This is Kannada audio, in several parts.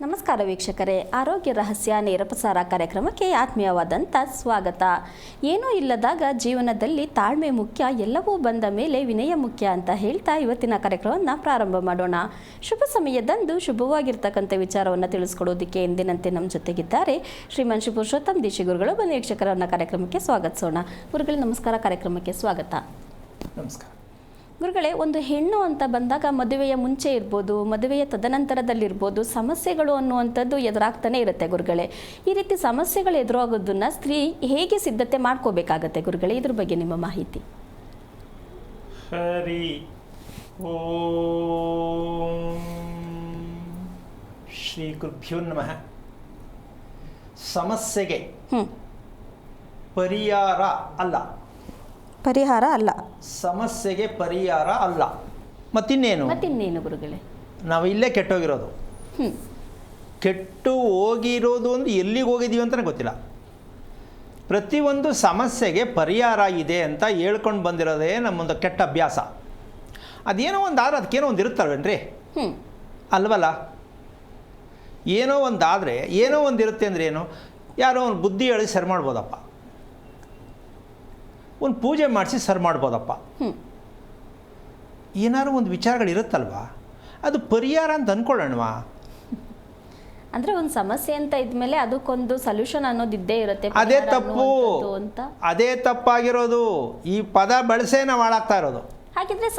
ನಮಸ್ಕಾರ ವೀಕ್ಷಕರೇ, ಆರೋಗ್ಯ ರಹಸ್ಯ ನೇರ ಪ್ರಸಾರ ಕಾರ್ಯಕ್ರಮಕ್ಕೆ ಆತ್ಮೀಯವಾದಂಥ ಸ್ವಾಗತ. ಏನೂ ಇಲ್ಲದಾಗ ಜೀವನದಲ್ಲಿ ತಾಳ್ಮೆ ಮುಖ್ಯ, ಎಲ್ಲವೂ ಬಂದ ಮೇಲೆ ವಿನಯ ಮುಖ್ಯ ಅಂತ ಹೇಳ್ತಾ ಇವತ್ತಿನ ಕಾರ್ಯಕ್ರಮವನ್ನು ಪ್ರಾರಂಭ ಮಾಡೋಣ. ಶುಭ ಸಮಯದಂದು ಶುಭವಾಗಿರ್ತಕ್ಕಂಥ ವಿಚಾರವನ್ನು ತಿಳಿಸ್ಕೊಡೋದಕ್ಕೆ ಎಂದಿನಂತೆ ನಮ್ಮ ಜೊತೆಗಿದ್ದಾರೆ ಶ್ರೀಮಾನ್ ಶ್ರೀ ಪುರುಷೋತ್ತಮ್ ದೀಕ್ಷಿ ಗುರುಗಳು. ಬನ್ನಿ ವೀಕ್ಷಕರನ್ನ ಕಾರ್ಯಕ್ರಮಕ್ಕೆ ಸ್ವಾಗತಿಸೋಣ. ಗುರುಗಳೇ ನಮಸ್ಕಾರ, ಕಾರ್ಯಕ್ರಮಕ್ಕೆ ಸ್ವಾಗತ. ನಮಸ್ಕಾರ ಗುರುಗಳೇ, ಒಂದು ಹೆಣ್ಣು ಅಂತ ಬಂದಾಗ ಮದುವೆಯ ಮುಂಚೆ ಇರ್ಬೋದು, ಮದುವೆಯ ತದನಂತರದಲ್ಲಿರ್ಬೋದು, ಸಮಸ್ಯೆಗಳು ಅನ್ನುವಂಥದ್ದು ಎದುರಾಗ್ತಾನೆ ಇರುತ್ತೆ ಗುರುಗಳೇ. ಈ ರೀತಿ ಸಮಸ್ಯೆಗಳು ಎದುರಾಗೋದನ್ನ ಸ್ತ್ರೀ ಹೇಗೆ ಸಿದ್ಧತೆ ಮಾಡ್ಕೋಬೇಕಾಗತ್ತೆ ಗುರುಗಳೇ? ಇದ್ರ ಬಗ್ಗೆ ನಿಮ್ಮ ಮಾಹಿತಿ. ಹರಿ ಓಂ ಶ್ರೀ ಗುರುಭ್ಯೋ ನಮಃ. ಸಮಸ್ಯೆಗೆ ಪರಿಹಾರ ಅಲ್ಲ, ಪರಿಹಾರ ಅಲ್ಲ, ಸಮಸ್ಯೆಗೆ ಪರಿಹಾರ ಅಲ್ಲ. ಮತ್ತಿನ್ನೇನು ಗುರುಗಳೇ? ನಾವು ಇಲ್ಲೇ ಕೆಟ್ಟೋಗಿರೋದು. ಕೆಟ್ಟು ಹೋಗಿರೋದು ಅಂದ್ರೆ ಎಲ್ಲಿಗೆ ಹೋಗಿದ್ದೀವಿ ಅಂತಲೇ ಗೊತ್ತಿಲ್ಲ. ಪ್ರತಿಯೊಂದು ಸಮಸ್ಯೆಗೆ ಪರಿಹಾರ ಇದೆ ಅಂತ ಹೇಳ್ಕೊಂಡು ಬಂದಿರೋದೇ ನಮ್ಮೊಂದು ಕೆಟ್ಟ ಅಭ್ಯಾಸ. ಅದೇನೋ ಒಂದಾದ್ರೆ ಅದಕ್ಕೇನೋ ಒಂದು ಇರುತ್ತಲ್ವೇನ್ರಿ, ಅಲ್ವಲ್ಲ? ಏನೋ ಒಂದಾದರೆ ಏನೋ ಒಂದು ಇರುತ್ತೆ ಅಂದರೆ ಏನು? ಯಾರೋ ಒಂದು ಬುದ್ಧಿ ಹೇಳಿ ಸರಿ ಮಾಡ್ಬೋದಪ್ಪ, ಒಂದು ಪೂಜೆ ಮಾಡಿಸಿ ಸರಿ ಮಾಡ್ಬೋದಪ್ಪ, ಏನಾದ್ರು ಒಂದು ವಿಚಾರಗಳಿರುತ್ತಲ್ವಾ, ಅದು ಪರಿಹಾರ ಅಂತ ಅಂದ್ಕೊಳ್ಳೋಣವಾ? ಅಂದರೆ ಒಂದು ಸಮಸ್ಯೆ ಅಂತ ಇದ್ಮೇಲೆ ಅದಕ್ಕೊಂದು ಸೊಲ್ಯೂಷನ್ ಅನ್ನೋದು ಇದ್ದೇ ಇರುತ್ತೆ. ಅದೇ ತಪ್ಪು, ಅದೇ ತಪ್ಪಾಗಿರೋದು. ಈ ಪದ ಬಳಸೇ ನಾವು ಹಾಳಾಗ್ತಾ ಇರೋದು. ಹಾಗಿದ್ರೆ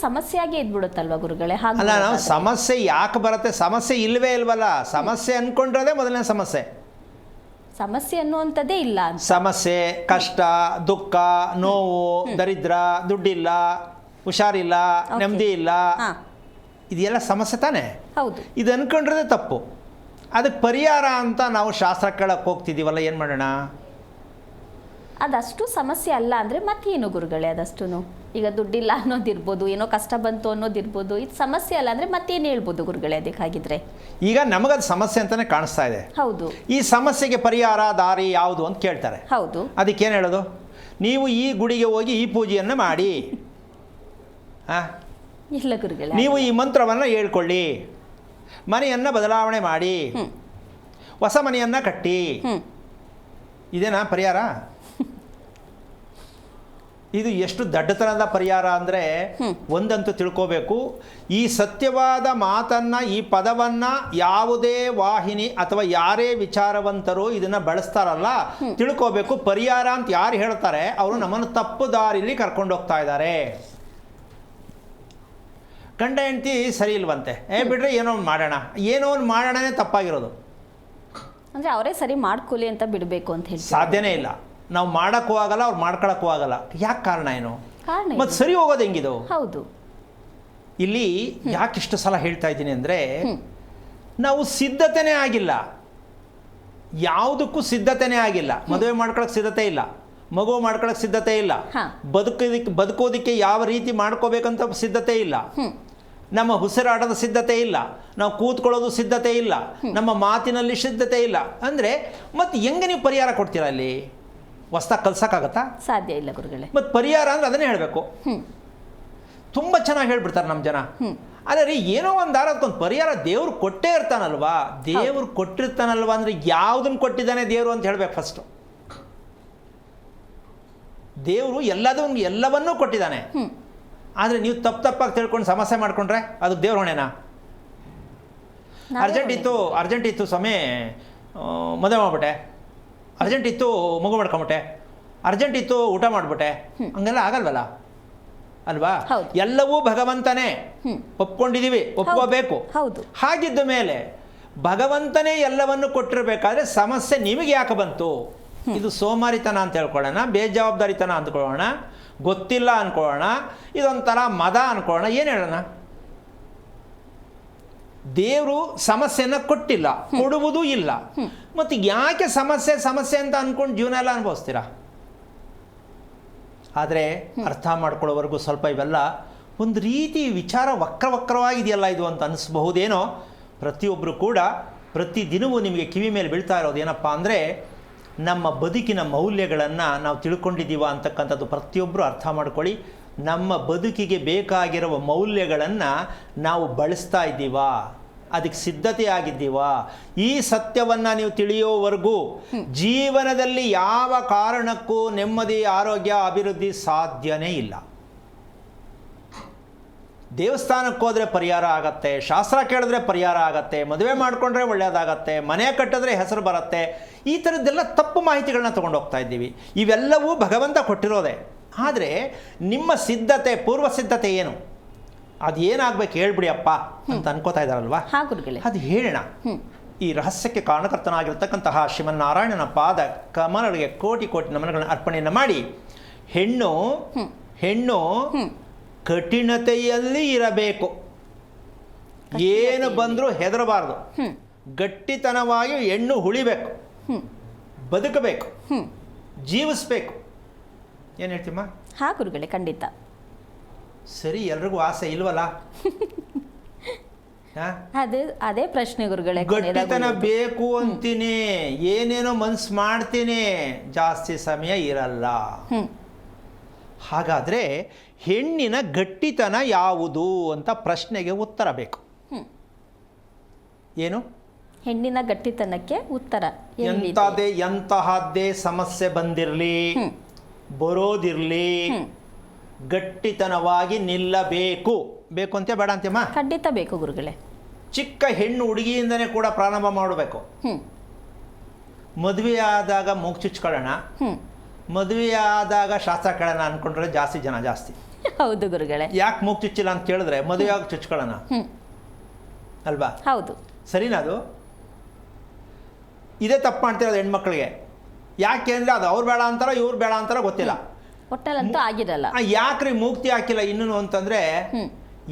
ಸಮಸ್ಯೆಯಾಗಿ ಇದ್ಬಿಡುತ್ತಲ್ವಾ ಗುರುಗಳೇ? ಅಲ್ಲ, ನಾವು ಸಮಸ್ಯೆ ಯಾಕೆ ಬರುತ್ತೆ? ಸಮಸ್ಯೆ ಇಲ್ವೇ ಇಲ್ವಲ್ಲ. ಸಮಸ್ಯೆ ಅಂದ್ಕೊಂಡ್ರದೇ ಮೊದಲನೇ ಸಮಸ್ಯೆ. ಸಮಸ್ಯೆ ಅನ್ನುವಂಥದ್ದೇ ಇಲ್ಲ. ಸಮಸ್ಯೆ, ಕಷ್ಟ, ದುಃಖ, ನೋವು, ದರಿದ್ರ, ದುಡ್ಡಿಲ್ಲ, ಹುಷಾರಿಲ್ಲ, ನೆಮ್ಮದಿ ಇಲ್ಲ, ಇದೆಲ್ಲ ಸಮಸ್ಯೆ ತಾನೇ? ಹೌದು. ಇದು ಅನ್ಕೊಂಡ್ರದೇ ತಪ್ಪು. ಅದಕ್ಕೆ ಪರಿಹಾರ ಅಂತ ನಾವು ಶಾಸ್ತ್ರ ಕೇಳಕ್ಕೆ ಹೋಗ್ತಿದ್ದೀವಲ್ಲ, ಏನು ಮಾಡೋಣ? ಅದಷ್ಟು ಸಮಸ್ಯೆ ಅಲ್ಲ ಅಂದರೆ ಮತ್ತೇನು ಗುರುಗಳೇ? ಅದಷ್ಟು ಈಗ ದುಡ್ಡಿಲ್ಲ ಅನ್ನೋದಿರ್ಬೋದು, ಏನೋ ಕಷ್ಟ ಬಂತು ಅನ್ನೋದಿರ್ಬೋದು, ಇದು ಸಮಸ್ಯೆ ಅಲ್ಲ ಅಂದರೆ ಮತ್ತೇನು ಹೇಳ್ಬೋದು ಗುರುಗಳೇ ಅದಕ್ಕಾಗಿದ್ರೆ? ಈಗ ನಮಗದು ಸಮಸ್ಯೆ ಅಂತಲೇ ಕಾಣಿಸ್ತಾ ಇದೆ. ಹೌದು. ಈ ಸಮಸ್ಯೆಗೆ ಪರಿಹಾರ ದಾರಿ ಯಾವುದು ಅಂತ ಕೇಳ್ತಾರೆ. ಹೌದು. ಅದಕ್ಕೇನು ಹೇಳೋದು? ನೀವು ಈ ಗುಡಿಗೆ ಹೋಗಿ ಈ ಪೂಜೆಯನ್ನು ಮಾಡಿ, ಇಲ್ಲ ಗುರುಗಳೇ, ನೀವು ಈ ಮಂತ್ರವನ್ನು ಹೇಳ್ಕೊಳ್ಳಿ, ಮನೆಯನ್ನು ಬದಲಾವಣೆ ಮಾಡಿ, ಹೊಸ ಮನೆಯನ್ನು ಕಟ್ಟಿ, ಇದೇನಾ ಪರಿಹಾರ? ಇದು ಎಷ್ಟು ದಡ್ಡತನದ ಪರಿಹಾರ ಅಂದರೆ ಒಂದಂತೂ ತಿಳ್ಕೋಬೇಕು. ಈ ಸತ್ಯವಾದ ಮಾತನ್ನು, ಈ ಪದವನ್ನು ಯಾವುದೇ ವಾಹಿನಿ ಅಥವಾ ಯಾರೇ ವಿಚಾರವಂತರು ಇದನ್ನು ಬಳಸ್ತಾರಲ್ಲ, ತಿಳ್ಕೋಬೇಕು. ಪರಿಹಾರ ಅಂತ ಯಾರು ಹೇಳ್ತಾರೆ ಅವರು ನಮ್ಮನ್ನು ತಪ್ಪು ದಾರಿಲಿ ಕರ್ಕೊಂಡು ಹೋಗ್ತಾ ಇದ್ದಾರೆ. ಗಂಡ ಹೆಂಡತಿ ಸರಿ ಇಲ್ವಂತೆ, ಬಿಡ್ರೆ ಏನೋ ಒಂದು ಮಾಡೋಣನೇ ತಪ್ಪಾಗಿರೋದು. ಅಂದರೆ ಅವರೇ ಸರಿ ಮಾಡ್ಕೊಳ್ಳಿ ಅಂತ ಬಿಡಬೇಕು ಅಂತ ಹೇಳಿ ಸಾಧ್ಯನೇ ಇಲ್ಲ. ನಾವು ಮಾಡೋಕ್ಕೂ ಆಗಲ್ಲ, ಅವ್ರು ಮಾಡ್ಕೊಳಕ್ಕೂ ಆಗಲ್ಲ. ಯಾಕೆ? ಕಾರಣ ಏನು? ಮತ್ತು ಸರಿ ಹೋಗೋದು ಹೆಂಗಿದು? ಹೌದು. ಇಲ್ಲಿ ಯಾಕೆ ಇಷ್ಟು ಸಲ ಹೇಳ್ತಾ ಇದ್ದೀನಿ ಅಂದರೆ, ನಾವು ಸಿದ್ಧತೆನೇ ಆಗಿಲ್ಲ, ಯಾವುದಕ್ಕೂ ಸಿದ್ಧತೆನೇ ಆಗಿಲ್ಲ. ಮದುವೆ ಮಾಡ್ಕೊಳಕ್ಕೆ ಸಿದ್ಧತೆ ಇಲ್ಲ, ಮಗು ಮಾಡ್ಕೊಳಕ್ಕೆ ಸಿದ್ಧತೆ ಇಲ್ಲ, ಬದುಕೋದಕ್ಕೆ ಯಾವ ರೀತಿ ಮಾಡ್ಕೋಬೇಕಂತ ಸಿದ್ಧತೆ ಇಲ್ಲ, ನಮ್ಮ ಉಸಿರಾಟದ ಸಿದ್ಧತೆ ಇಲ್ಲ, ನಾವು ಕೂತ್ಕೊಳ್ಳೋದು ಸಿದ್ಧತೆ ಇಲ್ಲ, ನಮ್ಮ ಮಾತಿನಲ್ಲಿ ಸಿದ್ಧತೆ ಇಲ್ಲ. ಅಂದರೆ ಮತ್ತೆ ಹೆಂಗೆ ನೀವು ಪರಿಹಾರ ಕೊಡ್ತೀರಾ? ಅಲ್ಲಿ ಹೊಸ್ದಾಗಿ ಕಲ್ಸಕ್ಕಾಗತ್ತಾ? ಸಾಧ್ಯ ಇಲ್ಲ ಗುರುಗಳೇ. ಮತ್ತು ಪರಿಹಾರ ಅಂದರೆ ಅದನ್ನೇ ಹೇಳಬೇಕು. ತುಂಬ ಚೆನ್ನಾಗಿ ಹೇಳ್ಬಿಡ್ತಾರೆ ನಮ್ಮ ಜನ. ಅಲ್ಲ ರೀ, ಏನೋ ಒಂದು ಅದಕ್ಕೊಂದು ಪರಿಹಾರ ದೇವ್ರು ಕೊಟ್ಟೇ ಇರ್ತಾನಲ್ವಾ? ದೇವ್ರು ಕೊಟ್ಟಿರ್ತಾನಲ್ವಾ ಅಂದರೆ ಯಾವುದನ್ನು ಕೊಟ್ಟಿದ್ದಾನೆ ದೇವರು ಅಂತ ಹೇಳಬೇಕು ಫಸ್ಟು. ದೇವರು ಎಲ್ಲವನ್ನೂ ಕೊಟ್ಟಿದ್ದಾನೆ. ಆದರೆ ನೀವು ತಪ್ಪಾಗಿ ತಿಳ್ಕೊಂಡು ಸಮಸ್ಯೆ ಮಾಡಿಕೊಂಡ್ರೆ ಅದು ದೇವ್ರ ಹೊಣೆನಾ? ಅರ್ಜೆಂಟ್ ಇತ್ತು ಸ್ವಾಮಿ, ಮದುವೆ ಮಾಡ್ಬಿಟ್ಟೆ, ಅರ್ಜೆಂಟ್ ಇತ್ತು ಮಗು ಮಾಡ್ಕೊಂಬಿಟ್ಟೆ, ಅರ್ಜೆಂಟ್ ಇತ್ತು ಊಟ ಮಾಡಿಬಿಟ್ಟೆ, ಹಂಗೆಲ್ಲ ಆಗಲ್ವಲ್ಲ, ಅಲ್ವಾ? ಎಲ್ಲವೂ ಭಗವಂತನೇ, ಒಪ್ಕೊಂಡಿದ್ದೀವಿ, ಒಪ್ಕೋಬೇಕು. ಹಾಗಿದ್ದ ಮೇಲೆ ಭಗವಂತನೇ ಎಲ್ಲವನ್ನು ಕೊಟ್ಟಿರಬೇಕಾದ್ರೆ ಸಮಸ್ಯೆ ನಿಮಗೆ ಯಾಕೆ ಬಂತು? ಇದು ಸೋಮಾರಿತನ ಅಂತ ಹೇಳ್ಕೊಳ್ಳೋಣ, ಬೇಜವಾಬ್ದಾರಿತನ ಅಂದ್ಕೊಳ್ಳೋಣ, ಗೊತ್ತಿಲ್ಲ ಅಂದ್ಕೊಳ್ಳೋಣ, ಇದೊಂಥರ ಮದ ಅಂದ್ಕೊಳ್ಳೋಣ, ಏನು ಹೇಳೋಣ? ದೇವರು ಸಮಸ್ಯೆನ ಕೊಟ್ಟಿಲ್ಲ, ಕೊಡುವುದೂ ಇಲ್ಲ. ಮತ್ತು ಯಾಕೆ ಸಮಸ್ಯೆ ಅಂತ ಅಂದ್ಕೊಂಡು ಜೀವನ ಎಲ್ಲ ಅನುಭವಿಸ್ತೀರಾ? ಆದರೆ ಅರ್ಥ ಮಾಡ್ಕೊಳ್ಳೋವರೆಗೂ ಸ್ವಲ್ಪ ಇವೆಲ್ಲ ಒಂದು ರೀತಿ ವಿಚಾರ ವಕ್ರವಾಗಿದೆಯಲ್ಲ ಇದು ಅಂತ ಅನಿಸ್ಬಹುದೇನೋ. ಪ್ರತಿಯೊಬ್ಬರು ಕೂಡ ಪ್ರತಿದಿನವೂ ನಿಮಗೆ ಕಿವಿ ಮೇಲೆ ಬೀಳ್ತಾ ಇರೋದು ಏನಪ್ಪ ಅಂದರೆ, ನಮ್ಮ ಬದುಕಿನ ಮೌಲ್ಯಗಳನ್ನು ನಾವು ತಿಳ್ಕೊಂಡಿದ್ದೀವ ಅಂತಕ್ಕಂಥದ್ದು ಪ್ರತಿಯೊಬ್ಬರು ಅರ್ಥ ಮಾಡ್ಕೊಳ್ಳಿ. ನಮ್ಮ ಬದುಕಿಗೆ ಬೇಕಾಗಿರುವ ಮೌಲ್ಯಗಳನ್ನು ನಾವು ಬಳಸ್ತಾ ಇದ್ದೀವಾ? ಅದಕ್ಕೆ ಸಿದ್ಧತೆ ಆಗಿದ್ದೀವಾ? ಈ ಸತ್ಯವನ್ನು ನೀವು ತಿಳಿಯೋವರೆಗೂ ಜೀವನದಲ್ಲಿ ಯಾವ ಕಾರಣಕ್ಕೂ ನೆಮ್ಮದಿ, ಆರೋಗ್ಯ, ಅಭಿವೃದ್ಧಿ ಸಾಧ್ಯನೇ ಇಲ್ಲ. ದೇವಸ್ಥಾನಕ್ಕೆ ಹೋದರೆ ಪರಿಹಾರ ಆಗತ್ತೆ, ಶಾಸ್ತ್ರ ಕೇಳಿದ್ರೆ ಪರಿಹಾರ ಆಗತ್ತೆ, ಮದುವೆ ಮಾಡಿಕೊಂಡ್ರೆ ಒಳ್ಳೆಯದಾಗತ್ತೆ, ಮನೆ ಕಟ್ಟಿದ್ರೆ ಹೆಸರು ಬರುತ್ತೆ. ಈ ಥರದ್ದೆಲ್ಲ ತಪ್ಪು ಮಾಹಿತಿಗಳನ್ನ ತೊಗೊಂಡು ಹೋಗ್ತಾ ಇದ್ದೀವಿ. ಇವೆಲ್ಲವೂ ಭಗವಂತ ಕೊಟ್ಟಿರೋದೆ. ಆದರೆ ನಿಮ್ಮ ಸಿದ್ಧತೆ, ಪೂರ್ವ ಸಿದ್ಧತೆ ಏನು? ಅದು ಏನಾಗಬೇಕು ಹೇಳ್ಬಿಡಿ ಅಪ್ಪ ಅಂತ ಅನ್ಕೋತಾ ಇದ್ದಾರಲ್ವಾ, ಅದು ಹೇಳೋಣ. ಈ ರಹಸ್ಯಕ್ಕೆ ಕಾರಣಕರ್ತನಾಗಿರ್ತಕ್ಕಂತಹ ಶ್ರೀಮನ್ನಾರಾಯಣನ ಪಾದ ಕಮಲಗಳಿಗೆ ಕೋಟಿ ಕೋಟಿ ನಮನಗಳನ್ನು ಅರ್ಪಣೆಯನ್ನು ಮಾಡಿ, ಹೆಣ್ಣು ಕಠಿಣತೆಯಲ್ಲಿ ಇರಬೇಕು. ಏನು ಬಂದರೂ ಹೆದರಬಾರ್ದು. ಗಟ್ಟಿತನವಾಗಿ ಹೆಣ್ಣು ಉಳಿಬೇಕು, ಬದುಕಬೇಕು, ಜೀವಿಸ್ಬೇಕು. ಏನು ಹೇಳ್ತೀಮ್ಮ? ಹಾ ಗುರುಗಳೇ, ಖಂಡಿತ. ಸರಿ, ಎಲ್ರಿಗೂ ಆಸೆ ಇಲ್ವಲ್ಲ? ಅದೇ ಪ್ರಶ್ನೆ ಗುರುಗಳೇ. ಗಟ್ಟಿತನ ಬೇಕು ಅಂತೀನಿ, ಏನೇನೋ ಮನ್ಸು ಮಾಡ್ತೀನಿ, ಜಾಸ್ತಿ ಸಮಯ ಇರಲ್ಲ. ಹಾಗಾದ್ರೆ ಹೆಣ್ಣಿನ ಗಟ್ಟಿತನ ಯಾವುದು ಅಂತ ಪ್ರಶ್ನೆಗೆ ಉತ್ತರ ಬೇಕು. ಏನು? ಹೆಣ್ಣಿನ ಗಟ್ಟಿತನಕ್ಕೆ ಉತ್ತರ ಎಂತಹದ್ದೇ ಸಮಸ್ಯೆ ಬಂದಿರಲಿ, ಬರೋದಿರಲಿ, ಗಟ್ಟಿತನವಾಗಿ ನಿಲ್ಲಬೇಕು. ಬೇಕು ಅಂತ ಬೇಡ ಅಂತೀಮ್ಮ? ಖಂಡಿತ ಬೇಕು ಗುರುಗಳೇ. ಚಿಕ್ಕ ಹೆಣ್ಣು ಹುಡುಗಿಯಿಂದನೇ ಕೂಡ ಪ್ರಾರಂಭ ಮಾಡಬೇಕು. ಮದುವೆ ಆದಾಗ ಮೂಗು ಚುಚ್ಕೊಳ್ಳೋಣ, ಮದುವೆ ಆದಾಗ ಶಾಸ್ತ್ರ ಕೇಳೋಣ ಅನ್ಕೊಂಡ್ರೆ ಜಾಸ್ತಿ. ಹೌದು ಗುರುಗಳೇ. ಯಾಕೆ ಮೂಗು ಚುಚ್ಚಿಲ್ಲ ಅಂತ ಕೇಳಿದ್ರೆ ಮದುವೆ ಆಗ ಚುಚ್ಕೊಳ್ಳೋಣ ಅಲ್ವಾ? ಹೌದು. ಸರಿನಾ? ಅದು ಇದೇ ತಪ್ಪು ಮಾಡ್ತಿರೋದು ಹೆಣ್ಮಕ್ಳಿಗೆ. ಯಾಕೆ ಅಂದರೆ ಅದು ಅವ್ರು ಬೇಡ ಅಂತಾರೋ ಇವ್ರು ಬೇಡ ಅಂತಾರೋ ಗೊತ್ತಿಲ್ಲ. ಒಟ್ಟಲ್ಲಂತೂ ಆಗಿರಲ್ಲ. ಯಾಕ್ರಿ ಮೂಗ್ತಿ ಹಾಕಿಲ್ಲ ಇನ್ನೂ ಅಂತಂದರೆ,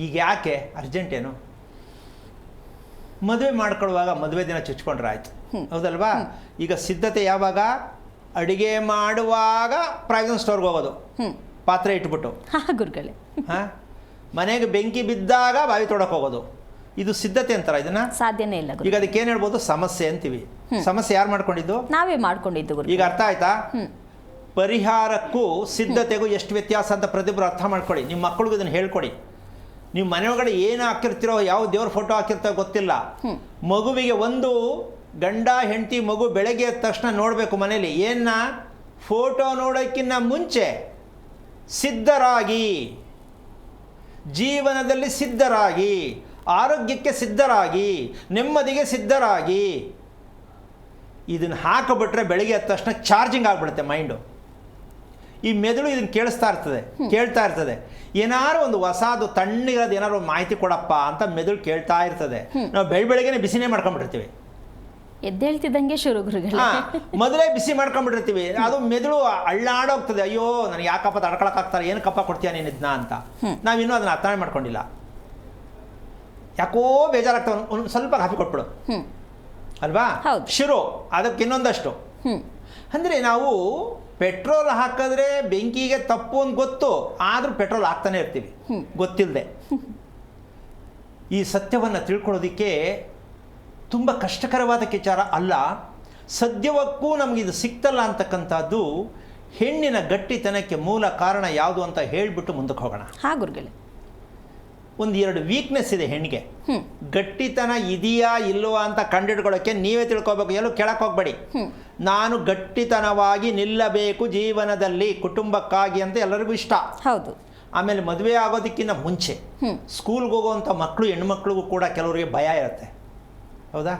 ಈಗ ಯಾಕೆ ಅರ್ಜೆಂಟ್ ಏನು? ಮದುವೆ ಮಾಡ್ಕೊಳ್ಳುವಾಗ ಮದುವೆ ದಿನ ಚುಚ್ಕೊಂಡ್ರೆ ಆಯ್ತು, ಹೌದಲ್ವಾ? ಈಗ ಸಿದ್ಧತೆ ಯಾವಾಗ? ಅಡುಗೆ ಮಾಡುವಾಗ ಪ್ರಾವಿಷನ್ ಸ್ಟೋರ್ಗೆ ಹೋಗೋದು, ಪಾತ್ರೆ ಇಟ್ಬಿಟ್ಟು. ಗುರುಗಳೇ. ಮನೆಗೆ ಬೆಂಕಿ ಬಿದ್ದಾಗ ಬಾವಿ ತೊಡಕ್ಕೆ ಹೋಗೋದು. ಇದು ಸಿದ್ಧತೆ ಅಂತಾರ? ಇದನ್ನ ಸಾಧ್ಯನೇ ಇಲ್ಲ. ಈಗ ಅದಕ್ಕೆ ಏನು ಹೇಳ್ಬೋದು? ಸಮಸ್ಯೆ ಅಂತೀವಿ. ಸಮಸ್ಯೆ ಯಾರು ಮಾಡ್ಕೊಂಡಿದ್ದು? ನಾವೇ ಮಾಡ್ಕೊಂಡಿದ್ದು. ಈಗ ಅರ್ಥ ಆಯ್ತಾ? ಪರಿಹಾರಕ್ಕೂ ಸಿದ್ಧತೆಗೂ ಎಷ್ಟು ವ್ಯತ್ಯಾಸ ಅಂತ ಪ್ರತಿಯೊಬ್ಬರು ಅರ್ಥ ಮಾಡ್ಕೊಳ್ಳಿ. ನಿಮ್ಮ ಮಕ್ಕಳಿಗೂ ಇದನ್ನು ಹೇಳ್ಕೊಡಿ. ನೀವು ಮನೆಯೊಳಗಡೆ ಏನು ಹಾಕಿರ್ತಿರೋ, ಯಾವ ದೇವ್ರ ಫೋಟೋ ಹಾಕಿರ್ತಾರೋ ಗೊತ್ತಿಲ್ಲ. ಮಗುವಿಗೆ ಒಂದು ಗಂಡ ಹೆಂಡತಿ ಮಗು ಬೆಳಗ್ಗೆ ಎದ್ದ ತಕ್ಷಣ ನೋಡಬೇಕು ಮನೇಲಿ. ಏನ? ಫೋಟೋ ನೋಡೋಕ್ಕಿಂತ ಮುಂಚೆ ಸಿದ್ಧರಾಗಿ, ಜೀವನದಲ್ಲಿ ಸಿದ್ಧರಾಗಿ, ಆರೋಗ್ಯಕ್ಕೆ ಸಿದ್ಧರಾಗಿ, ನೆಮ್ಮದಿಗೆ ಸಿದ್ಧರಾಗಿ. ಇದನ್ನು ಹಾಕಿಬಿಟ್ರೆ ಬೆಳಗ್ಗೆ ಎದ್ದ ತಕ್ಷಣ ಚಾರ್ಜಿಂಗ್ ಆಗಿಬಿಡುತ್ತೆ ಮೈಂಡು. ಈ ಮೆದುಳು ಇದನ್ನು ಕೇಳ್ತಾ ಇರ್ತದೆ. ಏನಾರು ಒಂದು ಹೊಸದು ತಣ್ಣಗಿರೋದು ಏನಾರು ಒಂದು ಮಾಹಿತಿ ಕೊಡಪ್ಪ ಅಂತ ಮೆದುಳು ಕೇಳ್ತಾ ಇರ್ತದೆ. ನಾವು ಬೆಳಗ್ಗೆನೆ ಬಿಸಿನೇ ಮಾಡ್ಕೊಂಡ್ಬಿಟ್ಟಿರ್ತೀವಿ. ಎದ್ದೇಳ್ತಿದ್ದಂಗೆ ಶುರು ಗುರುಗಳೇ. ಮೊದಲೇ ಬಿಸಿ ಮಾಡ್ಕೊಂಡ್ಬಿಟ್ಟಿರ್ತೀವಿ. ಅದು ಮೆದುಳು ಅಳ್ಳಾಡೋಗ್ತದೆ. ಅಯ್ಯೋ ನನಗೆ ಯಾಕಪ್ಪ ತಡ್ಕೊಳಕ್ಕಾಗ್ತಾರೆ, ಏನು ಕಪ್ಪ ಕೊಡ್ತೀಯ ನೀನು ಇದನ್ನ ಅಂತ. ನಾವಿನ್ನೂ ಅದನ್ನು ಅರ್ಥ ಮಾಡ್ಕೊಂಡಿಲ್ಲ. ಯಾಕೋ ಬೇಜಾರಾಗ್ತವೆ. ಒಂದು ಸ್ವಲ್ಪ ಕಾಫಿ ಕೊಟ್ಬಿಡು ಅಲ್ವಾ? ಶುರು ಅದಕ್ಕೆ ಇನ್ನೊಂದಷ್ಟು. ಅಂದರೆ ನಾವು ಪೆಟ್ರೋಲ್ ಹಾಕಿದ್ರೆ ಬೆಂಕಿಗೆ ತಪ್ಪು ಅಂತ ಗೊತ್ತು, ಆದರೂ ಪೆಟ್ರೋಲ್ ಹಾಕ್ತಾನೆ ಇರ್ತೀವಿ ಗೊತ್ತಿಲ್ಲದೆ. ಈ ಸತ್ಯವನ್ನು ತಿಳ್ಕೊಳ್ಳೋದಕ್ಕೆ ತುಂಬ ಕಷ್ಟಕರವಾದ ವಿಚಾರ ಅಲ್ಲ. ಸದ್ಯವಕ್ಕೂ ನಮಗಿದು ಸಿಕ್ತಲ್ಲ ಅಂತಕ್ಕಂಥದ್ದು ಹೆಣ್ಣಿನ ಗಟ್ಟಿತನಕ್ಕೆ ಮೂಲ ಕಾರಣ ಯಾವುದು ಅಂತ ಹೇಳಿಬಿಟ್ಟು ಮುಂದಕ್ಕೆ ಹೋಗೋಣ. ಗುರುಗಳೇ. ಒಂದು ಎರಡು ವೀಕ್ನೆಸ್ ಇದೆ ಹೆಣ್ಣಿಗೆ. ಗಟ್ಟಿತನ ಇದೆಯಾ ಇಲ್ವಾ ಅಂತ ಕಂಡಿಡ್ಕೊಳ್ಳೋಕ್ಕೆ ನೀವೇ ತಿಳ್ಕೊಬೇಕು. ಎಲ್ಲೂ ಕೇಳಕ್ಕೆ ಹೋಗ್ಬೇಡಿ. ನಾನು ಗಟ್ಟಿತನವಾಗಿ ನಿಲ್ಲಬೇಕು ಜೀವನದಲ್ಲಿ, ಕುಟುಂಬಕ್ಕಾಗಿ ಅಂತ ಎಲ್ಲರಿಗೂ ಇಷ್ಟ. ಹೌದು. ಆಮೇಲೆ ಮದುವೆ ಆಗೋದಕ್ಕಿಂತ ಮುಂಚೆ ಸ್ಕೂಲ್ಗೆ ಹೋಗುವಂಥ ಮಕ್ಕಳು, ಹೆಣ್ಮಕ್ಳಿಗೂ ಕೂಡ ಕೆಲವರಿಗೆ ಭಯ ಇರುತ್ತೆ, ಹೌದಾ?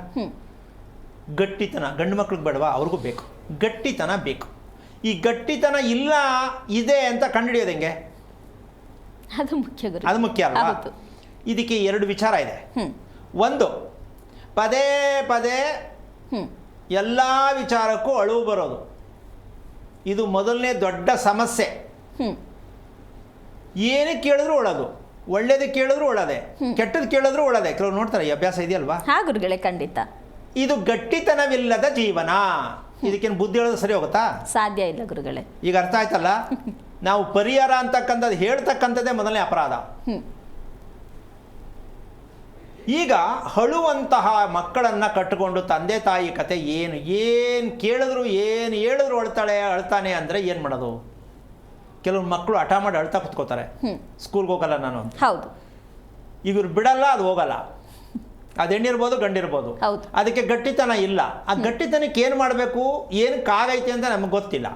ಗಟ್ಟಿತನ ಗಂಡು ಮಕ್ಳಿಗೆ ಬೇಡವಾ? ಅವ್ರಿಗೂ ಬೇಕು. ಗಟ್ಟಿತನ ಬೇಕು. ಈ ಗಟ್ಟಿತನ ಇಲ್ಲ ಇದೆ ಅಂತ ಕಂಡುಹಿಡಿಯೋದು ಹೆಂಗೆ? ಅದು ಮುಖ್ಯ ಅಲ್ವಾ? ಇದಕ್ಕೆ ಎರಡು ವಿಚಾರ ಇದೆ. ಒಂದು, ಪದೇ ಪದೇ ಎಲ್ಲ ವಿಚಾರಕ್ಕೂ ಅಳುವು ಬರೋದು. ಇದು ಮೊದಲನೇ ದೊಡ್ಡ ಸಮಸ್ಯೆ. ಏನು ಕೇಳಿದ್ರು ಒಳ್ಳೋದು, ಒಳ್ಳೇದು ಕೇಳಿದ್ರು ಒಳ್ಳದೆ, ಕೆಟ್ಟದ್ದು ಕೇಳಿದ್ರು ಒಳ್ಳದೆ. ಕೆಲವರು ನೋಡ್ತಾರೆ, ಈ ಅಭ್ಯಾಸ ಇದೆಯಲ್ವಾ? ಗುರುಗಳೇ, ಖಂಡಿತ. ಇದು ಗಟ್ಟಿತನವಿಲ್ಲದ ಜೀವನ. ಇದಕ್ಕೇನು ಬುದ್ಧಿ ಹೇಳೋದು ಸರಿ ಹೋಗುತ್ತಾ? ಸಾಧ್ಯ ಇಲ್ಲ ಗುರುಗಳೇ. ಈಗ ಅರ್ಥ ಆಯ್ತಲ್ಲ? ನಾವು ಪರಿಹಾರ ಅಂತಕ್ಕಂಥದ್ದು ಹೇಳ್ತಕ್ಕಂಥದ್ದೇ ಮೊದಲನೇ ಅಪರಾಧ. ಈಗ ಅಳುವಂತಹ ಮಕ್ಕಳನ್ನು ಕಟ್ಟಿಕೊಂಡು ತಂದೆ ತಾಯಿ ಕತೆ ಏನು ಕೇಳಿದ್ರು, ಏನು ಹೇಳಿದ್ರು ಅಳ್ತಾನೆ ಅಂದರೆ ಏನು ಮಾಡೋದು? ಕೆಲವು ಮಕ್ಕಳು ಹಠ ಮಾಡಿ ಅಳ್ತಾ ಕುತ್ಕೋತಾರೆ, ಸ್ಕೂಲ್ಗೆ ಹೋಗಲ್ಲ ನಾನು ಅಂತ. ಹೌದು. ಇವ್ರು ಬಿಡಲ್ಲ, ಅದು ಹೋಗಲ್ಲ. ಅದು ಹೆಣ್ಣಿರ್ಬೋದು ಗಂಡಿರ್ಬೋದು. ಹೌದು. ಅದಕ್ಕೆ ಗಟ್ಟಿತನ ಇಲ್ಲ. ಆ ಗಟ್ಟಿತನಕ್ಕೆ ಏನು ಮಾಡಬೇಕು, ಏನಕ್ಕಾಗೈತೆ ಅಂತ ನಮಗೆ ಗೊತ್ತಿಲ್ಲ.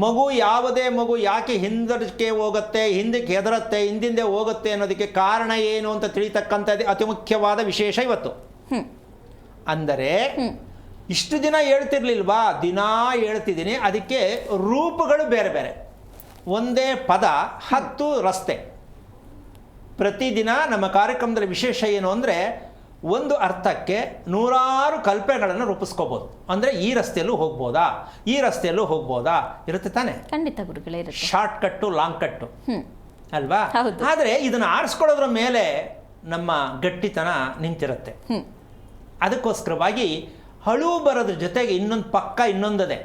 ಮಗು, ಯಾವುದೇ ಮಗು ಯಾಕೆ ಹಿಂದಕ್ಕೆ ಹೋಗುತ್ತೆ, ಹಿಂದಕ್ಕೆ ಹೆದರುತ್ತೆ, ಹಿಂದಿಂದೆ ಹೋಗುತ್ತೆ ಅನ್ನೋದಕ್ಕೆ ಕಾರಣ ಏನು ಅಂತ ತಿಳಿತಕ್ಕಂಥದ್ದು ಅತಿ ಮುಖ್ಯವಾದ ವಿಶೇಷ ಇವತ್ತು. ಅಂದರೆ ಇಷ್ಟು ದಿನ ಹೇಳ್ತಿರ್ಲಿಲ್ವಾ, ದಿನಾ ಹೇಳ್ತಿದ್ದೀನಿ. ಅದಕ್ಕೆ ರೂಪಗಳು ಬೇರೆ ಬೇರೆ. ಒಂದೇ ಪದ 10 ರಸ್ತೆ. ಪ್ರತಿದಿನ ನಮ್ಮ ಕಾರ್ಯಕ್ರಮದಲ್ಲಿ ವಿಶೇಷ ಏನು ಅಂದರೆ, ಒಂದು ಅರ್ಥಕ್ಕೆ 100 ಕಲ್ಪನೆಗಳನ್ನು ರೂಪಿಸ್ಕೋಬೋದು. ಅಂದರೆ ಈ ರಸ್ತೆಯಲ್ಲೂ ಹೋಗ್ಬೋದಾ, ಈ ರಸ್ತೆಯಲ್ಲೂ ಹೋಗ್ಬೋದಾ, ಇರುತ್ತೆ ತಾನೆ? ಖಂಡಿತ ಗುರುಗಳೇ ಇರುತ್ತೆ. ಶಾರ್ಟ್ ಕಟ್ಟು, ಲಾಂಗ್ ಕಟ್ಟು ಅಲ್ವಾ? ಹೌದು. ಆದರೆ ಇದನ್ನು ಆರಿಸ್ಕೊಳ್ಳೋದ್ರ ಮೇಲೆ ನಮ್ಮ ಗಟ್ಟಿತನ ನಿಂತಿರುತ್ತೆ. ಅದಕ್ಕೋಸ್ಕರವಾಗಿ ಹಳು ಬರೋದ್ರ ಜೊತೆಗೆ ಇನ್ನೊಂದು ಪಕ್ಕ ಇನ್ನೊಂದದೆ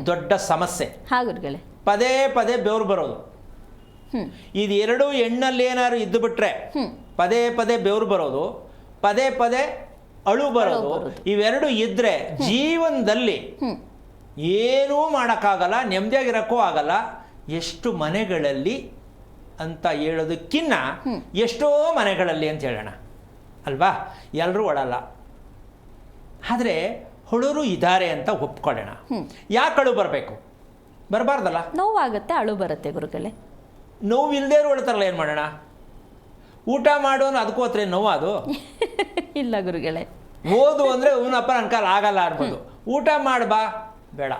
ದೊಡ್ಡ ಸಮಸ್ಯೆ. ಗುರುಗಳೇ, ಪದೇ ಪದೇ ಬೆವರು ಬರೋದು. ಇದು ಎರಡು ಹೆಣ್ಣಲ್ಲಿ ಏನಾದ್ರು ಇದ್ದು ಬಿಟ್ರೆ ಪದೇ ಪದೇ ಬೆವರು ಬರೋದು, ಪದೇ ಪದೇ ಅಳು ಬರೋದು, ಇವೆರಡು ಇದ್ರೆ ಜೀವನದಲ್ಲಿ ಏನೂ ಮಾಡೋಕ್ಕಾಗಲ್ಲ, ನೆಮ್ಮದಿಯಾಗಿರೋಕ್ಕೂ ಆಗಲ್ಲ. ಎಷ್ಟು ಮನೆಗಳಲ್ಲಿ ಅಂತ ಹೇಳೋದಕ್ಕಿನ್ನ ಎಷ್ಟೋ ಮನೆಗಳಲ್ಲಿ ಅಂತ ಹೇಳೋಣ ಅಲ್ವಾ? ಎಲ್ಲರೂ ಒಳಲ್ಲ, ಆದರೆ ಹೊಳರು ಇದ್ದಾರೆ ಅಂತ ಒಪ್ಕೊಳ್ಳೋಣ. ಯಾಕೆ ಅಳು ಬರಬೇಕು? ಬರಬಾರ್ದಲ್ಲ. ನೋವಾಗುತ್ತೆ, ಅಳು ಬರುತ್ತೆ ಗುರುಗಳೇ. ನೋವಿಲ್ಲದೆ ಹೊಳ್ತಾರಲ್ಲ, ಏನು ಮಾಡೋಣ? ಊಟ ಮಾಡೋನು ಅದಕ್ಕೂ ಹತ್ರ ನೋವು ಅದು ಇಲ್ಲ ಗುರುಗಳೇ. ಓದು ಅಂದರೆ ಇವನಪ್ಪ ನನ್ನ ಕಾಲ ಆಗಲ್ಲ ಅನ್ಬೋದು. ಊಟ ಮಾಡಬಾ, ಬೇಡ,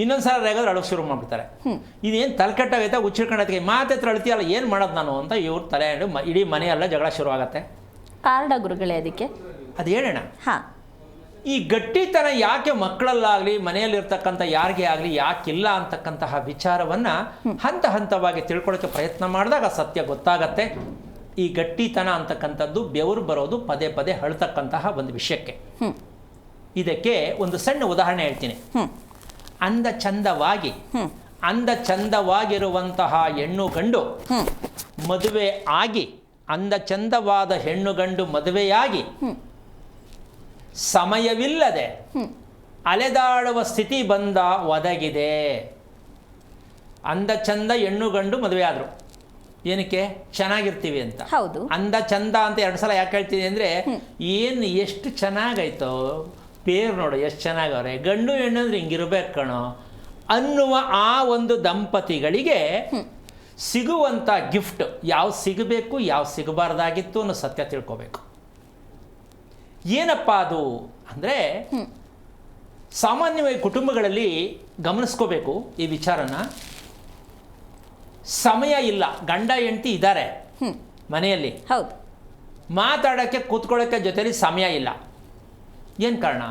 ಇನ್ನೊಂದ್ಸಲ ರೇಗಾದ್ರೆ ಅಳೋಕೆ ಶುರು ಮಾಡ್ಬಿಡ್ತಾರೆ. ಇದೇನು ತಲೆಕೆಟ್ಟಾಗೈತೆ, ಹುಚ್ಚಿಡ್ಕೊಂಡೈತೆ, ಮಾತ್ರ ಅಳ್ತೀಯಲ್ಲ, ಏನು ಮಾಡೋದು ನಾನು ಅಂತ ಇವ್ರು ತಲೆ ಇಡೀ ಮನೆಯೆಲ್ಲ ಜಗಳ ಶುರು ಆಗುತ್ತೆ. ಕಾರಣ ಗುರುಗಳೇ ಅದಕ್ಕೆ ಅದು ಹೇಳೋಣ. ಹಾಂ, ಈ ಗಟ್ಟಿತನ ಯಾಕೆ ಮಕ್ಕಳಲ್ಲಾಗಲಿ ಮನೆಯಲ್ಲಿರ್ತಕ್ಕಂಥ ಯಾರಿಗೆ ಆಗಲಿ ಯಾಕಿಲ್ಲ ಅಂತಕ್ಕಂತಹ ವಿಚಾರವನ್ನು ಹಂತ ಹಂತವಾಗಿ ತಿಳ್ಕೊಳ್ಳೋಕ್ಕೆ ಪ್ರಯತ್ನ ಮಾಡಿದಾಗ ಸತ್ಯ ಗೊತ್ತಾಗತ್ತೆ. ಈ ಗಟ್ಟಿತನ ಅಂತಕ್ಕಂಥದ್ದು ಬೆವರು ಬರೋದು ಪದೇ ಪದೇ ಅಳ್ತಕ್ಕಂತಹ ಒಂದು ವಿಷಯಕ್ಕೆ. ಇದಕ್ಕೆ ಒಂದು ಸಣ್ಣ ಉದಾಹರಣೆ ಹೇಳ್ತೀನಿ. ಅಂದ ಚಂದವಾಗಿರುವಂತಹ ಹೆಣ್ಣು ಗಂಡು ಮದುವೆ ಆಗಿ, ಅಂದ ಚಂದವಾದ ಹೆಣ್ಣು ಗಂಡು ಮದುವೆಯಾಗಿ ಸಮಯವಿಲ್ಲದೆ ಅಲೆದಾಡುವ ಸ್ಥಿತಿ ಬಂದ ಒದಗಿದೆ. ಅಂದ ಚಂದ ಹೆಣ್ಣು ಗಂಡು ಮದುವೆ ಆದರು, ಏನಕ್ಕೆ? ಚೆನ್ನಾಗಿರ್ತೀವಿ ಅಂತ. ಹೌದು. ಅಂದ ಚಂದ ಅಂತ 2 ಸಲ ಯಾಕೆ ಹೇಳ್ತೀನಿ ಅಂದರೆ, ಏನು ಎಷ್ಟು ಚೆನ್ನಾಗಾಯ್ತೋ, ಪೇರು ನೋಡು ಎಷ್ಟು ಚೆನ್ನಾಗವ್ರೆ, ಗಂಡು ಹೆಣ್ಣು ಅಂದ್ರೆ ಹಿಂಗಿರ್ಬೇಕು ಕಣೋ ಅನ್ನುವ ಆ ಒಂದು ದಂಪತಿಗಳಿಗೆ ಸಿಗುವಂಥ ಗಿಫ್ಟ್ ಯಾವ್ದು ಸಿಗಬೇಕು, ಯಾವ್ದು ಸಿಗಬಾರ್ದಾಗಿತ್ತು ಅನ್ನೋ ಸತ್ಯ ತಿಳ್ಕೋಬೇಕು. ಏನಪ್ಪ ಅದು ಅಂದರೆ, ಸಾಮಾನ್ಯವಾಗಿ ಕುಟುಂಬಗಳಲ್ಲಿ ಗಮನಿಸ್ಕೋಬೇಕು ಈ ವಿಚಾರನ. ಸಮಯ ಇಲ್ಲ, ಗಂಡ ಹೆಂಡತಿ ಇದ್ದಾರೆ ಮನೆಯಲ್ಲಿ, ಹೌದು, ಮಾತಾಡೋಕ್ಕೆ ಕೂತ್ಕೊಳ್ಳೋಕ್ಕೆ ಜೊತೆಲಿ ಸಮಯ ಇಲ್ಲ. ಏನು ಕಾರಣ?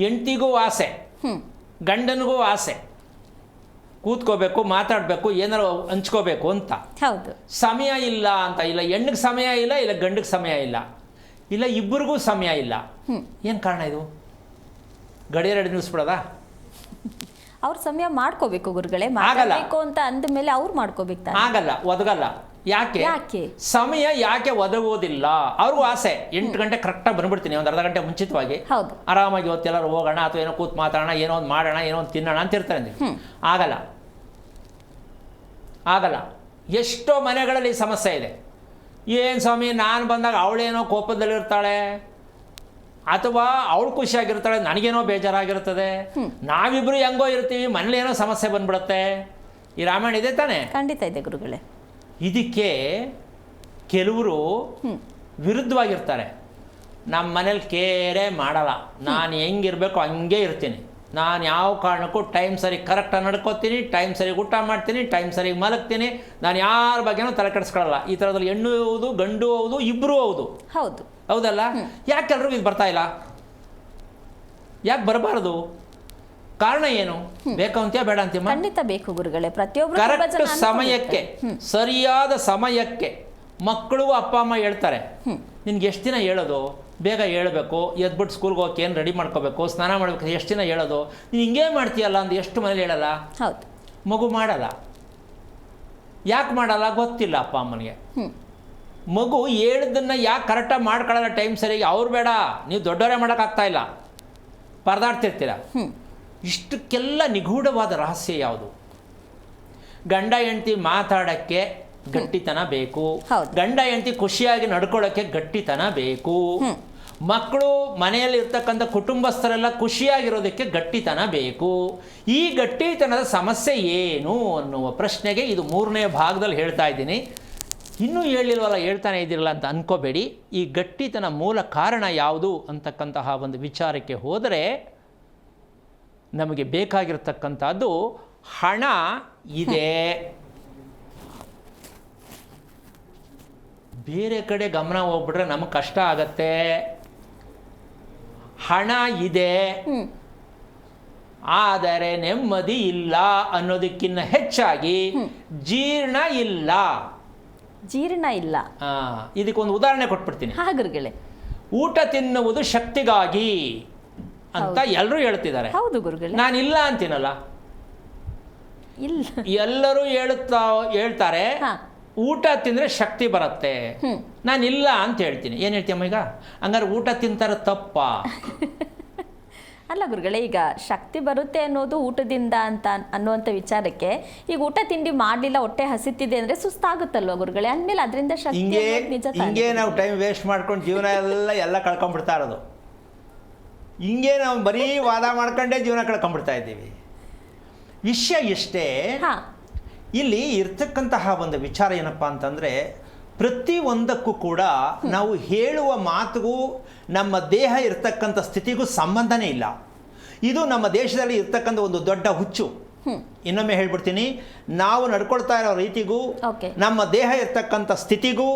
ಹೆಂಡತಿಗೂ ಆಸೆ, ಗಂಡನಿಗೂ ಆಸೆ, ಕೂತ್ಕೋಬೇಕು, ಮಾತಾಡಬೇಕು, ಏನಾರು ಹಂಚ್ಕೋಬೇಕು ಅಂತ. ಹೌದು. ಸಮಯ ಇಲ್ಲ ಅಂತ. ಇಲ್ಲ ಹೆಣ್ಣಿಗೆ ಸಮಯ ಇಲ್ಲ, ಇಲ್ಲ ಗಂಡಿಗೆ ಸಮಯ ಇಲ್ಲ, ಇಲ್ಲ ಇಬ್ಬರಿಗೂ ಸಮಯ ಇಲ್ಲ. ಏನು ಕಾರಣ ಇದು? ಗಡಿಯಾರ ನಿಲ್ಲಿಸ್ಬಿಡೋದಾ? ಅವ್ರ ಸಮಯ ಮಾಡ್ಕೋಬೇಕು ಗುರುಗಳೇ. ಮಾಡಬೇಕು ಅಂತ ಅಂದ ಮೇಲೆ ಅವ್ರು ಮಾಡ್ಕೋಬೇಕು. ಆಗಲ್ಲ, ಒದಗಲ್ಲ. ಯಾಕೆ ಸಮಯ ಯಾಕೆ ಒದಗೋದಿಲ್ಲ? ಅವ್ರಿಗೂ ಆಸೆ 8 ಗಂಟೆ ಕರೆಕ್ಟಾಗಿ ಬಂದ್ಬಿಡ್ತೀನಿ, ಒಂದು ಅರ್ಧ ಗಂಟೆ ಮುಂಚಿತವಾಗಿ, ಆರಾಮಾಗಿ ಇವತ್ತೆಲ್ಲರೂ ಹೋಗೋಣ ಅಥವಾ ಏನೋ ಕೂತ್ ಮಾತಾಡೋಣ, ಏನೋ ಒಂದು ಮಾಡೋಣ, ಏನೋ ಒಂದು ತಿನ್ನೋಣ ಅಂತ ಇರ್ತಾರೆ. ಆಗಲ್ಲ. ಎಷ್ಟೋ ಮನೆಗಳಲ್ಲಿ ಸಮಸ್ಯೆ ಇದೆ. ಏನು ಸ್ವಾಮಿ, ನಾನು ಬಂದಾಗ ಅವಳೇನೋ ಕೋಪದಲ್ಲಿರ್ತಾಳೆ, ಅಥವಾ ಅವಳು ಖುಷಿಯಾಗಿರ್ತಾಳೆ, ನನಗೇನೋ ಬೇಜಾರಾಗಿರ್ತದೆ, ನಾವಿಬ್ರು ಹೆಂಗೋ ಇರ್ತೀವಿ, ಮನೇಲಿ ಏನೋ ಸಮಸ್ಯೆ ಬಂದ್ಬಿಡುತ್ತೆ. ಈ ರಾಮಾಯಣ ಇದೆ ತಾನೆ? ಖಂಡಿತ ಇದೆ ಗುರುಗಳೇ. ಇದಕ್ಕೆ ಕೆಲವರು ವಿರುದ್ಧವಾಗಿರ್ತಾರೆ. ನಮ್ಮ ಮನೇಲಿ ಕೇರೆ ಮಾಡಲ್ಲ, ನಾನು ಹೆಂಗಿರ್ಬೇಕು ಹಂಗೆ ಇರ್ತೀನಿ, ನಾನು ಯಾವ ಕಾರಣಕ್ಕೂ ಟೈಮ್ ಸರಿ ಕರೆಕ್ಟಾಗಿ ನಡ್ಕೋತೀನಿ, ಟೈಮ್ ಸರಿಗೆ ಊಟ ಮಾಡ್ತೀನಿ, ಟೈಮ್ ಸರಿಗೆ ಮಲಗ್ತೀನಿ, ನಾನು ಯಾರ ಬಗ್ಗೆನೂ ತಲೆ ಕೆಡಿಸ್ಕೊಳ್ಳಲ್ಲ. ಈ ಥರದಲ್ಲಿ ಹೆಣ್ಣು ಹೌದು, ಗಂಡು ಹೌದು, ಇಬ್ಬರೂ ಹೌದು. ಹೌದಲ್ಲ? ಯಾಕೆ ಎಲ್ರಿಗೂ ಇದು ಬರ್ತಾ ಇಲ್ಲ? ಯಾಕೆ ಬರಬಾರ್ದು? ಕಾರಣ ಏನು? ಬೇಕು ಅಂತೀಯ, ಬೇಡ ಅಂತೀಯ? ಖಂಡಿತ ಬೇಕು ಗುರುಗಳೇ. ಪ್ರತಿಯೊಬ್ಬರು ಕರೆಕ್ಟ್ ಸಮಯಕ್ಕೆ, ಸರಿಯಾದ ಸಮಯಕ್ಕೆ ಮಕ್ಕಳು ಅಪ್ಪ ಅಮ್ಮ ಹೇಳ್ತಾರೆ. ನಿನ್ಗೆ ಎಷ್ಟು ದಿನ ಹೇಳೋದು? ಬೇಗ ಹೇಳಬೇಕು, ಎದ್ಬಿಟ್ಟು ಸ್ಕೂಲ್ಗೆ ಹೋಗಕ್ಕೆ ಏನು ರೆಡಿ ಮಾಡ್ಕೋಬೇಕು, ಸ್ನಾನ ಮಾಡಬೇಕು, ಎಷ್ಟು ದಿನ ಹೇಳೋದು? ನೀನು ಹಿಂಗೇ ಮಾಡ್ತೀಯಲ್ಲ ಅಂತ ಎಷ್ಟು ಮನೇಲಿ ಹೇಳಲ್ಲ? ಹೌದು. ಮಗು ಮಾಡಲ್ಲ. ಯಾಕೆ ಮಾಡಲ್ಲ? ಗೊತ್ತಿಲ್ಲ ಅಪ್ಪ ಅಮ್ಮನಿಗೆ. ಮಗು ಹೇಳಿದ್ದನ್ನು ಯಾಕೆ ಕರೆಕ್ಟಾಗಿ ಮಾಡ್ಕೊಳ್ಳಲ್ಲ ಟೈಮ್ ಸರಿಗೆ? ಅವ್ರು ಬೇಡ, ನೀವು ದೊಡ್ಡವರೇ ಮಾಡೋಕ್ಕಾಗ್ತಾ ಇಲ್ಲ, ಪರದಾಡ್ತಿರ್ತೀರ. ಇಷ್ಟಕ್ಕೆಲ್ಲ ನಿಗೂಢವಾದ ರಹಸ್ಯ ಯಾವುದು? ಗಂಡ ಹೆಂಡತಿ ಮಾತಾಡೋಕ್ಕೆ ಗಟ್ಟಿತನ ಬೇಕು. ಹೌದು. ಗಂಡ ಹೆಂಡತಿ ಖುಷಿಯಾಗಿ ನಡ್ಕೊಳ್ಳೋಕ್ಕೆ ಗಟ್ಟಿತನ ಬೇಕು. ಮಕ್ಕಳು ಮನೆಯಲ್ಲಿ ಇರ್ತಕ್ಕಂಥ ಕುಟುಂಬಸ್ಥರೆಲ್ಲ ಖುಷಿಯಾಗಿರೋದಕ್ಕೆ ಗಟ್ಟಿತನ ಬೇಕು. ಈ ಗಟ್ಟಿತನದ ಸಮಸ್ಯೆ ಏನು ಅನ್ನುವ ಪ್ರಶ್ನೆಗೆ ಇದು 3ನೇ ಭಾಗದಲ್ಲಿ ಹೇಳ್ತಾ ಇದ್ದೀನಿ. ಇನ್ನೂ ಹೇಳಿಲ್ವಲ್ಲ, ಹೇಳ್ತಾನೆ ಇದ್ದಿರಲ್ಲ ಅಂತ ಅನ್ಕೋಬೇಡಿ. ಈ ಗಟ್ಟಿತನ ಮೂಲ ಕಾರಣ ಯಾವುದು ಅಂತಕ್ಕಂತಹ ಒಂದು ವಿಚಾರಕ್ಕೆ ಹೋದರೆ ನಮಗೆ ಬೇಕಾಗಿರ್ತಕ್ಕಂಥದ್ದು ಹಣ ಇದೆ. ಬೇರೆ ಕಡೆ ಗಮನ ಹೋಗ್ಬಿಟ್ರೆ ನಮಗೆ ಕಷ್ಟ ಆಗತ್ತೆ. ಹಣ ಇದೆ ಆದರೆ ನೆಮ್ಮದಿ ಇಲ್ಲ ಅನ್ನೋದಕ್ಕಿಂತ ಹೆಚ್ಚಾಗಿ ಜೀರ್ಣ ಇಲ್ಲ. ಜೀರ್ಣ ಇಲ್ಲ. ಇದಕ್ಕೊಂದು ಉದಾಹರಣೆ ಕೊಟ್ಬಿಡ್ತೀನಿ. ಗುರುಗಳೇ, ಊಟ ತಿನ್ನುವುದು ಶಕ್ತಿಗಾಗಿ ಅಂತ ಎಲ್ಲರೂ ಹೇಳ್ತಿದ್ದಾರೆ. ಹೌದು ಗುರುಗಳೇ, ನಾನಿಲ್ಲ ಅಂತೀನಲ್ಲ. ಇಲ್ಲ, ಎಲ್ಲರೂ ಹೇಳ್ತಾರೆ ಊಟ ತಿಂದರೆ ಶಕ್ತಿ ಬರುತ್ತೆ. ನಾನಿಲ್ಲ ಅಂತ ಹೇಳ್ತೀನಿ. ಏನು ಹೇಳ್ತೀಯಮ್ಮ ಈಗ? ಹಂಗಾರೆ ಊಟ ತಿಂತಾರೆ ತಪ್ಪ? ಅಲ್ಲ ಗುರುಗಳೇ, ಈಗ ಶಕ್ತಿ ಬರುತ್ತೆ ಅನ್ನೋದು ಊಟದಿಂದ ಅಂತ ಅನ್ನುವಂಥ ವಿಚಾರಕ್ಕೆ, ಈಗ ಊಟ ತಿಂಡಿ ಮಾಡಲಿಲ್ಲ, ಹೊಟ್ಟೆ ಹಸಿತಿದೆ ಅಂದರೆ ಸುಸ್ತಾಗುತ್ತಲ್ವ ಗುರುಗಳೇ? ಅಂದಮೇಲೆ ಅದರಿಂದ ಶಕ್ತಿ ನಿಜ ತಾನೇ? ಹಿಂಗೆ ನಾವು ಟೈಮ್ ವೇಸ್ಟ್ ಮಾಡ್ಕೊಂಡು ಜೀವನ ಎಲ್ಲ ಕಳ್ಕೊಂಡ್ಬಿಡ್ತಾ ಇರೋದು. ಹಿಂಗೆ ನಾವು ಬರೀ ವಾದ ಮಾಡ್ಕೊಂಡೇ ಜೀವನ ಕಳ್ಕೊಂಡ್ಬಿಡ್ತಾ ಇದ್ದೀವಿ. ವಿಷಯ ಎಷ್ಟೇ, ಇಲ್ಲಿ ಇರ್ತಕ್ಕಂತಹ ಒಂದು ವಿಚಾರ ಏನಪ್ಪ ಅಂತಂದರೆ, ಪ್ರತಿಯೊಂದಕ್ಕೂ ಕೂಡ ನಾವು ಹೇಳುವ ಮಾತಿಗೂ ನಮ್ಮ ದೇಹ ಇರ್ತಕ್ಕಂಥ ಸ್ಥಿತಿಗೂ ಸಂಬಂಧನೇ ಇಲ್ಲ. ಇದು ನಮ್ಮ ದೇಶದಲ್ಲಿ ಇರ್ತಕ್ಕಂಥ ಒಂದು ದೊಡ್ಡ ಹುಚ್ಚು. ಇನ್ನೊಮ್ಮೆ ಹೇಳ್ಬಿಡ್ತೀನಿ, ನಾವು ನಡ್ಕೊಳ್ತಾ ಇರೋ ರೀತಿಗೂ ನಮ್ಮ ದೇಹ ಇರ್ತಕ್ಕಂಥ ಸ್ಥಿತಿಗೂ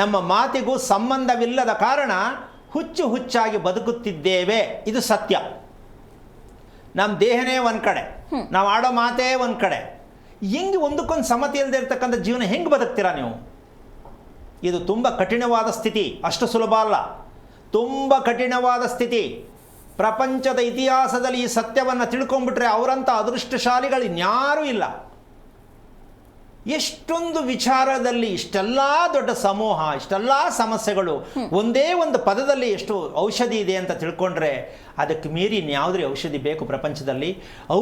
ನಮ್ಮ ಮಾತಿಗೂ ಸಂಬಂಧವಿಲ್ಲದ ಕಾರಣ ಹುಚ್ಚಾಗಿ ಬದುಕುತ್ತಿದ್ದೇವೆ. ಇದು ಸತ್ಯ. ನಮ್ಮ ದೇಹನೇ ಒಂದು ಕಡೆ, ನಾವು ಆಡೋ ಮಾತೇ ಒಂದು ಕಡೆ. ಹೆಂಗೆ ಒಂದಕ್ಕೊಂದು ಸಮತೆ ಇಲ್ಲದೆ ಇರ್ತಕ್ಕಂಥ ಜೀವನ ಹೆಂಗೆ ಬದುಕ್ತೀರಾ ನೀವು? ಇದು ತುಂಬ ಕಠಿಣವಾದ ಸ್ಥಿತಿ. ಅಷ್ಟು ಸುಲಭ ಅಲ್ಲ, ತುಂಬ ಕಠಿಣವಾದ ಸ್ಥಿತಿ. ಪ್ರಪಂಚದ ಇತಿಹಾಸದಲ್ಲಿ ಈ ಸತ್ಯವನ್ನು ತಿಳ್ಕೊಂಡ್ಬಿಟ್ರೆ ಅವರಂಥ ಅದೃಷ್ಟಶಾಲಿಗಳು ಇನ್ಯಾರೂ ಇಲ್ಲ. ಎಷ್ಟೊಂದು ವಿಚಾರದಲ್ಲಿ ಇಷ್ಟೆಲ್ಲ ದೊಡ್ಡ ಸಮೂಹ, ಇಷ್ಟೆಲ್ಲ ಸಮಸ್ಯೆಗಳು ಒಂದೇ ಒಂದು ಪದದಲ್ಲಿ ಎಷ್ಟು ಔಷಧಿ ಇದೆ ಅಂತ ತಿಳ್ಕೊಂಡ್ರೆ ಅದಕ್ಕೆ ಮೀರಿ ಇನ್ಯಾವುದೇ ಔಷಧಿ ಬೇಕು ಪ್ರಪಂಚದಲ್ಲಿ?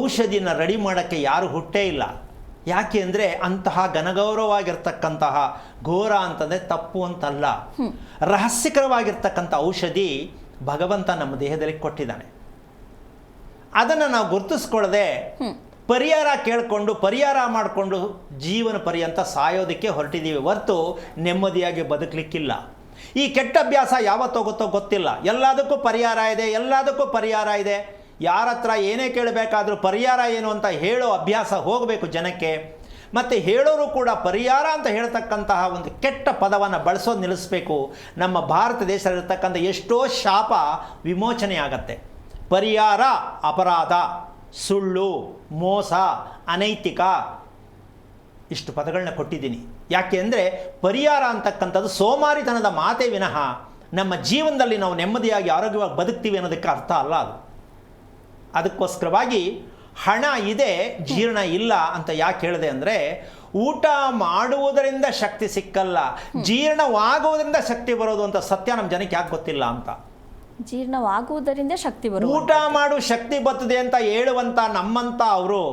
ಔಷಧಿನ ರೆಡಿ ಮಾಡೋಕ್ಕೆ ಯಾರು ಹುಟ್ಟೇ ಇಲ್ಲ. ಯಾಕೆ ಅಂದರೆ ಅಂತಹ ಘನಗೌರವವಾಗಿರ್ತಕ್ಕಂತಹ ಘೋರ ಅಂತಂದರೆ ತಪ್ಪು ಅಂತಲ್ಲ, ರಹಸ್ಯಕರವಾಗಿರ್ತಕ್ಕಂಥ ಔಷಧಿ ಭಗವಂತ ನಮ್ಮ ದೇಹದಲ್ಲಿ ಕೊಟ್ಟಿದ್ದಾನೆ. ಅದನ್ನು ನಾವು ಗುರುತಿಸ್ಕೊಳ್ಳದೆ ಪರಿಹಾರ ಕೇಳಿಕೊಂಡು ಪರಿಹಾರ ಮಾಡಿಕೊಂಡು ಜೀವನ ಪರ್ಯಂತ ಸಾಯೋದಕ್ಕೆ ಹೊರಟಿದ್ದೀವಿ ಹೊರತು ನೆಮ್ಮದಿಯಾಗಿ ಬದುಕಲಿಕ್ಕಿಲ್ಲ. ಈ ಕೆಟ್ಟ ಅಭ್ಯಾಸ ಯಾವತ್ತೋಗುತ್ತೋ ಗೊತ್ತಿಲ್ಲ. ಎಲ್ಲದಕ್ಕೂ ಪರಿಹಾರ ಇದೆ, ಎಲ್ಲದಕ್ಕೂ ಪರಿಹಾರ ಇದೆ. ಯಾರ ಹತ್ರ ಏನೇ ಕೇಳಬೇಕಾದ್ರೂ ಪರಿಹಾರ ಏನು ಅಂತ ಹೇಳೋ ಅಭ್ಯಾಸ ಹೋಗಬೇಕು ಜನಕ್ಕೆ. ಮತ್ತು ಹೇಳೋರು ಕೂಡ ಪರಿಹಾರ ಅಂತ ಹೇಳ್ತಕ್ಕಂತಹ ಒಂದು ಕೆಟ್ಟ ಪದವನ್ನು ಬಳಸೋದು ನಿಲ್ಲಿಸಬೇಕು. ನಮ್ಮ ಭಾರತ ದೇಶದಲ್ಲಿರ್ತಕ್ಕಂಥ ಎಷ್ಟೋ ಶಾಪ ವಿಮೋಚನೆ ಆಗತ್ತೆ. ಪರಿಹಾರ ಅಪರಾಧ, ಸುಳ್ಳು, ಮೋಸ, ಅನೈತಿಕ, ಇಷ್ಟು ಪದಗಳನ್ನ ಕೊಟ್ಟಿದ್ದೀನಿ. ಯಾಕೆ ಅಂದರೆ ಪರಿಹಾರ ಅಂತಕ್ಕಂಥದ್ದು ಸೋಮಾರಿತನದ ಮಾತೇ ವಿನಃ ನಮ್ಮ ಜೀವನದಲ್ಲಿ ನಾವು ನೆಮ್ಮದಿಯಾಗಿ ಆರೋಗ್ಯವಾಗಿ ಬದುಕ್ತೀವಿ ಅನ್ನೋದಕ್ಕೆ ಅರ್ಥ ಅಲ್ಲ ಅದು. ಅದಕ್ಕೋಸ್ಕರವಾಗಿ ಹಣ ಇದೆ, ಜೀರ್ಣ ಇಲ್ಲ ಅಂತ ಯಾಕೆ ಹೇಳಿದೆ ಅಂದರೆ, ಊಟ ಮಾಡುವುದರಿಂದ ಶಕ್ತಿ ಸಿಕ್ಕಲ್ಲ, ಜೀರ್ಣವಾಗುವುದರಿಂದ ಶಕ್ತಿ ಬರೋದು ಅಂತ ಸತ್ಯ ನಮ್ಮ ಜನಕ್ಕೆ ಯಾಕೆ ಗೊತ್ತಿಲ್ಲ ಅಂತ. ಜೀರ್ಣವಾಗುವುದರಿಂದ ಶಕ್ತಿ ಬರೋದು, ಊಟ ಮಾಡು ಶಕ್ತಿ ಬರ್ತದೆ ಅಂತ ಹೇಳುವಂತ ನಮ್ಮಂತ ಅವರು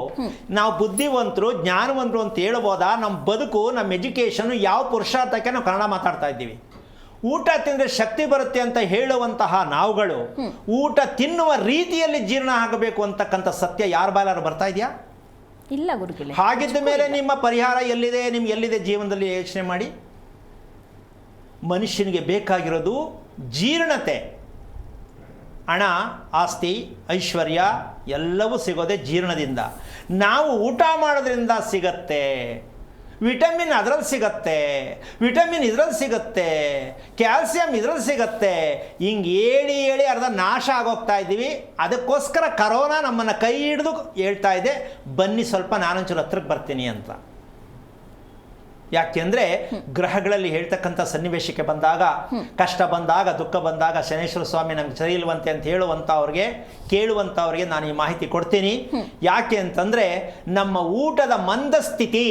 ನಾವು ಬುದ್ಧಿವಂತರು ಜ್ಞಾನವಂತರು ಅಂತ ಹೇಳ್ಬೋದಾ? ನಮ್ಮ ಬದುಕು, ನಮ್ಮ ಎಜುಕೇಷನ್ ಯಾವ ಪುರುಷಾರ್ಥಕ್ಕೆ ನಾವು ಕನ್ನಡ ಮಾತಾಡ್ತಾ ಇದ್ದೀವಿ. ಊಟ ತಿಂದರೆ ಶಕ್ತಿ ಬರುತ್ತೆ ಅಂತ ಹೇಳುವಂತಹ ನಾವುಗಳು ಊಟ ತಿನ್ನುವ ರೀತಿಯಲ್ಲಿ ಜೀರ್ಣ ಆಗಬೇಕು ಅಂತಕ್ಕಂಥ ಸತ್ಯ ಯಾರ ಬಾಯಲಾರು ಬರ್ತಾ ಇದೆಯಾ? ಇಲ್ಲ ಗುರುಗಳೇ. ಹಾಗಿದ್ದ ಮೇಲೆ ನಿಮ್ಮ ಪರಿಹಾರ ಎಲ್ಲಿದೆ, ನಿಮ್ಗೆ ಎಲ್ಲಿದೆ ಜೀವನದಲ್ಲಿ ಯೋಚನೆ ಮಾಡಿ. ಮನುಷ್ಯನಿಗೆ ಬೇಕಾಗಿರೋದು ಜೀರ್ಣತೆ. ಹಣ, ಆಸ್ತಿ, ಐಶ್ವರ್ಯ ಎಲ್ಲವೂ ಸಿಗೋದೆ ಜೀರ್ಣದಿಂದ. ನಾವು ಊಟ ಮಾಡೋದ್ರಿಂದ ಸಿಗತ್ತೆ. ವಿಟಮಿನ್ ಅದರಲ್ಲಿ ಸಿಗತ್ತೆ, ವಿಟಮಿನ್ ಇದರಲ್ಲಿ ಸಿಗುತ್ತೆ, ಕ್ಯಾಲ್ಸಿಯಂ ಇದರಲ್ಲಿ ಸಿಗತ್ತೆ. ಹಿಂಗೆ ಹೇಳಿ ಅರ್ಧ ನಾಶ ಆಗೋಗ್ತಾ ಇದ್ದೀವಿ. ಅದಕ್ಕೋಸ್ಕರ ಕರೋನಾ ನಮ್ಮನ್ನು ಕೈ ಹಿಡಿದು ಹೇಳ್ತಾ ಇದೆ, ಬನ್ನಿ ಸ್ವಲ್ಪ ನಾನೊಂಚೂರು ಹತ್ರಕ್ಕೆ ಬರ್ತೀನಿ ಅಂತ. ಯಾಕೆಂದರೆ ಗ್ರಹಗಳಲ್ಲಿ ಹೇಳ್ತಕ್ಕಂಥ ಸನ್ನಿವೇಶಕ್ಕೆ ಬಂದಾಗ, ಕಷ್ಟ ಬಂದಾಗ, ದುಃಖ ಬಂದಾಗ, ಶನೇಶ್ವರ ಸ್ವಾಮಿ ನಮ್ಗೆ ಸರಿ ಇಲ್ವಂತೆ ಅಂತ ಹೇಳುವಂಥವ್ರಿಗೆ, ಕೇಳುವಂಥವ್ರಿಗೆ ನಾನು ಈ ಮಾಹಿತಿ ಕೊಡ್ತೀನಿ. ಯಾಕೆ ಅಂತಂದರೆ ನಮ್ಮ ಊಟದ ಮಂದಸ್ಥಿತಿ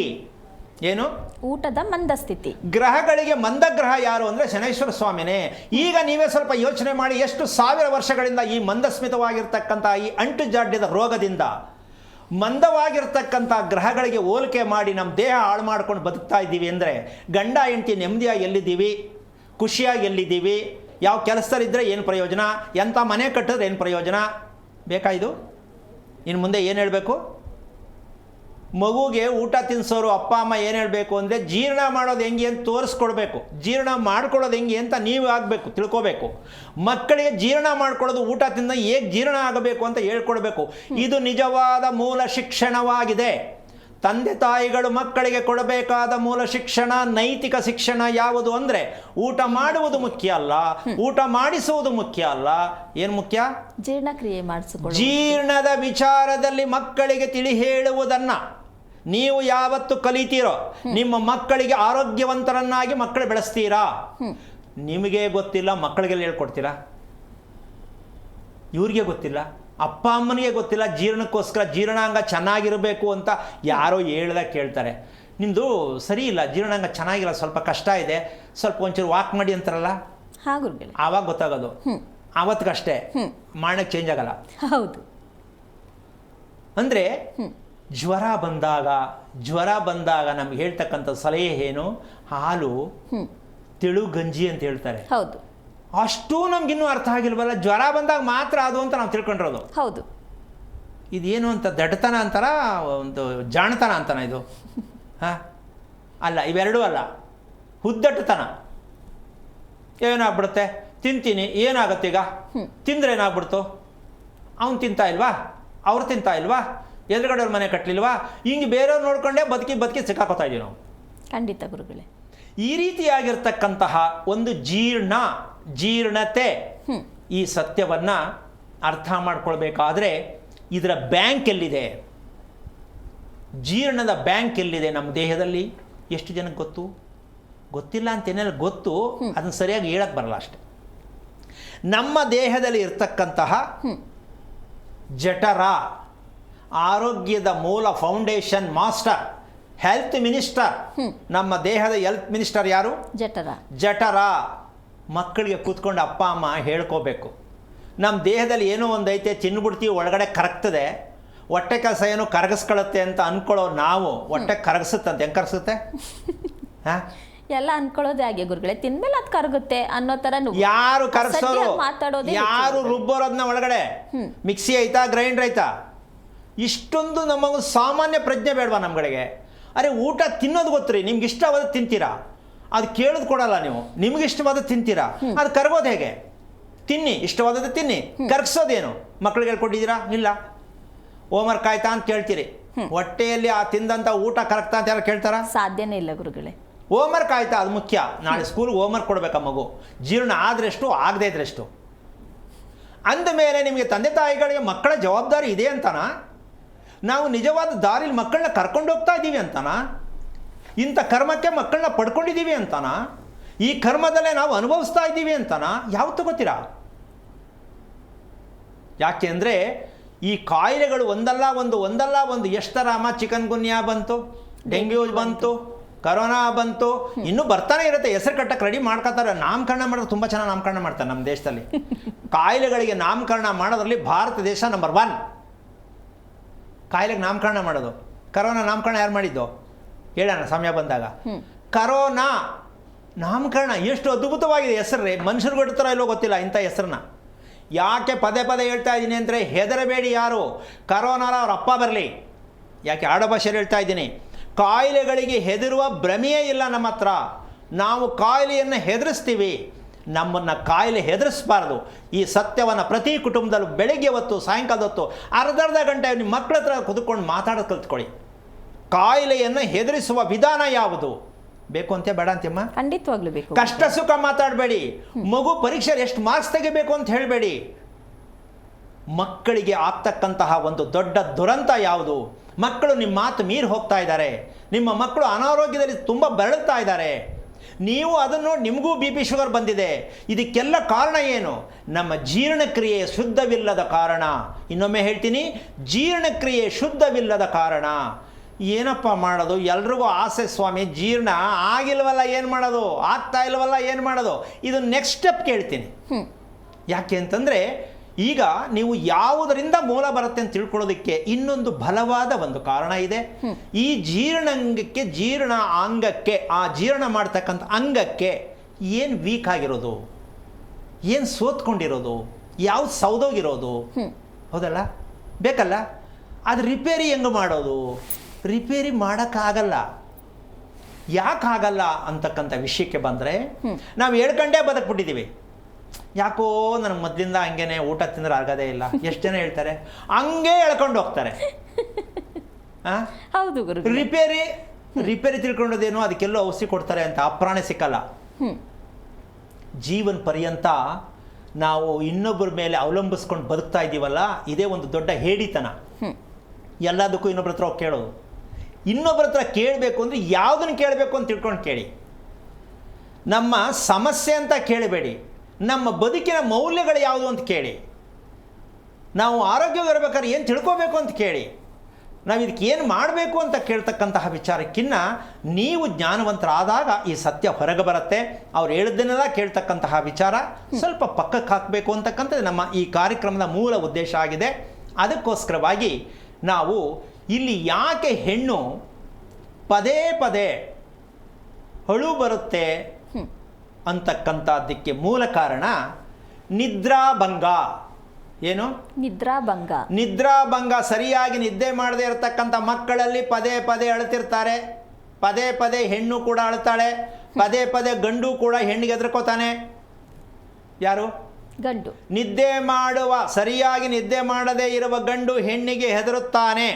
ಏನು? ಊಟದ ಮಂದಸ್ಥಿತಿ. ಗ್ರಹಗಳಿಗೆ ಮಂದಗ್ರಹ ಯಾರು ಅಂದರೆ ಶನೇಶ್ವರ ಸ್ವಾಮಿನೇ. ಈಗ ನೀವೇ ಸ್ವಲ್ಪ ಯೋಚನೆ ಮಾಡಿ, ಎಷ್ಟು ಸಾವಿರ ವರ್ಷಗಳಿಂದ ಈ ಮಂದಸ್ಮಿತವಾಗಿರ್ತಕ್ಕಂಥ ಈ ಅಂಟು ಜಾಡ್ಯದ ರೋಗದಿಂದ ಮಂದವಾಗಿರ್ತಕ್ಕಂಥ ಗ್ರಹಗಳಿಗೆ ಹೋಲಿಕೆ ಮಾಡಿ ನಮ್ಮ ದೇಹ ಹಾಳು ಮಾಡ್ಕೊಂಡು ಬದುಕ್ತಾ ಇದ್ದೀವಿ ಅಂದರೆ ಗಂಡ ಹೆಂಡತಿ ನೆಮ್ಮದಿಯಾಗಿ ಎಲ್ಲಿದ್ದೀವಿ, ಖುಷಿಯಾಗಿ ಎಲ್ಲಿದ್ದೀವಿ, ಯಾವ ಕೆಲಸದಲ್ಲಿದ್ದರೆ ಏನು ಪ್ರಯೋಜನ, ಎಂಥ ಮನೆ ಕಟ್ಟಿದ್ರೆ ಏನು ಪ್ರಯೋಜನ ಬೇಕಾಯಿತು? ಇನ್ನು ಮುಂದೆ ಏನು ಹೇಳಬೇಕು? ಮಗುಗೆ ಊಟ ತಿನ್ನಿಸೋರು ಅಪ್ಪ ಅಮ್ಮ ಏನು ಹೇಳಬೇಕು ಅಂದರೆ ಜೀರ್ಣ ಮಾಡೋದು ಹೆಂಗೆ ಅಂತ ತೋರಿಸ್ಕೊಡ್ಬೇಕು, ಜೀರ್ಣ ಮಾಡ್ಕೊಳ್ಳೋದು ಹೆಂಗೆ ಅಂತ ನೀವು ಆಗಬೇಕು, ತಿಳ್ಕೋಬೇಕು. ಮಕ್ಕಳಿಗೆ ಜೀರ್ಣ ಮಾಡ್ಕೊಳ್ಳೋದು, ಊಟ ತಿಂದ ಹೇಗೆ ಜೀರ್ಣ ಆಗಬೇಕು ಅಂತ ಹೇಳ್ಕೊಡ್ಬೇಕು. ಇದು ನಿಜವಾದ ಮೂಲ ಶಿಕ್ಷಣವಾಗಿದೆ. ತಂದೆ ತಾಯಿಗಳು ಮಕ್ಕಳಿಗೆ ಕೊಡಬೇಕಾದ ಮೂಲ ಶಿಕ್ಷಣ, ನೈತಿಕ ಶಿಕ್ಷಣ ಯಾವುದು ಅಂದರೆ ಊಟ ಮಾಡುವುದು ಮುಖ್ಯ ಅಲ್ಲ, ಊಟ ಮಾಡಿಸುವುದು ಮುಖ್ಯ ಅಲ್ಲ. ಏನು ಮುಖ್ಯ? ಜೀರ್ಣಕ್ರಿಯೆ ಮಾಡಿಸಿಕೊಳ್ಳುವುದು. ಜೀರ್ಣದ ವಿಚಾರದಲ್ಲಿ ಮಕ್ಕಳಿಗೆ ತಿಳಿ ಹೇಳುವುದನ್ನು ನೀವು ಯಾವತ್ತು ಕಲಿತೀರೋ ನಿಮ್ಮ ಮಕ್ಕಳಿಗೆ ಆರೋಗ್ಯವಂತರನ್ನಾಗಿ ಮಕ್ಕಳು ಬೆಳೆಸ್ತೀರಾ. ನಿಮಗೆ ಗೊತ್ತಿಲ್ಲ, ಮಕ್ಕಳಿಗೆಲ್ಲ ಹೇಳ್ಕೊಡ್ತೀರಾ? ಇವ್ರಿಗೆ ಗೊತ್ತಿಲ್ಲ, ಅಪ್ಪ ಅಮ್ಮನಿಗೆ ಗೊತ್ತಿಲ್ಲ. ಜೀರ್ಣಕ್ಕೋಸ್ಕರ ಜೀರ್ಣಾಂಗ ಚೆನ್ನಾಗಿರಬೇಕು ಅಂತ ಯಾರೋ ಹೇಳ್ದಾಗ ಕೇಳ್ತಾರೆ. ನಿಮ್ಮದು ಸರಿ ಇಲ್ಲ, ಜೀರ್ಣಾಂಗ ಚೆನ್ನಾಗಿಲ್ಲ, ಸ್ವಲ್ಪ ಕಷ್ಟ ಇದೆ, ಸ್ವಲ್ಪ ಒಂಚೂರು ವಾಕ್ ಮಾಡಿ ಅಂತಾರಲ್ಲ, ಆವಾಗ ಗೊತ್ತಾಗೋದು. ಆವತ್ತಿಗಷ್ಟೇ, ಮಾಡಕ್ಕೆ ಚೇಂಜ್ ಆಗಲ್ಲ. ಹೌದು. ಅಂದರೆ ಜ್ವರ ಬಂದಾಗ ನಮ್ಗೆ ಹೇಳ್ತಕ್ಕಂಥ ಸಲಹೆ ಏನು? ಹಾಲು, ತಿಳು ಗಂಜಿ ಅಂತ ಹೇಳ್ತಾರೆ. ಹೌದು. ಅಷ್ಟೂ ನಮ್ಗಿನ್ನೂ ಅರ್ಥ ಆಗಿಲ್ವಲ್ಲ. ಜ್ವರ ಬಂದಾಗ ಮಾತ್ರ ಅದು ಅಂತ ನಾವು ತಿಳ್ಕೊಂಡಿರೋದು. ಹೌದು. ಇದೇನು ಅಂತ ದಡ್ಡತನ ಅಂತಾರ, ಒಂದು ಜಾಣತನ ಅಂತಾನ ಇದು? ಹಾಂ, ಅಲ್ಲ, ಇವೆರಡೂ ಅಲ್ಲ. ಹುದ್ದಟ್ಟತನ. ಏನಾಗ್ಬಿಡುತ್ತೆ? ತಿಂತೀನಿ, ಏನಾಗುತ್ತೆ ಈಗ? ತಿಂದರೆ ಏನಾಗ್ಬಿಡ್ತು? ಅವ್ನು ತಿಂತಾ ಇಲ್ವಾ, ಅವ್ರು ತಿಂತಾ ಇಲ್ವಾ, ಎದುರುಗಡೆಯವ್ರ ಮನೆ ಕಟ್ಟಲಿಲ್ವಾ, ಹಿಂಗೆ ಬೇರೆಯವ್ರು ನೋಡ್ಕೊಂಡೇ ಬದುಕಿ ಸಿಕ್ಕಾಕೋತಾ ಇದ್ದೀವಿ ನಾವು. ಖಂಡಿತ ಗುರುಗಳೇ. ಈ ರೀತಿಯಾಗಿರ್ತಕ್ಕಂತಹ ಒಂದು ಜೀರ್ಣತೆ, ಈ ಸತ್ಯವನ್ನು ಅರ್ಥ ಮಾಡ್ಕೊಳ್ಬೇಕಾದ್ರೆ ಇದರ ಬ್ಯಾಂಕ್ ಎಲ್ಲಿದೆ, ಜೀರ್ಣದ ಬ್ಯಾಂಕ್ ಎಲ್ಲಿದೆ ನಮ್ಮ ದೇಹದಲ್ಲಿ? ಎಷ್ಟು ಜನಕ್ಕೆ ಗೊತ್ತಿಲ್ಲ ಅಂತೇನೆಲ್ಲ ಗೊತ್ತು, ಅದನ್ನು ಸರಿಯಾಗಿ ಹೇಳಕ್ಕೆ ಬರಲ್ಲ ಅಷ್ಟೆ. ನಮ್ಮ ದೇಹದಲ್ಲಿ ಇರ್ತಕ್ಕಂತಹ ಜಠರ, ಆರೋಗ್ಯದ ಮೂಲ ಫೌಂಡೇಶನ್ ಮಾಸ್ಟರ್, ಹೆಲ್ತ್ ಮಿನಿಸ್ಟರ್, ನಮ್ಮ ದೇಹದ ಹೆಲ್ತ್ ಮಿನಿಸ್ಟರ್ ಯಾರು? ಜಠರ. ಮಕ್ಕಳಿಗೆ ಕೂತ್ಕೊಂಡು ಅಪ್ಪ ಅಮ್ಮ ಹೇಳ್ಕೋಬೇಕು, ನಮ್ಮ ದೇಹದಲ್ಲಿ ಏನೋ ಒಂದು ಐತೆ, ತಿನ್ಬಿಡ್ತೀವಿ, ಒಳಗಡೆ ಕರಗ್ತದೆ, ಹೊಟ್ಟೆ ಕೆಲಸ ಏನೋ ಕರಗಿಸ್ಕೊಳ್ಳುತ್ತೆ ಅಂತ ಅಂದ್ಕೊಳ್ಳೋ ನಾವು, ಹೊಟ್ಟೆ ಕರಗಿಸುತ್ತಂತೆ. ಹೆಂಗೆ ಕರಗಿಸುತ್ತೆ? ಹಾಂ, ಎಲ್ಲ ಅನ್ಕೊಳ್ಳೋದೇ ಹಾಗೆ ಗುರುಗಳೇ, ತಿನ್ಮೇಲೆ ಅದು ಕರಗುತ್ತೆ ಅನ್ನೋ ಥರ. ಯಾರು ಕರಗಿಸೋರು? ಯಾರು ರುಬ್ಬೋರೋದನ್ನ ಒಳಗಡೆ? ಮಿಕ್ಸಿ ಐತಾ, ಗ್ರೈಂಡರ್ ಐತಾ? ಇಷ್ಟೊಂದು ನಮಗೂ ಸಾಮಾನ್ಯ ಪ್ರಜ್ಞೆ ಬೇಡವಾ ನಮ್ಗಳಿಗೆ? ಅರೆ, ಊಟ ತಿನ್ನೋದು ಗೊತ್ತ್ರಿ, ನಿಮ್ಗೆ ಇಷ್ಟವಾದ ತಿಂತೀರಾ, ಅದು ಕೇಳೋದು ಕೊಡಲ್ಲ ನೀವು. ನಿಮ್ಗೆ ಇಷ್ಟವಾದ ತಿಂತೀರಾ, ಅದು ಕರಗೋದು ಹೇಗೆ? ತಿನ್ನಿ, ಇಷ್ಟವಾದದ್ದು ತಿನ್ನಿ. ಕರಗಿಸೋದೇನು? ಮಕ್ಕಳಿಗೆ ಹೇಳ್ಕೊಟ್ಟಿದ್ದೀರಾ? ಇಲ್ಲ. ಹೋಮ್ವರ್ಕ್ ಆಯ್ತಾ ಅಂತ ಕೇಳ್ತೀರಿ, ಹೊಟ್ಟೆಯಲ್ಲಿ ಆ ತಿಂದಂಥ ಊಟ ಕರಗ್ತಾ ಅಂತ ಯಾರು ಕೇಳ್ತಾರಾ? ಸಾಧ್ಯನೇ ಇಲ್ಲ ಗುರುಗಳೇ. ಹೋಮ್ವರ್ಕ್ ಆಯ್ತಾ? ಅದು ಮುಖ್ಯ. ನಾಳೆ ಸ್ಕೂಲ್ಗೆ ಹೋಮ್ವರ್ಕ್ ಕೊಡ್ಬೇಕಾ ಮಗು? ಜೀರ್ಣ ಆದ್ರೆಷ್ಟು, ಆಗದೇ ಇದ್ರೆಷ್ಟು? ಅಂದಮೇಲೆ ನಿಮಗೆ ತಂದೆ ತಾಯಿಗಳಿಗೆ ಮಕ್ಕಳ ಜವಾಬ್ದಾರಿ ಇದೆ ಅಂತನಾ? ನಾವು ನಿಜವಾದ ದಾರಿಲಿ ಮಕ್ಕಳನ್ನ ಕರ್ಕೊಂಡು ಹೋಗ್ತಾ ಇದ್ದೀವಿ ಅಂತನಾ? ಇಂಥ ಕರ್ಮಕ್ಕೆ ಮಕ್ಕಳನ್ನ ಪಡ್ಕೊಂಡಿದ್ದೀವಿ ಅಂತನಾ? ಈ ಕರ್ಮದಲ್ಲೇ ನಾವು ಅನುಭವಿಸ್ತಾ ಇದ್ದೀವಿ ಅಂತನಾ? ಯಾವತ್ತೂ ಗೊತ್ತಿರಾ? ಯಾಕೆ ಅಂದರೆ ಈ ಕಾಯಿಲೆಗಳು ಒಂದಲ್ಲ ಒಂದು ಎಷ್ಟರಾಮ, ಚಿಕನ್ ಗುನ್ಯಾ ಬಂತು, ಡೆಂಗ್ಯೂ ಬಂತು, ಕರೋನಾ ಬಂತು, ಇನ್ನೂ ಬರ್ತಾನೆ ಇರುತ್ತೆ. ಹೆಸರು ಕಟ್ಟಕ್ಕೆ ರೆಡಿ ಮಾಡ್ಕೋತಾರೆ. ನಾಮಕರಣ ಮಾಡೋದು ತುಂಬ ಚೆನ್ನಾಗಿ ನಾಮಕರಣ ಮಾಡ್ತಾರೆ ನಮ್ಮ ದೇಶದಲ್ಲಿ. ಕಾಯಿಲೆಗಳಿಗೆ ನಾಮಕರಣ ಮಾಡೋದ್ರಲ್ಲಿ ಭಾರತ ದೇಶ ನಂಬರ್ 1. ಕಾಯಿಲೆಗೆ ನಾಮಕರಣ ಮಾಡೋದು. ಕರೋನಾ ನಾಮಕರಣ ಯಾರು ಮಾಡಿದ್ದು ಹೇಳೋಣ ಸಮಯ ಬಂದಾಗ. ಕರೋನಾ ನಾಮಕರಣ ಎಷ್ಟು ಅದ್ಭುತವಾಗಿದೆ ಹೆಸರು ರೀ. ಮನುಷ್ಯರು ಕೊಡ್ತಾರೋ ಇಲ್ಲೋ ಗೊತ್ತಿಲ್ಲ ಇಂಥ ಹೆಸರನ್ನ. ಯಾಕೆ ಪದೇ ಹೇಳ್ತಾ ಇದ್ದೀನಿ ಅಂದರೆ, ಹೆದರಬೇಡಿ ಯಾರು. ಕರೋನಾರ ಅವ್ರ ಅಪ್ಪ ಬರಲಿ. ಯಾಕೆ ಆಡೋ ಭಾಷೆಯಲ್ಲಿ ಹೇಳ್ತಾ ಇದ್ದೀನಿ, ಕಾಯಿಲೆಗಳಿಗೆ ಹೆದರುವ ಭ್ರಮೆಯೇ ಇಲ್ಲ ನಮ್ಮ ಹತ್ರ. ನಾವು ಕಾಯಿಲೆಯನ್ನು ಹೆದರಿಸ್ತೀವಿ, ನಮ್ಮನ್ನು ಕಾಯಿಲೆ ಹೆದರಿಸಬಾರ್ದು. ಈ ಸತ್ಯವನ್ನು ಪ್ರತಿ ಕುಟುಂಬದಲ್ಲೂ ಬೆಳಗ್ಗೆ ಹೊತ್ತು, ಸಾಯಂಕಾಲದ ಹೊತ್ತು ಅರ್ಧ ಗಂಟೆ ನಿಮ್ಮ ಮಕ್ಕಳ ಹತ್ರ ಕುತ್ಕೊಂಡು ಮಾತಾಡೋದು ಕಲ್ತ್ಕೊಳ್ಳಿ. ಕಾಯಿಲೆಯನ್ನು ಹೆದರಿಸುವ ವಿಧಾನ ಯಾವುದು ಬೇಕು ಅಂತ ಬೇಡ ಅಂತಿಮ್ಮ? ಖಂಡಿತವಾಗ್ಲೂ ಬೇಕು. ಕಷ್ಟ ಸುಖ ಮಾತಾಡಬೇಡಿ. ಮಗು ಪರೀಕ್ಷೆಯಲ್ಲಿ ಎಷ್ಟು ಮಾರ್ಕ್ಸ್ ತೆಗಿಬೇಕು ಅಂತ ಹೇಳಬೇಡಿ. ಮಕ್ಕಳಿಗೆ ಆಗ್ತಕ್ಕಂತಹ ಒಂದು ದೊಡ್ಡ ದುರಂತ ಯಾವುದು? ಮಕ್ಕಳು ನಿಮ್ಮ ಮಾತು ಮೀರಿ ಹೋಗ್ತಾ ಇದ್ದಾರೆ. ನಿಮ್ಮ ಮಕ್ಕಳು ಅನಾರೋಗ್ಯದಲ್ಲಿ ತುಂಬ ಬೆರಳುತ್ತಾ ಇದ್ದಾರೆ. ನೀವು ಅದನ್ನು ನೋಡಿ ನಿಮಗೂ BP ಶುಗರ್ ಬಂದಿದೆ. ಇದಕ್ಕೆಲ್ಲ ಕಾರಣ ಏನು? ನಮ್ಮ ಜೀರ್ಣಕ್ರಿಯೆ ಶುದ್ಧವಿಲ್ಲದ ಕಾರಣ. ಇನ್ನೊಮ್ಮೆ ಹೇಳ್ತೀನಿ, ಜೀರ್ಣಕ್ರಿಯೆ ಶುದ್ಧವಿಲ್ಲದ ಕಾರಣ. ಏನಪ್ಪ ಮಾಡೋದು? ಎಲ್ರಿಗೂ ಆಸೆ ಸ್ವಾಮಿ, ಜೀರ್ಣ ಆಗಿಲ್ವಲ್ಲ ಏನು ಮಾಡೋದು, ಆಗ್ತಾ ಇಲ್ವಲ್ಲ ಏನು ಮಾಡೋದು? ಇದು ನೆಕ್ಸ್ಟ್ ಸ್ಟೆಪ್ ಕೇಳ್ತೀನಿ. ಯಾಕೆ ಅಂತಂದರೆ ಈಗ ನೀವು ಯಾವುದರಿಂದ ಮೂಲ ಬರುತ್ತೆ ಅಂತ ತಿಳ್ಕೊಳ್ಳೋದಕ್ಕೆ ಇನ್ನೊಂದು ಬಲವಾದ ಒಂದು ಕಾರಣ ಇದೆ. ಈ ಜೀರ್ಣಾಂಗಕ್ಕೆ, ಜೀರ್ಣ ಅಂಗಕ್ಕೆ, ಆ ಜೀರ್ಣ ಮಾಡ್ತಕ್ಕಂಥ ಅಂಗಕ್ಕೆ ಏನು ವೀಕ್ ಆಗಿರೋದು, ಏನು ಸೋತ್ಕೊಂಡಿರೋದು, ಯಾವ್ದು ಸೌದೋಗಿರೋದು, ಹೌದಲ್ಲ, ಬೇಕಲ್ಲ. ಅದು ರಿಪೇರಿ ಹೆಂಗೆ ಮಾಡೋದು? ರಿಪೇರಿ ಮಾಡೋಕ್ಕಾಗಲ್ಲ. ಯಾಕಾಗಲ್ಲ ಅಂತಕ್ಕಂಥ ವಿಷಯಕ್ಕೆ ಬಂದರೆ, ನಾವು ಹೇಳ್ಕೊಂಡೇ ಬದುಕ್ಬಿಟ್ಟಿದ್ದೀವಿ. ಯಾಕೋ ನನಗೆ ಮೊದಲಿಂದ ಹಂಗೇನೆ, ಊಟ ತಿಂದ್ರೆ ಆಗೋದೇ ಇಲ್ಲ. ಎಷ್ಟು ಜನ ಹೇಳ್ತಾರೆ, ಹಂಗೆ ಹೇಳ್ಕೊಂಡು ಹೋಗ್ತಾರೆ. ಹೌದು ಗುರು. ರಿಪೇರಿ ತಿಳ್ಕೊಂಡೋದೇನು, ಅದಕ್ಕೆಲ್ಲೋ ಔಷಧಿ ಕೊಡ್ತಾರೆ ಅಂತ ಅಪ್ರಾಣೆ ಸಿಕ್ಕಲ್ಲ. ಜೀವನ ಪರ್ಯಂತ ನಾವು ಇನ್ನೊಬ್ಬರ ಮೇಲೆ ಅವಲಂಬಿಸ್ಕೊಂಡು ಬದುಕ್ತಾ ಇದ್ದೀವಲ್ಲ, ಇದೇ ಒಂದು ದೊಡ್ಡ ಹೇಡಿತನ. ಎಲ್ಲದಕ್ಕೂ ಇನ್ನೊಬ್ಬರ ಹತ್ರ ಹೋಗಿ ಕೇಳೋದು. ಇನ್ನೊಬ್ಬರ ಹತ್ರ ಕೇಳಬೇಕು ಅಂದರೆ ಯಾವುದನ್ನು ಕೇಳಬೇಕು ಅಂತ ತಿಳ್ಕೊಂಡು ಕೇಳಿ. ನಮ್ಮ ಸಮಸ್ಯೆ ಅಂತ ಕೇಳಬೇಡಿ, ನಮ್ಮ ಬದುಕಿನ ಮೌಲ್ಯಗಳು ಯಾವುದು ಅಂತ ಕೇಳಿ. ನಾವು ಆರೋಗ್ಯವಾಗಿರ್ಬೇಕಾದ್ರೆ ಏನು ತಿಳ್ಕೋಬೇಕು ಅಂತ ಕೇಳಿ. ನಾವು ಇದಕ್ಕೆ ಏನು ಮಾಡಬೇಕು ಅಂತ ಕೇಳ್ತಕ್ಕಂತಹ ವಿಚಾರಕ್ಕಿನ್ನ ನೀವು ಜ್ಞಾನವಂತರಾದಾಗ ಈ ಸತ್ಯ ಹೊರಗೆ ಬರುತ್ತೆ. ಅವ್ರು ಹೇಳಿದ್ದನ್ನೆಲ್ಲ ಕೇಳ್ತಕ್ಕಂತಹ ವಿಚಾರ ಸ್ವಲ್ಪ ಪಕ್ಕಕ್ಕೆ ಹಾಕಬೇಕು ಅಂತಕ್ಕಂಥದ್ದು ನಮ್ಮ ಈ ಕಾರ್ಯಕ್ರಮದ ಮೂಲ ಉದ್ದೇಶ ಆಗಿದೆ. ಅದಕ್ಕೋಸ್ಕರವಾಗಿ ನಾವು ಇಲ್ಲಿ ಯಾಕೆ ಹೆಣ್ಣು ಪದೇ ಪದೇ ಅಳು ಬರುತ್ತೆ ಅಂತಕ್ಕಂಥದ್ದಕ್ಕೆ ಮೂಲ ಕಾರಣ ನಿದ್ರಾಭಂಗ. ಏನು? ನಿದ್ರಾಭಂಗ. ಸರಿಯಾಗಿ ನಿದ್ದೆ ಮಾಡದೇ ಇರತಕ್ಕಂಥ ಮಕ್ಕಳಲ್ಲಿ ಪದೇ ಪದೇ ಅಳ್ತಿರ್ತಾರೆ. ಪದೇ ಪದೇ ಹೆಣ್ಣು ಕೂಡ ಅಳ್ತಾಳೆ. ಪದೇ ಪದೇ ಗಂಡು ಕೂಡ ಹೆಣ್ಣಿಗೆ ಹೆದರ್ಕೋತಾನೆ. ಯಾರು? ಗಂಡು. ಸರಿಯಾಗಿ ನಿದ್ದೆ ಮಾಡದೇ ಇರುವ ಗಂಡು ಹೆಣ್ಣಿಗೆ ಹೆದರುತ್ತಾನೆ.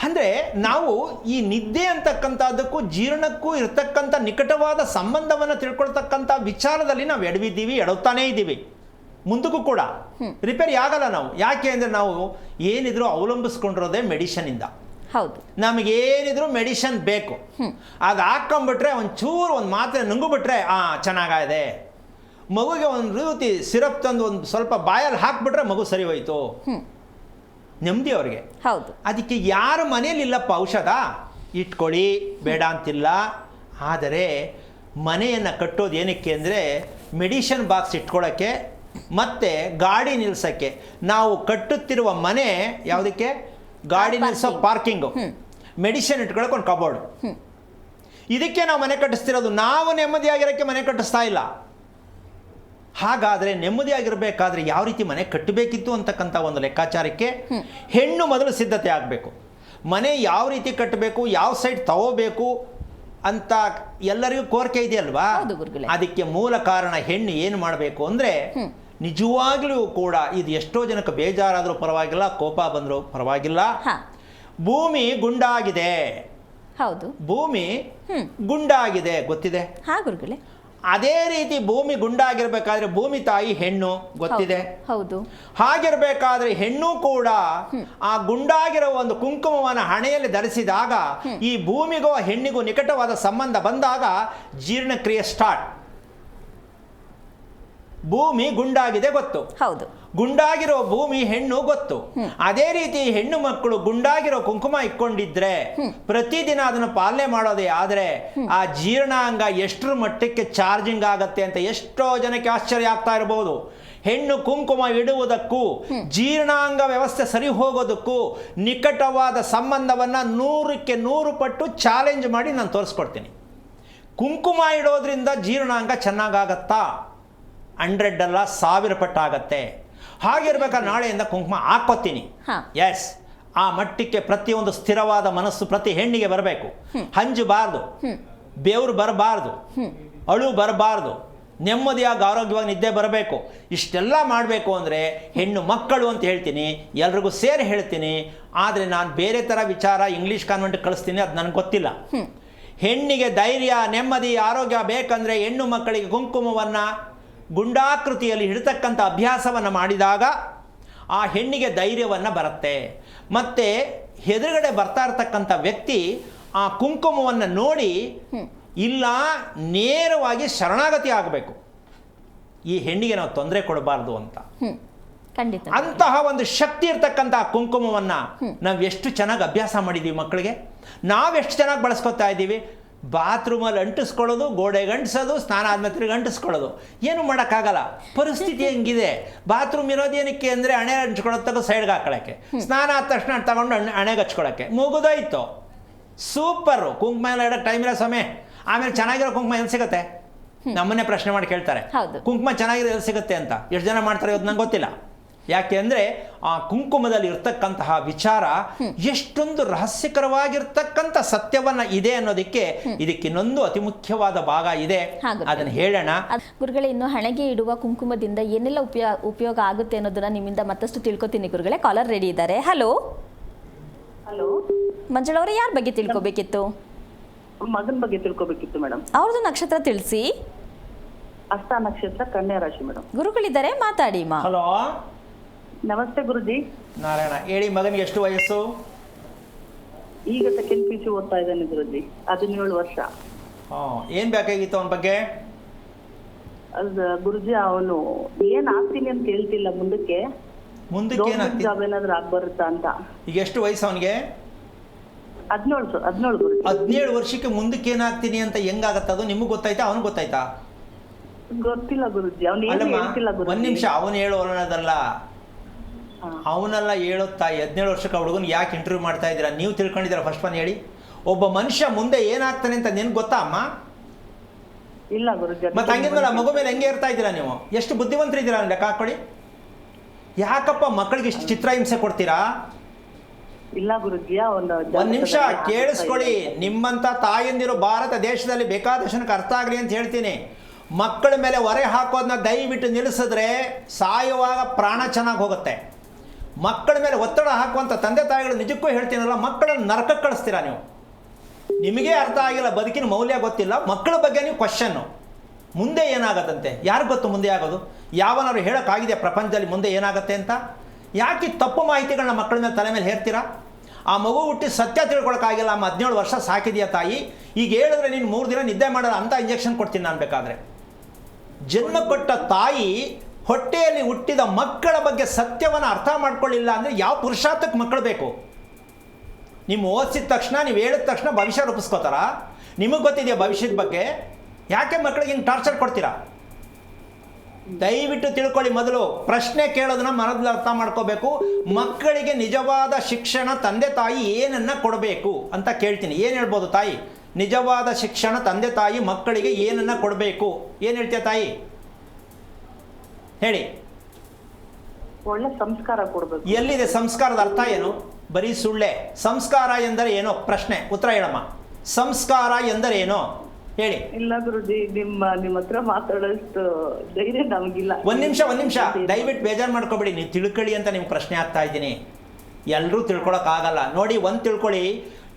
ಅಂದರೆ ನಾವು ಈ ನಿದ್ದೆ ಅಂತಕ್ಕಂಥದ್ದಕ್ಕೂ ಜೀರ್ಣಕ್ಕೂ ಇರತಕ್ಕಂಥ ನಿಕಟವಾದ ಸಂಬಂಧವನ್ನು ತಿಳ್ಕೊಳ್ತಕ್ಕಂಥ ವಿಚಾರದಲ್ಲಿ ನಾವು ಎಡವುತ್ತಾನೇ ಇದ್ದೀವಿ. ಮುಂದಕ್ಕೂ ಕೂಡ ರಿಪೇರಿ ಆಗಲ್ಲ ನಾವು. ಯಾಕೆ ಅಂದರೆ ನಾವು ಏನಿದ್ರು ಅವಲಂಬಿಸ್ಕೊಂಡಿರೋದೇ ಮೆಡಿಷನಿಂದ. ಹೌದು. ನಮಗೇನಿದ್ರು ಮೆಡಿಷನ್ ಬೇಕು. ಅದು ಹಾಕ್ಕೊಂಬಿಟ್ರೆ ಒಂಚೂರು ಒಂದು ಮಾತ್ರೆ ನುಂಗುಬಿಟ್ರೆ ಚೆನ್ನಾಗಿದೆ. ಮಗುಗೆ ಒಂದು ರೀತಿ ಸಿರಪ್ ತಂದು ಒಂದು ಸ್ವಲ್ಪ ಬಾಯಲ್ಲಿ ಹಾಕ್ಬಿಟ್ರೆ ಮಗು ಸರಿ ಹೋಯ್ತು, ನೆಮ್ಮದಿ ಅವ್ರಿಗೆ. ಹೌದು. ಅದಕ್ಕೆ ಯಾರ ಮನೇಲಿ ಇಲ್ಲಪ್ಪ ಔಷಧ ಇಟ್ಕೊಳ್ಳಿ, ಬೇಡ ಅಂತಿಲ್ಲ. ಆದರೆ ಮನೆಯನ್ನು ಕಟ್ಟೋದು ಏನಕ್ಕೆ ಅಂದರೆ ಮೆಡಿಷನ್ ಬಾಕ್ಸ್ ಇಟ್ಕೊಳ್ಳೋಕ್ಕೆ ಮತ್ತು ಗಾಡಿ ನಿಲ್ಸೋಕ್ಕೆ. ನಾವು ಕಟ್ಟುತ್ತಿರುವ ಮನೆ ಯಾವುದಕ್ಕೆ? ಗಾಡಿ ನಿಲ್ಸೋ ಪಾರ್ಕಿಂಗು, ಮೆಡಿಷನ್ ಇಟ್ಕೊಳ್ಳೋಕೆ ಒಂದು ಕಬೋರ್ಡ್. ಇದಕ್ಕೆ ನಾವು ಮನೆ ಕಟ್ಟಿಸ್ತಿರೋದು. ನಾವು ನೆಮ್ಮದಿಯಾಗಿರೋಕ್ಕೆ ಮನೆ ಕಟ್ಟಿಸ್ತಾ ಇಲ್ಲ. ಹಾಗಾದರೆ ನೆಮ್ಮದಿಯಾಗಿರಬೇಕಾದ್ರೆ ಯಾವ ರೀತಿ ಮನೆ ಕಟ್ಟಬೇಕಿತ್ತು ಅಂತಕ್ಕಂಥ ಒಂದು ಲೆಕ್ಕಾಚಾರಕ್ಕೆ ಹೆಣ್ಣು ಮೊದಲು ಸಿದ್ಧತೆ ಆಗಬೇಕು. ಮನೆ ಯಾವ ರೀತಿ ಕಟ್ಟಬೇಕು, ಯಾವ ಸೈಡ್ ತಗೋಬೇಕು ಅಂತ ಎಲ್ಲರಿಗೂ ಕೋರಿಕೆ ಇದೆಯಲ್ವಾ? ಅದಕ್ಕೆ ಮೂಲ ಕಾರಣ ಹೆಣ್ಣು ಏನು ಮಾಡಬೇಕು ಅಂದರೆ, ನಿಜವಾಗ್ಲೂ ಕೂಡ ಇದು ಎಷ್ಟೋ ಜನಕ್ಕೆ ಬೇಜಾರಾದರೂ ಪರವಾಗಿಲ್ಲ, ಕೋಪ ಬಂದರೂ ಪರವಾಗಿಲ್ಲ, ಭೂಮಿ ಗುಂಡಾಗಿದೆ. ಹೌದು, ಭೂಮಿ ಗುಂಡಾಗಿದೆ, ಗೊತ್ತಿದೆ. ಅದೇ ರೀತಿ ಭೂಮಿ ಗುಂಡಾಗಿರ್ಬೇಕಾದ್ರೆ ಭೂಮಿ ತಾಯಿ ಹೆಣ್ಣು, ಗೊತ್ತಿದೆ. ಹೌದು. ಹಾಗಿರ್ಬೇಕಾದ್ರೆ ಹೆಣ್ಣು ಕೂಡ ಆ ಗುಂಡಾಗಿರೋ ಒಂದು ಕುಂಕುಮವನ್ನು ಹಣೆಯಲ್ಲಿ ಧರಿಸಿದಾಗ ಈ ಭೂಮಿಗೂ ಹೆಣ್ಣಿಗೂ ನಿಕಟವಾದ ಸಂಬಂಧ ಬಂದಾಗ ಜೀರ್ಣಕ್ರಿಯೆ ಸ್ಟಾರ್ಟ್. ಭೂಮಿ ಗುಂಡಾಗಿದೆ, ಗೊತ್ತು. ಹೌದು. ಗುಂಡಾಗಿರೋ ಭೂಮಿ ಹೆಣ್ಣು, ಗೊತ್ತು. ಅದೇ ರೀತಿ ಹೆಣ್ಣು ಮಕ್ಕಳು ಗುಂಡಾಗಿರೋ ಕುಂಕುಮ ಇಟ್ಕೊಂಡಿದ್ರೆ ಪ್ರತಿದಿನ ಅದನ್ನು ಪಾಲನೆ ಮಾಡೋದೇ ಆದರೆ ಆ ಜೀರ್ಣಾಂಗ ಎಷ್ಟರ ಮಟ್ಟಕ್ಕೆ ಚಾರ್ಜಿಂಗ್ ಆಗತ್ತೆ ಅಂತ ಎಷ್ಟೋ ಜನಕ್ಕೆ ಆಶ್ಚರ್ಯ ಆಗ್ತಾ ಇರಬಹುದು. ಹೆಣ್ಣು ಕುಂಕುಮ ಇಡುವುದಕ್ಕೂ ಜೀರ್ಣಾಂಗ ವ್ಯವಸ್ಥೆ ಸರಿ ಹೋಗೋದಕ್ಕೂ ನಿಕಟವಾದ ಸಂಬಂಧವನ್ನು 100ಕ್ಕೆ 100 ಪಟ್ಟು ಚಾಲೆಂಜ್ ಮಾಡಿ ನಾನು ತೋರಿಸ್ಕೊಡ್ತೀನಿ. ಕುಂಕುಮ ಇಡೋದ್ರಿಂದ ಜೀರ್ಣಾಂಗ ಚೆನ್ನಾಗಾಗತ್ತಾ? 100 ಅಲ್ಲ, 1000 ಪಟ್ಟು ಆಗತ್ತೆ. ಹಾಗಿರ್ಬೇಕಾದ್ರೆ ನಾಳೆಯಿಂದ ಕುಂಕುಮ ಹಾಕೋತೀನಿ. ಎಸ್, ಆ ಮಟ್ಟಕ್ಕೆ ಪ್ರತಿಯೊಂದು ಸ್ಥಿರವಾದ ಮನಸ್ಸು ಪ್ರತಿ ಹೆಣ್ಣಿಗೆ ಬರಬೇಕು. ಹಂಜಬಾರ್ದು, ಬೇವ್ರು ಬರಬಾರ್ದು, ಅಳು ಬರಬಾರ್ದು, ನೆಮ್ಮದಿಯಾಗಿ ಆರೋಗ್ಯವಾಗಿ ನಿದ್ದೆ ಬರಬೇಕು. ಇಷ್ಟೆಲ್ಲ ಮಾಡಬೇಕು ಅಂದರೆ ಹೆಣ್ಣು ಮಕ್ಕಳು ಅಂತ ಹೇಳ್ತೀನಿ, ಎಲ್ರಿಗೂ ಸೇರಿ ಹೇಳ್ತೀನಿ. ಆದರೆ ನಾನು ಬೇರೆ ಥರ ವಿಚಾರ ಇಂಗ್ಲೀಷ್ ಕಾನ್ವೆಂಟ್ಗೆ ಕಳಿಸ್ತೀನಿ, ಅದು ನನಗೆ ಗೊತ್ತಿಲ್ಲ. ಹೆಣ್ಣಿಗೆ ಧೈರ್ಯ, ನೆಮ್ಮದಿ, ಆರೋಗ್ಯ ಬೇಕಂದರೆ ಹೆಣ್ಣು ಮಕ್ಕಳಿಗೆ ಕುಂಕುಮವನ್ನು ಗುಂಡಾಕೃತಿಯಲ್ಲಿ ಇಡ್ತಕ್ಕಂಥ ಅಭ್ಯಾಸವನ್ನು ಮಾಡಿದಾಗ ಆ ಹೆಣ್ಣಿಗೆ ಧೈರ್ಯವನ್ನು ಬರುತ್ತೆ. ಮತ್ತು ಎದುರುಗಡೆ ಬರ್ತಾ ಇರ್ತಕ್ಕಂಥ ವ್ಯಕ್ತಿ ಆ ಕುಂಕುಮವನ್ನು ನೋಡಿ ಇಲ್ಲ, ನೇರವಾಗಿ ಶರಣಾಗತಿ ಆಗಬೇಕು. ಈ ಹೆಣ್ಣಿಗೆ ನಾವು ತೊಂದರೆ ಕೊಡಬಾರ್ದು ಅಂತ. ಖಂಡಿತ. ಅಂತಹ ಒಂದು ಶಕ್ತಿ ಇರ್ತಕ್ಕಂಥ ಕುಂಕುಮವನ್ನು ನಾವು ಎಷ್ಟು ಚೆನ್ನಾಗಿ ಅಭ್ಯಾಸ ಮಾಡಿದ್ದೀವಿ ಮಕ್ಕಳಿಗೆ, ನಾವೆಷ್ಟು ಚೆನ್ನಾಗಿ ಬಳಸ್ಕೊತಾ ಇದ್ದೀವಿ. ಬಾತ್ರೂಮಲ್ಲಿ ಅಂಟಿಸ್ಕೊಳ್ಳೋದು, ಗೋಡೆಗೆ ಅಂಟಿಸೋದು, ಸ್ನಾನ ಆದ್ಮೇಲೆ ತಿರುಗಿ ಅಂಟಿಸ್ಕೊಳ್ಳೋದು, ಏನು ಮಾಡೋಕ್ಕಾಗಲ್ಲ. ಪರಿಸ್ಥಿತಿ ಹೆಂಗಿದೆ. ಬಾತ್ರೂಮ್ ಇರೋದೇನಕ್ಕೆ ಅಂದರೆ ಹಣೆ ಹಂಚ್ಕೊಳ್ಳೋದು ತಗೋ ಸೈಡ್ಗೆ ಹಾಕೊಳ್ಳೋಕ್ಕೆ, ಸ್ನಾನ ಆದ ತಕ್ಷಣ ತಗೊಂಡು ಹಣೆಗೆ ಹಚ್ಕೊಳ್ಳೋಕ್ಕೆ, ಮುಗಿದೋಯ್ತು. ಸೂಪರು. ಕುಂಕುಮ ಎಲ್ಲ ಇಡೋಕ್ಕೆ ಟೈಮ್ ಇಲ್ಲ ಸಮಯ. ಆಮೇಲೆ ಚೆನ್ನಾಗಿರೋ ಕುಂಕುಮ ಎಲ್ಲಿ ಸಿಗುತ್ತೆ? ನಮ್ಮನ್ನೇ ಪ್ರಶ್ನೆ ಮಾಡಿ ಕೇಳ್ತಾರೆ, ಕುಂಕುಮ ಚೆನ್ನಾಗಿರೋ ಎಲ್ಲಿ ಸಿಗುತ್ತೆ ಅಂತ. ಎಷ್ಟು ಜನ ಮಾಡ್ತಾರೆ ಇವತ್ತು ನಂಗೆ ಗೊತ್ತಿಲ್ಲ. ಯಾಕೆ ಅಂದರೆ ಆ ಕುಂಕುಮದಲ್ಲಿ ಇರ್ತಕ್ಕಂತಹ ವಿಚಾರ ಎಷ್ಟೊಂದು ರಹಸ್ಯಕರವಾಗಿರ್ತಕ್ಕಂಥ ಸತ್ಯವನ್ನ ಇದೆ ಅನ್ನೋದಕ್ಕೆ ಇದಕ್ಕಿನ್ನೊಂದು ಅತಿ ಮುಖ್ಯವಾದ ಭಾಗ ಇದೆ, ಅದನ್ನು ಹೇಳೋಣ. ಗುರುಗಳೇ, ಇನ್ನು ಹಣೆಗೆ ಇಡುವ ಕುಂಕುಮದಿಂದ ಏನೆಲ್ಲ ಉಪಯೋಗ ಆಗುತ್ತೆ ಅನ್ನೋದನ್ನ ನಿಮ್ಮಿಂದ ಮತ್ತಷ್ಟು ತಿಳ್ಕೊತೀನಿ ಗುರುಗಳೇ. ಕಾಲರ್ ರೆಡಿ ಇದ್ದಾರೆ. ಹಲೋ ಹಲೋ, ಮಂಜುಳಾ ಅವರೇ, ಯಾರ ಬಗ್ಗೆ ತಿಳ್ಕೊಬೇಕಿತ್ತು? ಮಗನ ಬಗ್ಗೆ ತಿಳ್ಕೊಬೇಕಿತ್ತು ಮೇಡಮ್. ಅವ್ರದ್ದು ನಕ್ಷತ್ರ ತಿಳಿಸಿ. ಹಸ್ತ ನಕ್ಷತ್ರ, ಕನ್ಯಾ ರಾಶಿ ಮೇಡಮ್. ಗುರುಗಳಿದ್ದಾರೆ, ಮಾತಾಡಿ ಮಾ. ಹಲೋ, ನಮಸ್ತೆ ಗುರುಜಿ. ನಾರಾಯಣ. ಹೇಳಿ, ಮಗನಿಗೆ ಎಷ್ಟು ವಯಸ್ಸು? ಈಗ ಸೆಕೆಂಡ್ PUC ಓದ್ತಾ ಇದ್ದಾನೆ ಗುರುಜಿ, 17 ವರ್ಷ. ಏನು ಬೇಕಾಗಿತ್ತು ಅವನ ಬಗ್ಗೆ? ಗುರುಜಿ, ಅವನು ಏನ್ ಆಗ್ತೀನಿ ಅಂತ ಹೇಳ್ತಿಲ್ಲ. ಮುಂದಕ್ಕೆ ಜಾಬ್ ಏನಾದ್ರು ಆಗ್ಬರುತ್ತಾ ಅಂತ. ಈಗ ಎಷ್ಟು ವಯಸ್ಸು ಅವನಿಗೆ? 17 ಗುರುಜಿ. 17 ವರ್ಷಕ್ಕೆ ಮುಂದಕ್ಕೆ ಏನಾಗ್ತೀನಿ ಅಂತ ಹೆಂಗಾಗತ್ತ? ಅದು ನಿಮ್ಗೆ ಗೊತ್ತಾಯ್ತಾ, ಅವನು ಗೊತ್ತಾಯ್ತಾ? ಗೊತ್ತಿಲ್ಲ ಗುರುಜಿ, ಅವ್ನು ಏನು ಹೇಳ್ತಿಲ್ಲ ಗುರುಜಿ. ಒಂದ್ ನಿಮಿಷ, ಅವನು ಹೇಳೋದಲ್ಲ, ಅವನೆಲ್ಲ ಹೇಳುತ್ತಾ 17 ವರ್ಷಕ್ಕೆ ಹುಡುಗನ್ ಯಾಕೆ ಇಂಟರ್ವ್ಯೂ ಮಾಡ್ತಾ ಇದ್ದೀರಾ? ನೀವು ತಿಳ್ಕೊಂಡಿದ್ದೀರಾ? ಫಸ್ಟ್ ಒನ್ ಹೇಳಿ. ಒಬ್ಬ ಮನುಷ್ಯ ಮುಂದೆ ಏನಾಗ್ತಾನೆ ಅಂತ ನಿನ್ಗೆ ಗೊತ್ತಾ ಅಮ್ಮ? ಇಲ್ಲ ಗುರುಜಿ. ಮತ್ತೆ ಹಂಗಿದ್ಮೇಲೆ ಮಗು ಮೇಲೆ ಹೆಂಗೆ ಇರ್ತಾ ಇದ್ದೀರಾ ನೀವು? ಎಷ್ಟು ಬುದ್ಧಿವಂತರಿದ್ದೀರಾ ಲೆಕ್ಕ ಹಾಕೊಳ್ಳಿ. ಯಾಕಪ್ಪ ಮಕ್ಕಳಿಗೆ ಇಷ್ಟು ಚಿತ್ರಹಿಂಸೆ ಕೊಡ್ತೀರಾ? ಇಲ್ಲ ಗುರುಜಿ, ಒಂದ್ ನಿಮಿಷ ಕೇಳಿಸ್ಕೊಳ್ಳಿ. ನಿಮ್ಮಂತ ತಾಯಂದಿರು ಭಾರತ ದೇಶದಲ್ಲಿ ಬೇಕಾದಷ್ಟು ಅರ್ಥ ಆಗಲಿ ಅಂತ ಹೇಳ್ತೀನಿ. ಮಕ್ಕಳ ಮೇಲೆ ಹೊರೆ ಹಾಕೋದನ್ನ ದಯವಿಟ್ಟು ನಿಲ್ಲಿಸಿದ್ರೆ ಸಾಯುವಾಗ ಪ್ರಾಣ ಚೆನ್ನಾಗಿ ಹೋಗುತ್ತೆ. ಮಕ್ಕಳ ಮೇಲೆ ಒತ್ತಡ ಹಾಕುವಂಥ ತಂದೆ ತಾಯಿಗಳು ನಿಜಕ್ಕೂ ಹೇಳ್ತೀನಲ್ಲ, ಮಕ್ಕಳನ್ನು ನರಕಕ್ಕೆ ಕಳಿಸ್ತೀರಾ ನೀವು. ನಿಮಗೆ ಅರ್ಥ ಆಗಿಲ್ಲ, ಬದುಕಿನ ಮೌಲ್ಯ ಗೊತ್ತಿಲ್ಲ, ಮಕ್ಕಳ ಬಗ್ಗೆ ನೀವು ಕ್ವಶನ್ನು. ಮುಂದೆ ಏನಾಗತ್ತಂತೆ ಯಾರಿಗೆ ಗೊತ್ತು? ಮುಂದೆ ಆಗೋದು ಯಾವನಾದ್ರು ಹೇಳೋಕ್ಕಾಗಿದೆ ಪ್ರಪಂಚದಲ್ಲಿ ಮುಂದೆ ಏನಾಗುತ್ತೆ ಅಂತ? ಯಾಕೆ ತಪ್ಪು ಮಾಹಿತಿಗಳನ್ನ ಮಕ್ಕಳ ಮೇಲೆ ತಲೆ ಮೇಲೆ ಹೇರ್ತೀರಾ? ಆ ಮಗು ಹುಟ್ಟಿ ಸತ್ಯ ತಿಳ್ಕೊಳಕ್ಕಾಗಿಲ್ಲ. 17 ವರ್ಷ ಸಾಕಿದೆಯಾ ತಾಯಿ? ಈಗ ಹೇಳಿದ್ರೆ ನೀನು 3 ದಿನ ನಿದ್ದೆ ಮಾಡಲ್ಲ ಅಂತ ಇಂಜೆಕ್ಷನ್ ಕೊಡ್ತೀನಿ ನಾನು ಬೇಕಾದರೆ. ಜನ್ಮ ಕೊಟ್ಟ ತಾಯಿ ಹೊಟ್ಟೆಯಲ್ಲಿ ಹುಟ್ಟಿದ ಮಕ್ಕಳ ಬಗ್ಗೆ ಸತ್ಯವನ್ನು ಅರ್ಥ ಮಾಡ್ಕೊಳ್ಳಿಲ್ಲ ಅಂದರೆ ಯಾವ ಪುರುಷಾರ್ಥಕ್ಕೆ ಮಕ್ಕಳು ಬೇಕು? ನೀವು ಓದಿಸಿದ ತಕ್ಷಣ, ನೀವು ಹೇಳಿದ ತಕ್ಷಣ ಭವಿಷ್ಯ ರೂಪಿಸ್ಕೋತಾರ? ನಿಮಗೆ ಗೊತ್ತಿದೆಯಾ ಭವಿಷ್ಯದ ಬಗ್ಗೆ? ಯಾಕೆ ಮಕ್ಕಳಿಗೆ ಹಿಂಗೆ ಟಾರ್ಚರ್ ಕೊಡ್ತೀರಾ? ದಯವಿಟ್ಟು ತಿಳ್ಕೊಳ್ಳಿ. ಮೊದಲು ಪ್ರಶ್ನೆ ಕೇಳೋದನ್ನ ಮನದಲ್ಲಿ ಅರ್ಥ ಮಾಡ್ಕೋಬೇಕು. ಮಕ್ಕಳಿಗೆ ನಿಜವಾದ ಶಿಕ್ಷಣ ತಂದೆ ತಾಯಿ ಏನನ್ನ ಕೊಡಬೇಕು ಅಂತ ಕೇಳ್ತೀನಿ. ಏನು ಹೇಳ್ಬೋದು ತಾಯಿ? ನಿಜವಾದ ಶಿಕ್ಷಣ ತಂದೆ ತಾಯಿ ಮಕ್ಕಳಿಗೆ ಏನನ್ನ ಕೊಡಬೇಕು? ಏನು ಹೇಳ್ತೀಯ ತಾಯಿ? ಹೇಳಿ. ಒಳ್ಳೆ ಸಂಸ್ಕಾರ ಕೊಡಬೇಕು. ಎಲ್ಲಿದೆ ಸಂಸ್ಕಾರದ ಅರ್ಥ ಏನು? ಬರೀ ಸುಳ್ಳೆ. ಸಂಸ್ಕಾರ ಎಂದರೆ ಏನೋ? ಪ್ರಶ್ನೆ, ಉತ್ತರ ಹೇಳಮ್ಮ. ಸಂಸ್ಕಾರ ಎಂದರೆ ಏನೋ ಹೇಳಿ. ಇಲ್ಲ ಗುರುಜಿ, ನಿಮ್ಮ ಹತ್ರ ಮಾತಾಡೋಷ್ಟು ಧೈರ್ಯ ನಮಗಿಲ್ಲ. ಒಂದ್ ನಿಮಿಷ ದಯವಿಟ್ಟು ಬೇಜಾರು ಮಾಡ್ಕೊಬೇಡಿ. ನೀವು ತಿಳ್ಕೊಳ್ಳಿ ಅಂತ ನಿಮ್ಗೆ ಪ್ರಶ್ನೆ ಆಗ್ತಾ ಇದ್ದೀನಿ. ಎಲ್ಲರೂ ತಿಳ್ಕೊಳಕ್ಕಾಗಲ್ಲ. ನೋಡಿ, ಒಂದು ತಿಳ್ಕೊಳ್ಳಿ,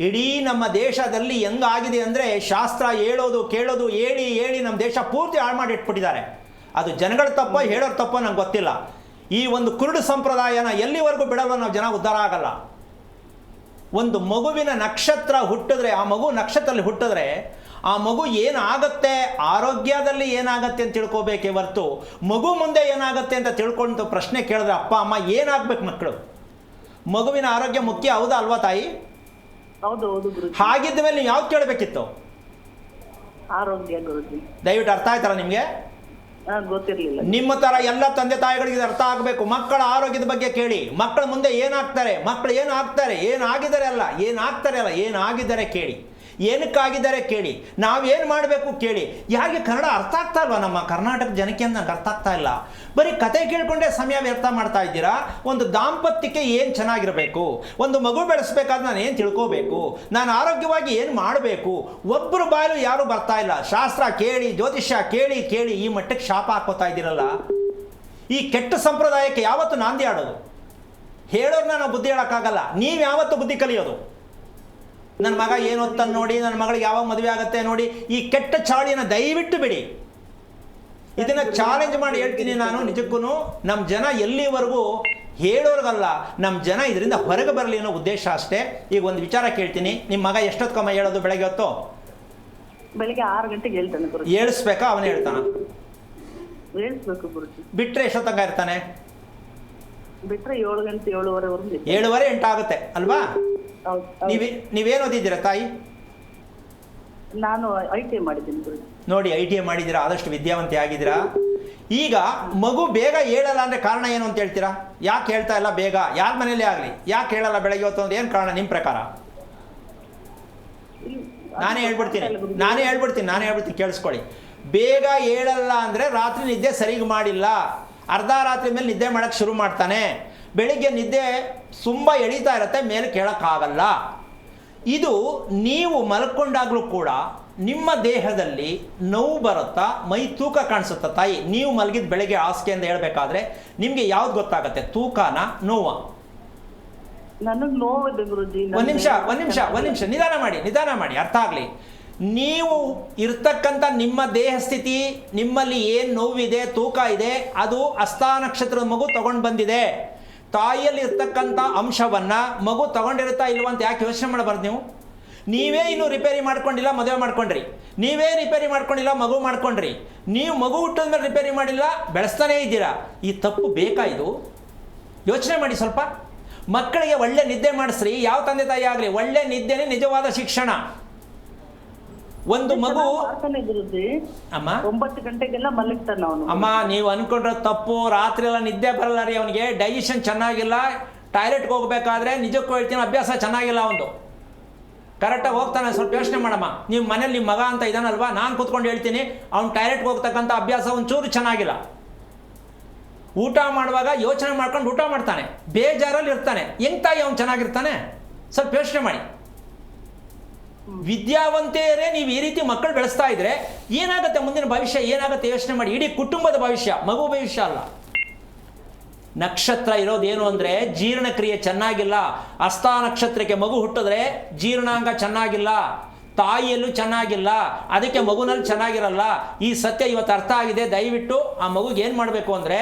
ಇಡೀ ನಮ್ಮ ದೇಶದಲ್ಲಿ ಹೆಂಗಾಗಿದೆ ಅಂದರೆ ಶಾಸ್ತ್ರ ಹೇಳೋದು ಕೇಳೋದು ಹೇಳಿ ಹೇಳಿ ನಮ್ಮ ದೇಶ ಪೂರ್ತಿ ಹಾಳು ಮಾಡಿ ಇಟ್ಬಿಟ್ಟಿದ್ದಾರೆ. ಅದು ಜನಗಳ ತಪ್ಪೋ ಹೇಳೋರು ತಪ್ಪೋ ನಂಗೆ ಗೊತ್ತಿಲ್ಲ. ಈ ಒಂದು ಕುರುಡು ಸಂಪ್ರದಾಯನ ಎಲ್ಲಿವರೆಗೂ ಬಿಡಲ್ವ ನಾವು ಜನ ಉದ್ಧಾರ ಆಗಲ್ಲ. ಒಂದು ಮಗುವಿನ ನಕ್ಷತ್ರ ಹುಟ್ಟಿದ್ರೆ, ಆ ಮಗು ನಕ್ಷತ್ರದಲ್ಲಿ ಹುಟ್ಟಿದ್ರೆ ಆ ಮಗು ಏನಾಗತ್ತೆ, ಆರೋಗ್ಯದಲ್ಲಿ ಏನಾಗತ್ತೆ ಅಂತ ತಿಳ್ಕೋಬೇಕೇ ಹೊರತು ಮಗು ಮುಂದೆ ಏನಾಗತ್ತೆ ಅಂತ ತಿಳ್ಕೊಂಡು ಪ್ರಶ್ನೆ ಕೇಳಿದ್ರೆ ಅಪ್ಪ ಅಮ್ಮ ಏನಾಗಬೇಕು ಮಕ್ಕಳು? ಮಗುವಿನ ಆರೋಗ್ಯ ಮುಖ್ಯ, ಹೌದಾ ಅಲ್ವಾ ತಾಯಿ? ಹೌದು ಹೌದು ಗುರುಜಿ. ಹಾಗಿದ್ದ ಮೇಲೆ ನೀವು ಯಾವ್ದು ಕೇಳಬೇಕಿತ್ತು? ಆರೋಗ್ಯ ಗುರುಜಿ. ದಯವಿಟ್ಟು ಅರ್ಥ ಆಯ್ತಲ್ಲ ನಿಮಗೆ? ಗೊತ್ತಿರಲಿಲ್ಲ. ನಿಮ್ಮ ತರ ಎಲ್ಲ ತಂದೆ ತಾಯಿಗಳಿಗೆ ಅರ್ಥ ಆಗಬೇಕು. ಮಕ್ಕಳ ಆರೋಗ್ಯದ ಬಗ್ಗೆ ಕೇಳಿ. ಮಕ್ಕಳ ಮುಂದೆ ಏನಾಗ್ತಾರೆ, ಮಕ್ಕಳು ಏನಾಗ್ತಾರೆ, ಏನಾಗಿದ್ದಾರೆ ಅಲ್ಲ, ಏನಾಗಿದ್ದಾರೆ ಕೇಳಿ. ಏನಕ್ಕಾಗಿದ್ದಾರೆ ಕೇಳಿ. ನಾವೇನು ಮಾಡಬೇಕು ಕೇಳಿ. ಯಾಕೆ ಕನ್ನಡ ಅರ್ಥ ಆಗ್ತಾ ಇಲ್ವಾ ನಮ್ಮ ಕರ್ನಾಟಕ ಜನಕ್ಕೆ ಅಂತ ನನಗೆ ಅರ್ಥ ಆಗ್ತಾ ಇಲ್ಲ. ಬರೀ ಕತೆ ಕೇಳ್ಕೊಂಡೇ ಸಮಯ ವ್ಯರ್ಥ ಮಾಡ್ತಾ ಇದ್ದೀರಾ. ಒಂದು ದಾಂಪತ್ಯಕ್ಕೆ ಏನು ಚೆನ್ನಾಗಿರಬೇಕು, ಒಂದು ಮಗು ಬೆಳೆಸ್ಬೇಕಾದ್ರೆ ನಾನು ಏನು ತಿಳ್ಕೋಬೇಕು, ನಾನು ಆರೋಗ್ಯವಾಗಿ ಏನು ಮಾಡಬೇಕು, ಒಬ್ಬರು ಬಾಯಲು ಯಾರೂ ಬರ್ತಾ ಇಲ್ಲ. ಶಾಸ್ತ್ರ ಕೇಳಿ, ಜ್ಯೋತಿಷ್ಯ ಕೇಳಿ ಕೇಳಿ ಈ ಮಟ್ಟಕ್ಕೆ ಶಾಪ ಹಾಕೋತಾ ಇದ್ದೀರಲ್ಲ. ಈ ಕೆಟ್ಟ ಸಂಪ್ರದಾಯಕ್ಕೆ ಯಾವತ್ತು ನಾಂದಿ ಆಡೋದು? ಹೇಳೋರ್ನ ನಾವು ಬುದ್ಧಿ ಹೇಳೋಕ್ಕಾಗಲ್ಲ. ನೀವು ಯಾವತ್ತು ಬುದ್ಧಿ ಕಲಿಯೋದು? ನನ್ನ ಮಗ ಏನು ಓದ್ತಾನೆ ನೋಡಿ, ನನ್ನ ಮಗಳಿಗೆ ಯಾವಾಗ ಮದುವೆ ಆಗುತ್ತೆ ನೋಡಿ. ಈ ಕೆಟ್ಟ ಚಾಳಿನ ದಯವಿಟ್ಟು ಬಿಡಿ. ಇದನ್ನ ಚಾಲೆಂಜ್ ಮಾಡಿ ಹೇಳ್ತೀನಿ ನಾನು. ನಿಜಕ್ಕೂ ನಮ್ಮ ಜನ ಎಲ್ಲಿವರೆಗೂ ಹೇಳೋರ್ಗಲ್ಲ, ನಮ್ಮ ಜನ ಇದರಿಂದ ಹೊರಗೆ ಬರಲಿ ಅನ್ನೋ ಉದ್ದೇಶ ಅಷ್ಟೇ. ಈಗ ಒಂದು ವಿಚಾರ ಕೇಳ್ತೀನಿ. ನಿಮ್ಮ ಮಗ ಎಷ್ಟೊತ್ತಮ್ಮ ಹೇಳೋದು ಬೆಳಗ್ಗೆ ಹೊತ್ತು? ಬೆಳಿಗ್ಗೆ 6 ಗಂಟೆಗೆ ಹೇಳ್ತಾನೆ ಗುರುಜಿ. ಹೇಳಿಸ್ಬೇಕಾ ಅವನು ಹೇಳ್ತಾನ? ಹೇಳಿಸ್ಬೇಕು ಗುರುಜಿ. ಬಿಟ್ರೆ ಎಷ್ಟೊತ್ತಂಗ ಇರ್ತಾನೆ? ಬಿಟ್ರೆ 7 ಗಂಟೆ 7:30 7:30 8 ಆಗುತ್ತೆ ಅಲ್ವಾ? ನೀವೇನು ಓದಿದ್ದೀರಾ ತಾಯಿ? ನಾನು ITI ಮಾಡಿದ್ದೀನಿ ಗುರುಜಿ. ನೋಡಿ ITI ಮಾಡಿದ್ದೀರಾ, ಆದಷ್ಟು ವಿದ್ಯಾವಂತಿ ಆಗಿದ್ದೀರಾ. ಈಗ ಮಗು ಬೇಗ ಹೇಳಲ್ಲ ಅಂದರೆ ಕಾರಣ ಏನು ಅಂತ ಹೇಳ್ತೀರಾ? ಯಾಕೆ ಹೇಳ್ತಾ ಇಲ್ಲ ಬೇಗ? ಯಾರ ಮನೇಲಿ ಆಗಲಿ ಯಾಕೆ ಹೇಳಲ್ಲ ಬೆಳಗ್ಗೆ ಹೊತ್ತು ಅಂದ್ರೆ ಏನು ಕಾರಣ ನಿಮ್ಮ ಪ್ರಕಾರ? ನಾನೇ ಹೇಳ್ಬಿಡ್ತೀನಿ ಕೇಳಿಸ್ಕೊಳ್ಳಿ. ಬೇಗ ಹೇಳಲ್ಲ ಅಂದರೆ ರಾತ್ರಿ ನಿದ್ದೆ ಸರಿಗೆ ಮಾಡಿಲ್ಲ, ಅರ್ಧ ರಾತ್ರಿ ಮೇಲೆ ನಿದ್ದೆ ಮಾಡೋಕ್ಕೆ ಶುರು ಮಾಡ್ತಾನೆ, ಬೆಳಿಗ್ಗೆ ನಿದ್ದೆ ತುಂಬ ಎಳೀತಾ ಇರುತ್ತೆ, ಮೇಲೆ ಕೇಳೋಕ್ಕಾಗಲ್ಲ. ಇದು ನೀವು ಮಲ್ಕೊಂಡಾಗಲೂ ಕೂಡ ನಿಮ್ಮ ದೇಹದಲ್ಲಿ ನೋವು ಬರುತ್ತಾ, ಮೈ ತೂಕ ಕಾಣಿಸುತ್ತಾ? ತಾಯಿ, ನೀವು ಮಲಗಿದ ಬೆಳಗ್ಗೆ ಹಾಸಿಗೆಯಿಂದ ಹೇಳ್ಬೇಕಾದ್ರೆ ನಿಮಗೆ ಯಾವ್ದು ಗೊತ್ತಾಗತ್ತೆ, ತೂಕನ ನೋವಾ? ನನಗೆ ನೋವಿದೆ ಗುರುಜಿ. ಒಂದ್ ನಿಮಿಷ ನಿಧಾನ ಮಾಡಿ ಅರ್ಥ ಆಗಲಿ. ನೀವು ಇರ್ತಕ್ಕಂಥ ನಿಮ್ಮ ದೇಹ ಸ್ಥಿತಿ, ನಿಮ್ಮಲ್ಲಿ ಏನು ನೋವಿದೆ, ತೂಕ ಇದೆ, ಅದು ಹಸ್ತ ನಕ್ಷತ್ರದ ಮಗು ತಗೊಂಡು ಬಂದಿದೆ. ತಾಯಿಯಲ್ಲಿ ಇರ್ತಕ್ಕಂಥ ಅಂಶವನ್ನ ಮಗು ತಗೊಂಡಿರುತ್ತಾ ಇಲ್ವಂತ ಯಾಕೆ ಯೋಚನೆ ಮಾಡಬಾರ್ದು ನೀವು? ನೀವೇ ಇನ್ನೂ ರಿಪೇರಿ ಮಾಡ್ಕೊಂಡಿಲ್ಲ, ಮದುವೆ ಮಾಡ್ಕೊಂಡ್ರಿ. ನೀವೇ ರಿಪೇರಿ ಮಾಡ್ಕೊಂಡಿಲ್ಲ, ಮಗು ಮಾಡ್ಕೊಂಡ್ರಿ. ನೀವು ಮಗು ಹುಟ್ಟಿದ ಮೇಲೆ ರಿಪೇರಿ ಮಾಡಿಲ್ಲ, ಬೆಳೆಸ್ತಾನೇ ಇದ್ದೀರಾ. ಈ ತಪ್ಪು ಬೇಕಾ? ಇದು ಯೋಚನೆ ಮಾಡಿ ಸ್ವಲ್ಪ. ಮಕ್ಕಳಿಗೆ ಒಳ್ಳೆ ನಿದ್ದೆ ಮಾಡಿಸ್ರಿ. ಯಾವ ತಂದೆ ತಾಯಿ ಆಗಲಿ, ಒಳ್ಳೆ ನಿದ್ದೆನೇ ನಿಜವಾದ ಶಿಕ್ಷಣ. ಒಂದು ಮಗು ಅಮ್ಮ 9 ಗಂಟೆಗೆಲ್ಲ ಮಲಗ್ತಾನೆ ಅವನು. ಅಮ್ಮ, ನೀವು ಅನ್ಕೊಂಡ್ರೆ ತಪ್ಪು. ರಾತ್ರಿ ಎಲ್ಲ ನಿದ್ದೆ ಬರಲ್ಲ ರೀ ಅವನಿಗೆ. ಡೈಜೆಷನ್ ಚೆನ್ನಾಗಿಲ್ಲ. ಟಾಯ್ಲೆಟ್ಗೆ ಹೋಗ್ಬೇಕಾದ್ರೆ ನಿಜಕ್ಕೂ ಹೇಳ್ತೀನಿ, ಅಭ್ಯಾಸ ಚೆನ್ನಾಗಿಲ್ಲ ಅವನು. ಕರೆಕ್ಟಾಗಿ ಹೋಗ್ತಾನೆ, ಸ್ವಲ್ಪ ಯೋಚನೆ ಮಾಡಮ್ಮ. ನೀವು ಮನೇಲಿ ನಿಮ್ಮ ಮಗ ಅಂತ ಇದಾನಲ್ವಾ, ನಾನು ಕೂತ್ಕೊಂಡು ಹೇಳ್ತೀನಿ, ಅವ್ನು ಟಾಯ್ಲೆಟ್ಗೆ ಹೋಗ್ತಕ್ಕಂಥ ಅಭ್ಯಾಸ ಒಂಚೂರು ಚೆನ್ನಾಗಿಲ್ಲ. ಊಟ ಮಾಡುವಾಗ ಯೋಚನೆ ಮಾಡ್ಕೊಂಡು ಊಟ ಮಾಡ್ತಾನೆ, ಬೇಜಾರಲ್ಲಿ ಇರ್ತಾನೆ. ಹೆಂಗ್ ತಾಯಿ ಅವ್ನು ಚೆನ್ನಾಗಿರ್ತಾನೆ? ಸ್ವಲ್ಪ ಯೋಚನೆ ಮಾಡಿ. ವಿದ್ಯಾವಂತೆಯರೇ ನೀವು ಈ ರೀತಿ ಮಕ್ಕಳು ಬೆಳೆಸ್ತಾ ಇದ್ರೆ ಏನಾಗುತ್ತೆ, ಮುಂದಿನ ಭವಿಷ್ಯ ಏನಾಗುತ್ತೆ ಯೋಚನೆ ಮಾಡಿ. ಇಡೀ ಕುಟುಂಬದ ಭವಿಷ್ಯ, ಮಗು ಭವಿಷ್ಯ ಅಲ್ಲ. ನಕ್ಷತ್ರ ಇರೋದೇನು ಅಂದರೆ ಜೀರ್ಣಕ್ರಿಯೆ ಚೆನ್ನಾಗಿಲ್ಲ. ಹಸ್ತ ನಕ್ಷತ್ರಕ್ಕೆ ಮಗು ಹುಟ್ಟಿದ್ರೆ ಜೀರ್ಣಾಂಗ ಚೆನ್ನಾಗಿಲ್ಲ, ತಾಯಿಯಲ್ಲೂ ಚೆನ್ನಾಗಿಲ್ಲ, ಅದಕ್ಕೆ ಮಗುನಲ್ಲಿ ಚೆನ್ನಾಗಿರಲ್ಲ. ಈ ಸತ್ಯ ಇವತ್ತು ಅರ್ಥ ಆಗಿದೆ. ದಯವಿಟ್ಟು ಆ ಮಗುಗೆ ಏನು ಮಾಡಬೇಕು ಅಂದರೆ,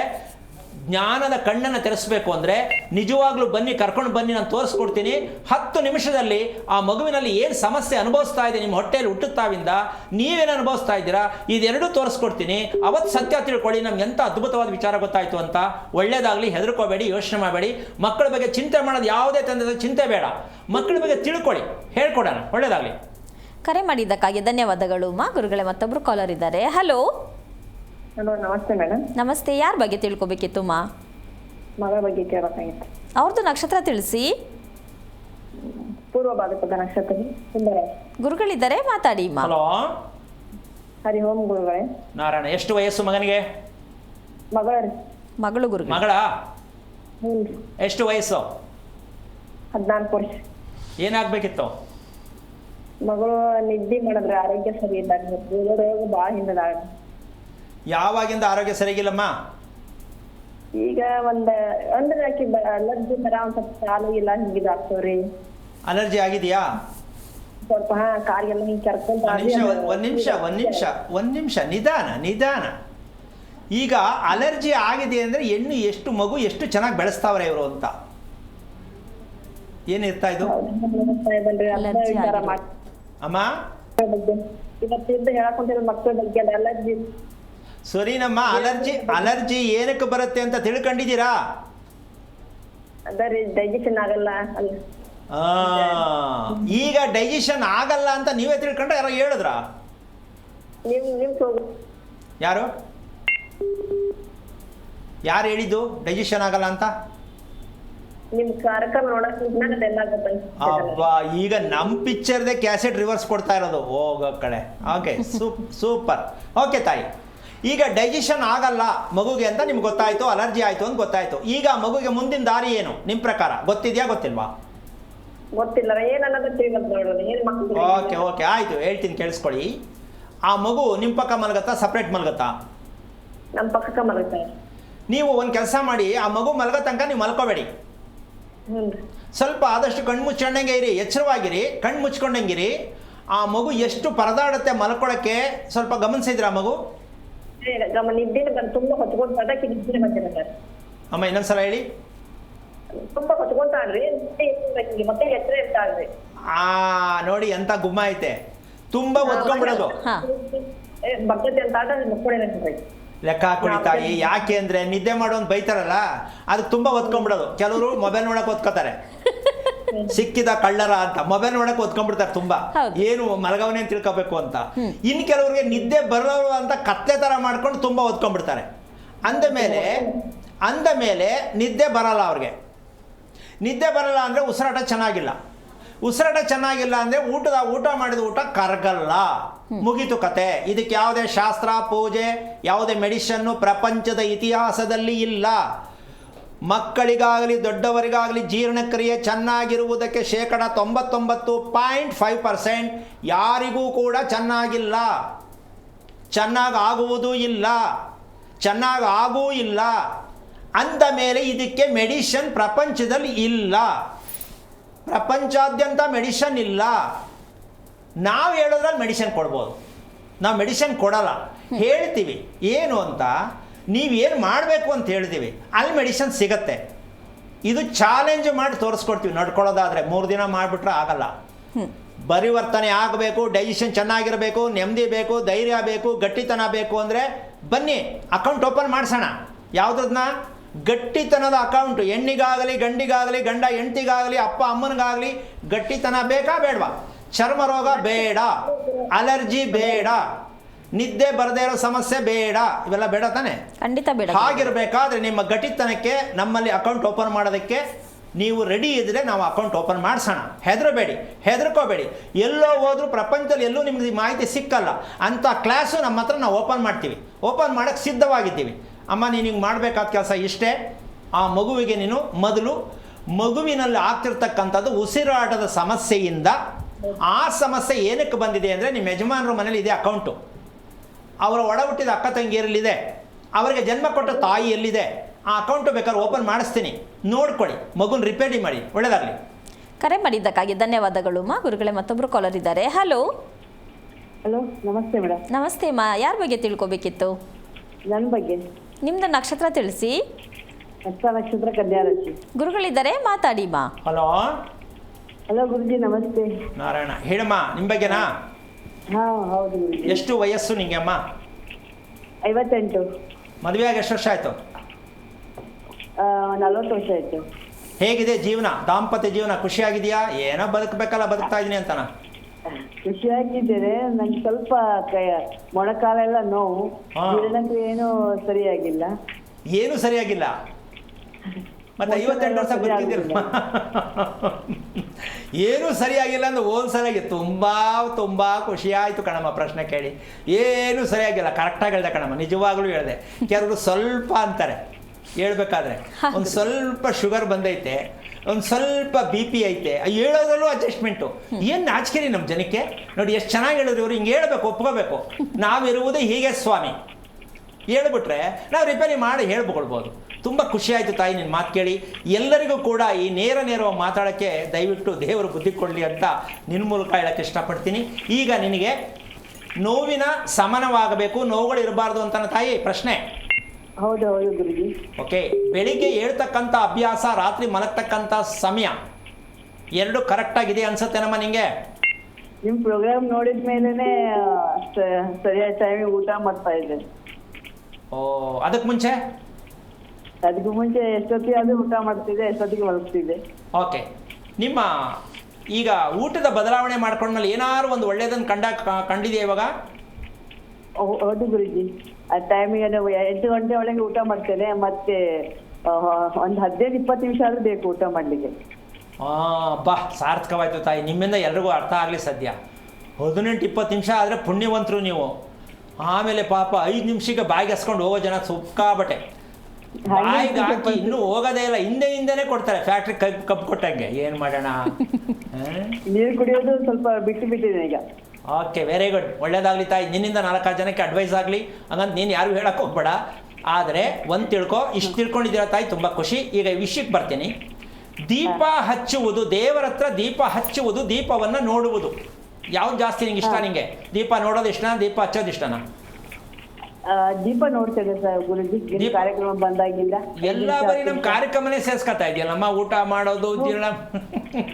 ಜ್ಞಾನದ ಕಣ್ಣನ್ನು ತೆರೆಸಬೇಕು ಅಂದರೆ ನಿಜವಾಗ್ಲೂ ಬನ್ನಿ, ಕರ್ಕೊಂಡು ಬನ್ನಿ, ನಾನು ತೋರಿಸ್ಕೊಡ್ತೀನಿ. 10 ನಿಮಿಷದಲ್ಲಿ ಆ ಮಗುವಿನಲ್ಲಿ ಏನು ಸಮಸ್ಯೆ ಅನುಭವಿಸ್ತಾ ಇದೆ, ನಿಮ್ಮ ಹೊಟ್ಟೆಯಲ್ಲಿ ಹುಟ್ಟುತ್ತಾವಿಂದ ನೀವೇನು ಅನುಭವಿಸ್ತಾ ಇದ್ದೀರಾ, ಇದೆರಡೂ ತೋರಿಸ್ಕೊಡ್ತೀನಿ. ಅವತ್ತು ಸತ್ಯ ತಿಳ್ಕೊಳ್ಳಿ, ನಮ್ಗೆ ಎಂಥ ಅದ್ಭುತವಾದ ವಿಚಾರ ಗೊತ್ತಾಯಿತು ಅಂತ. ಒಳ್ಳೇದಾಗಲಿ, ಹೆದರ್ಕೋಬೇಡಿ, ಯೋಚನೆ ಮಾಡಬೇಡಿ. ಮಕ್ಕಳ ಬಗ್ಗೆ ಚಿಂತೆ ಮಾಡೋದು ಯಾವುದೇ ತಂದೆ ಚಿಂತೆ ಬೇಡ. ಮಕ್ಕಳ ಬಗ್ಗೆ ತಿಳ್ಕೊಳ್ಳಿ, ಹೇಳ್ಕೊಡೋಣ. ಒಳ್ಳೇದಾಗಲಿ. ಕರೆ ಮಾಡಿದ್ದಕ್ಕಾಗಿ ಧನ್ಯವಾದಗಳು ಮಾ. ಗುರುಗಳೇ, ಮತ್ತೊಬ್ಬರು ಕಾಲರ್ ಇದ್ದಾರೆ. ಹಲೋ. ಹಲೋ, ನಮಸ್ತೆ ಮೇಡಮ್. ನಮಸ್ತೆ. ಯಾರ ಬಗ್ಗೆ ತಿಳ್ಕೊಬೇಕಿತ್ತು ಮಾ? ಮಗ ಬಗ್ಗೆ ಕೇಳಬೇಕಾಗಿತ್ತು. ಅವ್ರದ್ದು ನಕ್ಷತ್ರ ತಿಳಿಸಿ. ಪೂರ್ವ ಭಾದ್ರಪದ ನಕ್ಷತ್ರ, ಸುಂದರ. ಗುರುಗಳಿದ್ದಾರೆ, ಮಾತಾಡಿ ಮಾ. ಹಲೋ. ಹರಿ ಓಂ ಗುರುಗಳೇ. ನಾರಾಯಣ. ಎಷ್ಟು ವಯಸ್ಸು ಮಗನಿಗೆ? ಮಗಳು ಗುರುಗಳು. ಮಗಳ? ಹ್ಞೂ. ಎಷ್ಟು ವಯಸ್ಸು? 14 ವರ್ಷ. ಏನಾಗಬೇಕಿತ್ತು? ಮಗಳು ನಿದ್ದೆ ಮಾಡಿದ್ರೆ ಆರೋಗ್ಯ ಸರಿ ಇಲ್ಲ, ಭಾಳ ಹಿಂದದ. ಯಾವಾಗಿಂದ ಆರೋಗ್ಯ ಸರಿಗಿಲ್ಲಮ್ಮ? ಈಗ ಅಂದ್ರೆ ಆಕಿ ಅಲರ್ಜಿ ತರ ಒಂದ್ ಸ್ವಲ್ಪ ಕಾಲು ಇಲ್ಲ ಹಿಂಗಿದಾಗ್ತವ್ರಿ. ಅಲರ್ಜಿ ಆಗಿದೆಯಾ? ಸ್ವಲ್ಪ ಕಾಲಿಗೆಲ್ಲ ಹಿಂಗೆ ಕೆರ್ಕೊಂತ. ಒಂದ್ ನಿಮಿಷ ನಿಧಾನ. ಈಗ ಅಲರ್ಜಿ ಆಗಿದೆ ಅಂದ್ರೆ ಮಗು ಎಷ್ಟು ಚೆನ್ನಾಗಿ ಬೆಳೆಸ್ತಾವ್ರೆ ಇವರು ಅಂತ ಏನಿರ್ತಾ ಇದು ಅಮ್ಮ? ಇವತ್ತಿಂದ ಹೇಳಕೊಂತಿರೋ ಮಕ್ಕಳ ಬಗ್ಗೆ ಅಲರ್ಜಿ. ಸರಿನಮ್ಮ. ಅಲರ್ಜಿ ಏನಕ್ಕೆ ಬರುತ್ತೆ ಅಂತ ತಿಳ್ಕೊಂಡಿದ್ದೀರಾ? ಅದರಿ ಡೈಜೆಷನ್ ಆಗಲ್ಲ. ಈಗ ಡೈಜೆಷನ್ ಆಗಲ್ಲ ಅಂತ ನೀವೇ ತಿಳ್ಕೊಂಡ್ರೆ ಯಾರೋ ಹೇಳಿದ್ರ? ಯಾರು ಹೇಳಿದ್ದು ಡೈಜೆಷನ್ ಆಗಲ್ಲ ಅಂತ? ನಿಮ್ ಕಾರ್ಯಕ್ರಮ ನೋಡಕ್ ಅಬ್ಬಾ, ಈಗ ನಮ್ ಪಿಕ್ಚರ್ದೇ ಕ್ಯಾಸೆಟ್ ರಿವರ್ಸ್ ಕೊಡ್ತಾ ಇರೋದು. ಹೋಗೋ ಕಡೆ. Okay, super. ಓಕೆ ತಾಯಿ, ಈಗ ಡೈಜೆಷನ್ ಆಗಲ್ಲ ಮಗುಗೆ ಅಂತ ನಿಮ್ಗೆ ಗೊತ್ತಾಯ್ತು, ಅಲರ್ಜಿ ಆಯ್ತು ಅಂತ ಗೊತ್ತಾಯ್ತು. ಈಗ ಮಗುಗೆ ಮುಂದಿನ ದಾರಿ ಏನು ನಿಮ್ಮ ಪ್ರಕಾರ? ಗೊತ್ತಿದ್ಯಾ ಗೊತ್ತಿಲ್ವಾ? ಗೊತ್ತಿಲ್ಲ, ಓಕೆ ಆಯ್ತು, ಹೇಳ್ತೀನಿ ಕೇಳಿಸ್ಕೊಳ್ಳಿ. ಆ ಮಗು ನಿಮ್ಮ ಪಕ್ಕ ಮಲಗತ್ತಾ, ಸಪ್ರೇಟ್ ಮಲಗತ್ತಾ? ನಮ್ಮ ಪಕ್ಕಕ್ಕೆ ಮಲಗುತ್ತೆ. ನೀವು ಒಂದು ಕೆಲಸ ಮಾಡಿ, ಆ ಮಗು ಮಲಗೋ ತನಕ ನೀವು ಮಲ್ಕೋಬೇಡಿ. ಸ್ವಲ್ಪ ಆದಷ್ಟು ಕಣ್ಣು ಮುಚ್ಕೊಂಡಂಗೆ ಇರಿ, ಎಚ್ಚರವಾಗಿರಿ, ಕಣ್ಣು ಮುಚ್ಕೊಂಡಂಗಿರಿ. ಆ ಮಗು ಎಷ್ಟು ಪರದಾಡುತ್ತೆ ಮಲ್ಕೊಳ್ಳೋಕ್ಕೆ ಸ್ವಲ್ಪ ಗಮನಿಸಿದ್ರ? ಆ ಮಗು ತುಂಬಾ ಹೊತ್ಕೊಂಡ್ರೆ ಅಮ್ಮ, ಇನ್ನೊಂದ್ಸಲ ಹೇಳಿ. ತುಂಬಾ ಹೊತ್ಕೊಂತಾಳ್ರಿ, ಮತ್ತೆ ಎಚ್ಚರ ಇರ್ತಾಳ್ರಿ. ನೋಡಿ ಎಂತ ಗುಮ್ಮ ಐತೆ, ತುಂಬಾ ಒತ್ಕೊಂಡ್ಬಿಡೋದು. ಬರ್ತೈತೆ ಅಂತ ಮಕ್ಕಳೇನ್ರಿ ಲೆಕ್ಕ ಹಾಕೊಳ್ಳಿ ತಾಯಿ. ಯಾಕೆ ಅಂದ್ರೆ ನಿದ್ದೆ ಮಾಡೋನ್ ಬೈತಾರಲ್ಲ, ಅದಕ್ಕೆ ತುಂಬಾ ಒತ್ಕೊಂಡ್ಬಿಡೋದು. ಕೆಲವರು ಮೊಬೈಲ್ ನೋಡಕ್ ಒತ್ಕೋತಾರೆ. ಸಿಕ್ಕಿದ ಕಳ್ಳರ ಅಂತ ಮೊಬೈಲ್ ನೋಡಕ್ಕೆ ಓದ್ಕೊಂಡ್ಬಿಡ್ತಾರೆ ತುಂಬಾ, ಹೌದು. ಏನು ಮಲಗವನೇ ಅಂತ ತಿಳ್ಕೊಬೇಕು ಅಂತ. ಇನ್ ಕೆಲವರಿಗೆ ನಿದ್ದೆ ಬರೋರು ಅಂತ ಕತ್ಲೆ ತರ ಮಾಡ್ಕೊಂಡು ತುಂಬಾ ಓದ್ಕೊಂಡ್ಬಿಡ್ತಾರೆ. ಅಂದ ಮೇಲೆ ನಿದ್ದೆ ಬರಲ್ಲ ಅವ್ರಿಗೆ. ನಿದ್ದೆ ಬರಲ್ಲ ಅಂದರೆ ಉಸಿರಾಟ ಚೆನ್ನಾಗಿಲ್ಲ. ಉಸಿರಾಟ ಚೆನ್ನಾಗಿಲ್ಲ ಅಂದರೆ ಊಟ ಮಾಡಿದ ಊಟ ಕರಗಲ್ಲ, ಮುಗೀತು ಕತೆ. ಇದಕ್ಕೆ ಯಾವುದೇ ಶಾಸ್ತ್ರ ಪೂಜೆ, ಯಾವುದೇ ಮೆಡಿಷನ್ನು ಪ್ರಪಂಚದ ಇತಿಹಾಸದಲ್ಲಿ ಇಲ್ಲ. ಮಕ್ಕಳಿಗಾಗಲಿ ದೊಡ್ಡವರಿಗಾಗಲಿ ಜೀರ್ಣಕ್ರಿಯೆ ಚೆನ್ನಾಗಿರುವುದಕ್ಕೆ 99.5% ಯಾರಿಗೂ ಕೂಡ ಚೆನ್ನಾಗಿಲ್ಲ, ಚೆನ್ನಾಗಾಗುವುದೂ ಇಲ್ಲ, ಚೆನ್ನಾಗಾಗೂ ಇಲ್ಲ. ಅಂದ ಮೇಲೆ ಇದಕ್ಕೆ ಮೆಡಿಷನ್ ಪ್ರಪಂಚದಲ್ಲಿ ಇಲ್ಲ, ಪ್ರಪಂಚಾದ್ಯಂತ ಮೆಡಿಷನ್ ಇಲ್ಲ. ನಾವು ಹೇಳೋದ್ರಲ್ಲಿ ಮೆಡಿಷನ್ ಕೊಡ್ಬೋದು, ನಾವು ಮೆಡಿಷನ್ ಕೊಡಲ್ಲ. ಹೇಳ್ತೀವಿ ಏನು ಅಂತ, ನೀವೇನು ಮಾಡಬೇಕು ಅಂತ ಹೇಳ್ತೀವಿ, ಅಲ್ಲಿ ಮೆಡಿಷನ್ ಸಿಗತ್ತೆ. ಇದು ಚಾಲೆಂಜ್ ಮಾಡಿ ತೋರಿಸ್ಕೊಡ್ತೀವಿ. ನಡ್ಕೊಳ್ಳೋದಾದರೆ 3 ದಿನ ಮಾಡಿಬಿಟ್ರೆ ಆಗಲ್ಲ. ಪರಿವರ್ತನೆ ಆಗಬೇಕು, ಡೈಜೆಷನ್ ಚೆನ್ನಾಗಿರಬೇಕು, ನೆಮ್ಮದಿ ಬೇಕು, ಧೈರ್ಯ ಬೇಕು, ಗಟ್ಟಿತನ ಬೇಕು ಅಂದರೆ ಬನ್ನಿ ಅಕೌಂಟ್ ಓಪನ್ ಮಾಡಿಸೋಣ. ಯಾವುದನ್ನ? ಗಟ್ಟಿತನದ ಅಕೌಂಟು. ಹೆಣ್ಣಿಗಾಗಲಿ ಗಂಡಿಗಾಗಲಿ, ಗಂಡ ಹೆಂಡ್ತಿಗಾಗಲಿ, ಅಪ್ಪ ಅಮ್ಮನಿಗಾಗಲಿ ಗಟ್ಟಿತನ ಬೇಕಾ ಬೇಡವಾ? ಚರ್ಮ ರೋಗ ಬೇಡ, ಅಲರ್ಜಿ ಬೇಡ, ನಿದ್ದೆ ಬರದೇ ಇರೋ ಸಮಸ್ಯೆ ಬೇಡ, ಇವೆಲ್ಲ ಬೇಡ ತಾನೆ? ಖಂಡಿತ ಬೇಡ. ಹಾಗಿರ್ಬೇಕಾದ್ರೆ ನಿಮ್ಮ ಗಟ್ಟಿತನಕ್ಕೆ ನಮ್ಮಲ್ಲಿ ಅಕೌಂಟ್ ಓಪನ್ ಮಾಡೋದಕ್ಕೆ ನೀವು ರೆಡಿ ಇದ್ದರೆ ನಾವು ಅಕೌಂಟ್ ಓಪನ್ ಮಾಡಿಸೋಣ. ಹೆದರ್ಕೋಬೇಡಿ. ಎಲ್ಲೋ ಹೋದ್ರೂ ಪ್ರಪಂಚದಲ್ಲಿ ಎಲ್ಲೂ ನಿಮಗೆ ಮಾಹಿತಿ ಸಿಕ್ಕಲ್ಲ. ಅಂಥ ಕ್ಲಾಸು ನಮ್ಮ ಹತ್ರ ನಾವು ಓಪನ್ ಮಾಡ್ತೀವಿ. ಓಪನ್ ಮಾಡೋಕ್ಕೆ ಸಿದ್ಧವಾಗಿದ್ದೀವಿ. ಅಮ್ಮ ನೀನು ಹಿಂಗೆ ಮಾಡಬೇಕಾದ ಕೆಲಸ ಇಷ್ಟೇ. ಆ ಮಗುವಿಗೆ ನೀನು ಮೊದಲು ಮಗುವಿನಲ್ಲಿ ಆಗ್ತಿರ್ತಕ್ಕಂಥದ್ದು ಉಸಿರಾಟದ ಸಮಸ್ಯೆಯಿಂದ, ಆ ಸಮಸ್ಯೆ ಏನಕ್ಕೆ ಬಂದಿದೆ ಅಂದರೆ ನಿಮ್ಮ ಯಜಮಾನರ ಮನೇಲಿ ಇದೆ ಅಕೌಂಟು, ಅವರ ಒಡ ಹುಟ್ಟಿದ ಅಕ್ಕ ತಂಗಿಯರಲ್ಲಿದೆ, ಅವರಿಗೆ ಜನ್ಮ ಕೊಟ್ಟ ತಾಯಿ ಎಲ್ಲಿದೆ, ಆ ಅಕೌಂಟು ಬೇಕಾದ್ರೆ ಓಪನ್ ಮಾಡಿಸ್ತೀನಿ, ನೋಡ್ಕೊಳ್ಳಿ, ಮಗುನ ರಿಪೇರಿ ಮಾಡಿ. ಒಳ್ಳೆಯದಾಗಲಿ. ಕರೆ ಮಾಡಿದ್ದಕ್ಕಾಗಿ ಧನ್ಯವಾದಗಳು ಮಾ. ಗುರುಗಳೇ, ಮತ್ತೊಬ್ಬರು ಕಾಲರ್ ಇದ್ದಾರೆ. ಹಲೋ. ಹಲೋ, ನಮಸ್ತೆ ಮೇಡಮ್. ನಮಸ್ತೆ ಮಾ. ಯಾರ ಬಗ್ಗೆ ತಿಳ್ಕೊಬೇಕಿತ್ತು? ನನ್ನ ಬಗ್ಗೆ. ನಿಮ್ದು ನಕ್ಷತ್ರ ತಿಳಿಸಿ. ನಕ್ಷತ್ರ ಕನ್ಯಾ ರಾಶಿ. ಗುರುಗಳಿದ್ದಾರೆ, ಮಾತಾಡಿ ಮಾ. ಹಲೋ. ಹಲೋ ಗುರುಜಿ, ನಮಸ್ತೆ. ನಾರಾಯಣ. ಹೇಳಮ್ಮ, ನಿಮ್ಮ ಬಗ್ಗೆನಾ? ಹಾ, ಹೌದು ಗುರುಜಿ. ಎಷ್ಟು ವಯಸ್ಸು ನಿಂಗೆ ಅಮ್ಮ? 58. ಮದುವೆಯಾಗಿ ಎಷ್ಟು ವರ್ಷ ಆಯಿತು? 40 ವರ್ಷ ಆಯ್ತು. ಹೇಗಿದೆ ಜೀವನ, ದಾಂಪತ್ಯ ಜೀವನ? ಖುಷಿಯಾಗಿದೆಯಾ? ಏನೋ ಬದುಕಬೇಕಲ್ಲ, ಬದುಕ್ತಾ ಇದ್ದೀನಿ ಅಂತನಾ? ಖುಷಿಯಾಗಿದ್ದೇನೆ. ನಂಗೆ ಸ್ವಲ್ಪ ಮೊಣಕಾಲೆಲ್ಲ ನೋವು, ಜೀರ್ಣಕ್ರಿಯೆ ಏನು ಸರಿಯಾಗಿಲ್ಲ. ಏನು ಸರಿಯಾಗಿಲ್ಲ? ಮತ್ತೆ 58 ವರ್ಷ ಬದುಕಿದ್ದೀರ. ಏನೂ ಸರಿಯಾಗಿಲ್ಲ ಅಂದ್ರೆ ಹೋಲ್ಸಲಾಗಿ ತುಂಬ ಖುಷಿಯಾಯಿತು ಕಣಮ್ಮ. ಪ್ರಶ್ನೆ ಕೇಳಿ ಏನೂ ಸರಿಯಾಗಿಲ್ಲ, ಕರೆಕ್ಟಾಗಿ ಹೇಳ್ದೆ ಕಣಮ್ಮ, ನಿಜವಾಗ್ಲೂ ಹೇಳಿದೆ. ಕೆಲವರು ಸ್ವಲ್ಪ ಅಂತಾರೆ ಹೇಳ್ಬೇಕಾದ್ರೆ, ಒಂದು ಸ್ವಲ್ಪ ಶುಗರ್ ಬಂದೈತೆ, ಒಂದು ಸ್ವಲ್ಪ BP ಐತೆ, ಹೇಳೋದ್ರಲ್ಲೂ ಅಡ್ಜಸ್ಟ್ಮೆಂಟು. ಏನು ನಾಚಿಕೆರಿ ನಮ್ಮ ಜನಕ್ಕೆ. ನೋಡಿ ಎಷ್ಟು ಚೆನ್ನಾಗಿ ಹೇಳಿದ್ರು ಇವರು. ಹಿಂಗೆ ಹೇಳ್ಬೇಕು, ಒಪ್ಕೋಬೇಕು. ನಾವಿರುವುದೇ ಹೀಗೆ ಸ್ವಾಮಿ. ಹೇಳ್ಬಿಟ್ರೆ ನಾವು ರಿಪೇರಿ ಮಾಡಿ ಹೇಳ್ಕೊಳ್ಬೋದು. ತುಂಬ ಖುಷಿಯಾಯಿತು ತಾಯಿ ನಿನ್ನ ಮಾತು ಕೇಳಿ. ಎಲ್ಲರಿಗೂ ಕೂಡ ಈ ನೇರವಾಗಿ ಮಾತಾಡೋಕ್ಕೆ ದಯವಿಟ್ಟು ದೇವರು ಬುದ್ಧಿ ಕೊಡಲಿ ಅಂತ ನಿನ್ನ ಮೂಲಕ ಹೇಳೋಕ್ಕೆ ಇಷ್ಟಪಡ್ತೀನಿ. ಈಗ ನಿನಗೆ ನೋವಿನ ಸಮನವಾಗಬೇಕು, ನೋವುಗಳು ಇರಬಾರ್ದು ಅಂತ ತಾಯಿ ಪ್ರಶ್ನೆ. ಹೌದು ಗುರುಜಿ. ಓಕೆ. ಬೆಳಿಗ್ಗೆ ಹೇಳ್ತಕ್ಕಂಥ ಅಭ್ಯಾಸ, ರಾತ್ರಿ ಮಲಗ್ತಕ್ಕಂಥ ಸಮಯ ಎರಡು ಕರೆಕ್ಟಾಗಿದೆ ಅನ್ಸುತ್ತೇನಮ್ಮ ನಿಂಗೆ? ನಿಮ್ಮ ಪ್ರೋಗ್ರಾಮ್ ನೋಡಿದ ಮೇಲೆನೆ ಸರಿಯಾದ ಟೈಮಿಗೆ ಊಟ ಮಾಡ್ತಾ ಇದ್ದೇನೆ. ಓ, ಅದಕ್ಕೆ ಮುಂಚೆ ಎಷ್ಟೊತ್ತಿಗೆ ಅದು ಊಟ ಮಾಡ್ತಿದ್ದೆ, ಎಷ್ಟೊತ್ತಿಗೆ ಮಲಗ್ತಿದ್ದೆ. ಓಕೆ. ನಿಮ್ಮ ಈಗ ಊಟದ ಬದಲಾವಣೆ ಮಾಡ್ಕೊಂಡ್ಮೇಲೆ ಏನಾದ್ರು ಒಂದು ಒಳ್ಳೇದನ್ನು ಕಂಡಿದೆಯಾ ಇವಾಗ? ಹೌದು ಗುರುಜಿ. ಆ ಟೈಮಿಗೆ 8 ಗಂಟೆ ಒಳಗೆ ಊಟ ಮಾಡ್ತೇನೆ. ಮತ್ತೆ ಒಂದು 15-20 ನಿಮಿಷ ಆದ್ರೂ ಬೇಕು ಊಟ ಮಾಡ್ಲಿಕ್ಕೆ. ಬಾ, ಸಾರ್ಥಕವಾಯ್ತು ತಾಯಿ. ನಿಮ್ಮಿಂದ ಎಲ್ರಿಗೂ ಅರ್ಥ ಆಗಲಿ ಸದ್ಯ. 18-20 ನಿಮಿಷ ಆದರೆ ಪುಣ್ಯವಂತರು ನೀವು. ಆಮೇಲೆ ಪಾಪ 5 ನಿಮಿಷಕ್ಕೆ ಬಾಯಿಗೆ ಹಸ್ಕೊಂಡು ಹೋಗೋ ಜನ ಸುಕ್ಕಾಬಟ್ಟೆ. ಬಾಯಿಗೆ ಹಾಕಿ ಇನ್ನೂ ಹೋಗೋದೇ ಇಲ್ಲ, ಹಿಂದೆನೇ ಕೊಡ್ತಾರೆ ಫ್ಯಾಕ್ಟ್ರಿ ಕಬ್ಬು ಕೊಟ್ಟಂಗೆ. ಏನು ಮಾಡೋಣ? ನೀರು ಕುಡಿಯೋದು ಸ್ವಲ್ಪ ಬಿಟ್ಟಿದೆ ಈಗ. Okay, very good. ಒಳ್ಳೇದಾಗಲಿ ತಾಯಿ. ನಿನ್ನಿಂದ 4 ಜನಕ್ಕೆ ಅಡ್ವೈಸ್ ಆಗಲಿ. ಹಂಗಂತ ನೀನು ಯಾರು ಹೇಳಕ್ಕೆ ಹೋಗ್ಬೇಡ. ಆದರೆ ಒಂದು ತಿಳ್ಕೊ, ಇಷ್ಟು ತಿಳ್ಕೊಂಡಿದ್ದೀರ ತಾಯಿ, ತುಂಬ ಖುಷಿ. ಈಗ ಈ ವಿಷಯಕ್ಕೆ ಬರ್ತೀನಿ. ದೀಪ ಹಚ್ಚುವುದು, ದೇವರ ಹತ್ರ ದೀಪ ಹಚ್ಚುವುದು, ದೀಪವನ್ನು ನೋಡುವುದು, ಯಾವ್ದು ಜಾಸ್ತಿ ನಿಂಗೆ ಇಷ್ಟ? ನಿಂಗೆ ದೀಪ ನೋಡೋದು ಇಷ್ಟನಾ, ದೀಪ ಹಚ್ಚೋದು ಇಷ್ಟನಾ? ದೀಪ ನೋಡ್ತೇನೆ ಸರ್ ಗುರುಜಿ. ಕಾರ್ಯಕ್ರಮ ಬಂದಾಗಿಂದ ಎಲ್ಲ ಬರೀ ನಮ್ಮ ಕಾರ್ಯಕ್ರಮನೇ ಸೇರ್ಸ್ಕೊತಾ ಇದೆಯಲ್ಲ ನಮ್ಮ ಊಟ ಮಾಡೋದು, ಜೀರ್ಣ.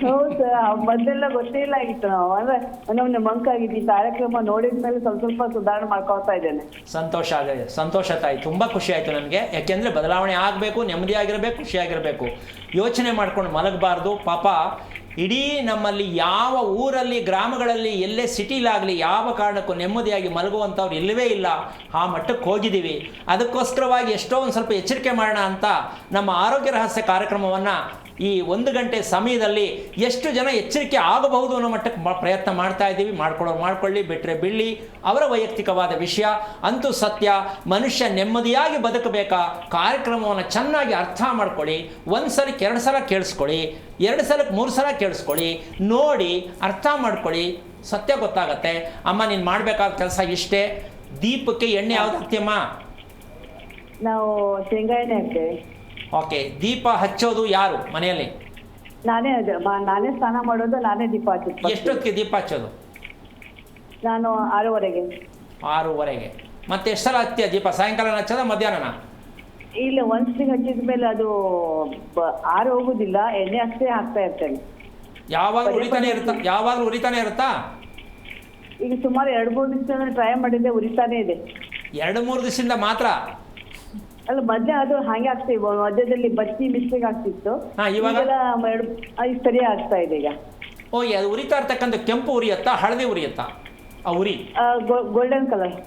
ಹೌದು ಸರ್, ಮೊದಲೆಲ್ಲ ಗೊತ್ತಿಲ್ಲ ಆಗಿತ್ತು. ನಾವು ಅಂದ್ರೆ ನಮ್ಗೆ ಮಂಕಾಗಿದ್ದು ಈ ಕಾರ್ಯಕ್ರಮ ನೋಡಿದ ಮೇಲೆ ಸ್ವಲ್ಪ ಸುಧಾರಣೆ ಮಾಡ್ಕೊಳ್ತಾ ಇದ್ದೇನೆ. ಸಂತೋಷ ತಾಯಿ, ತುಂಬಾ ಖುಷಿ ಆಯ್ತು ನನಗೆ. ಯಾಕೆಂದ್ರೆ ಬದಲಾವಣೆ ಆಗಬೇಕು, ನೆಮ್ಮದಿಯಾಗಿರ್ಬೇಕು, ಖುಷಿಯಾಗಿರ್ಬೇಕು. ಯೋಚನೆ ಮಾಡ್ಕೊಂಡು ಮಲಗಬಾರ್ದು. ಪಾಪ ಇಡೀ ನಮ್ಮಲ್ಲಿ ಯಾವ ಊರಲ್ಲಿ ಗ್ರಾಮಗಳಲ್ಲಿ ಎಲ್ಲೇ ಸಿಟಿಲಾಗಲಿ ಯಾವ ಕಾರಣಕ್ಕೂ ನೆಮ್ಮದಿಯಾಗಿ ಮಲಗುವಂಥವ್ರು ಇಲ್ಲವೇ ಇಲ್ಲ. ಆ ಮಟ್ಟಕ್ಕೆ ಹೋಗಿದ್ದೀವಿ. ಅದಕ್ಕೋಸ್ಕರವಾಗಿ ಎಷ್ಟೋ ಒಂದು ಸ್ವಲ್ಪ ಎಚ್ಚರಿಕೆ ಮಾಡೋಣ ಅಂತ ನಮ್ಮ ಆರೋಗ್ಯ ರಹಸ್ಯ ಕಾರ್ಯಕ್ರಮವನ್ನು ಈ 1 ಗಂಟೆ ಸಮಯದಲ್ಲಿ ಎಷ್ಟು ಜನ ಎಚ್ಚರಿಕೆ ಆಗಬಹುದು ಅನ್ನೋ ಮಟ್ಟಕ್ಕೆ ಪ್ರಯತ್ನ ಮಾಡ್ತಾ ಇದ್ದೀವಿ. ಮಾಡ್ಕೊಳ್ಳಿ, ಬಿಟ್ಟರೆ ಬಿಡಲಿ, ಅವರ ವೈಯಕ್ತಿಕವಾದ ವಿಷಯ. ಅಂತೂ ಸತ್ಯ, ಮನುಷ್ಯ ನೆಮ್ಮದಿಯಾಗಿ ಬದುಕಬೇಕಾ, ಕಾರ್ಯಕ್ರಮವನ್ನು ಚೆನ್ನಾಗಿ ಅರ್ಥ ಮಾಡ್ಕೊಳ್ಳಿ. 1 ಸಲಕ್ಕೆ 2 ಸಲ ಕೇಳಿಸ್ಕೊಳ್ಳಿ, 2 ಸಲಕ್ಕೆ 3 ಸಲ ಕೇಳಿಸ್ಕೊಳ್ಳಿ, ನೋಡಿ ಅರ್ಥ ಮಾಡ್ಕೊಳ್ಳಿ, ಸತ್ಯ ಗೊತ್ತಾಗತ್ತೆ. ಅಮ್ಮ ನೀನು ಮಾಡಬೇಕಾದ ಕೆಲಸ ಇಷ್ಟೇ. ದೀಪಕ್ಕೆ ಎಣ್ಣೆ ಯಾವ್ದು ಹಾಕ್ತೀಯಮ್ಮ? ನಾವು ಶೇಂಗಾ ಎಣ್ಣೆ ಹಾಕ್ತೇವೆ. ಓಕೆ. ದೀಪ ಹಚ್ಚೋದು ಯಾರು ಮನೆಯಲ್ಲಿ? ನಾನೇ ಸ್ನಾನ ಮಾಡೋದು, ನಾನೇ ದೀಪ ಹಚ್ಚೋದು. ಎಷ್ಟೊತ್ತಿಗೆ ದೀಪ ಹಚ್ಚೋದು? ನಾನು 6:30ಗೆ. 6:30ಗೆ. ಮತ್ತೆ ಎಷ್ಟು ಸಲ ಹಚ್ತೀಯ ದೀಪ? ಸಾಯಂಕಾಲ ಹಚ್ಚೋದ ಮಧ್ಯಾಹ್ನನ? ಇಲ್ಲ, ಒಂದ್ಸತಿ ಹಚ್ಚಿದ ಮೇಲೆ ಅದು ಆರು ಹೋಗುದಿಲ್ಲ, ಎಣ್ಣೆ ಅಷ್ಟೇ ಹಾಕ್ತಾ ಇರ್ತೇನೆ. ಯಾವಾಗಲೂ ಉರಿತಾನೆ ಇರುತ್ತಾ? ಈಗ ಸುಮಾರು 2-3 ದಿವಸ ಟ್ರೈ ಮಾಡಿದ್ದೆ, ಉರಿತಾನೆ ಇದೆ. 2-3 ದಿವಸದಿಂದ ಮಾತ್ರ? ಅಲ್ಲ, ಮೊದ್ಲೇ ಅದು ಹಾಗೆ ಆಗ್ತೀವಿ, ಮಧ್ಯದಲ್ಲಿ ಬತ್ತಿ ಮಿಸ್ಟೇಕ್ ಆಗ್ತಿತ್ತು. ಇವಾಗ ಸರಿ ಆಗ್ತಾ ಇದೆ ಈಗ. ಅದು ಉರಿತಾ ಇರ್ತಕ್ಕಂಥ ಕೆಂಪು ಉರಿಯತ್ತಾ ಹಳದಿ ಉರಿಯತ್ತಾ? ಆ ಉರಿ ಗೋಲ್ಡನ್ ಕಲರ್.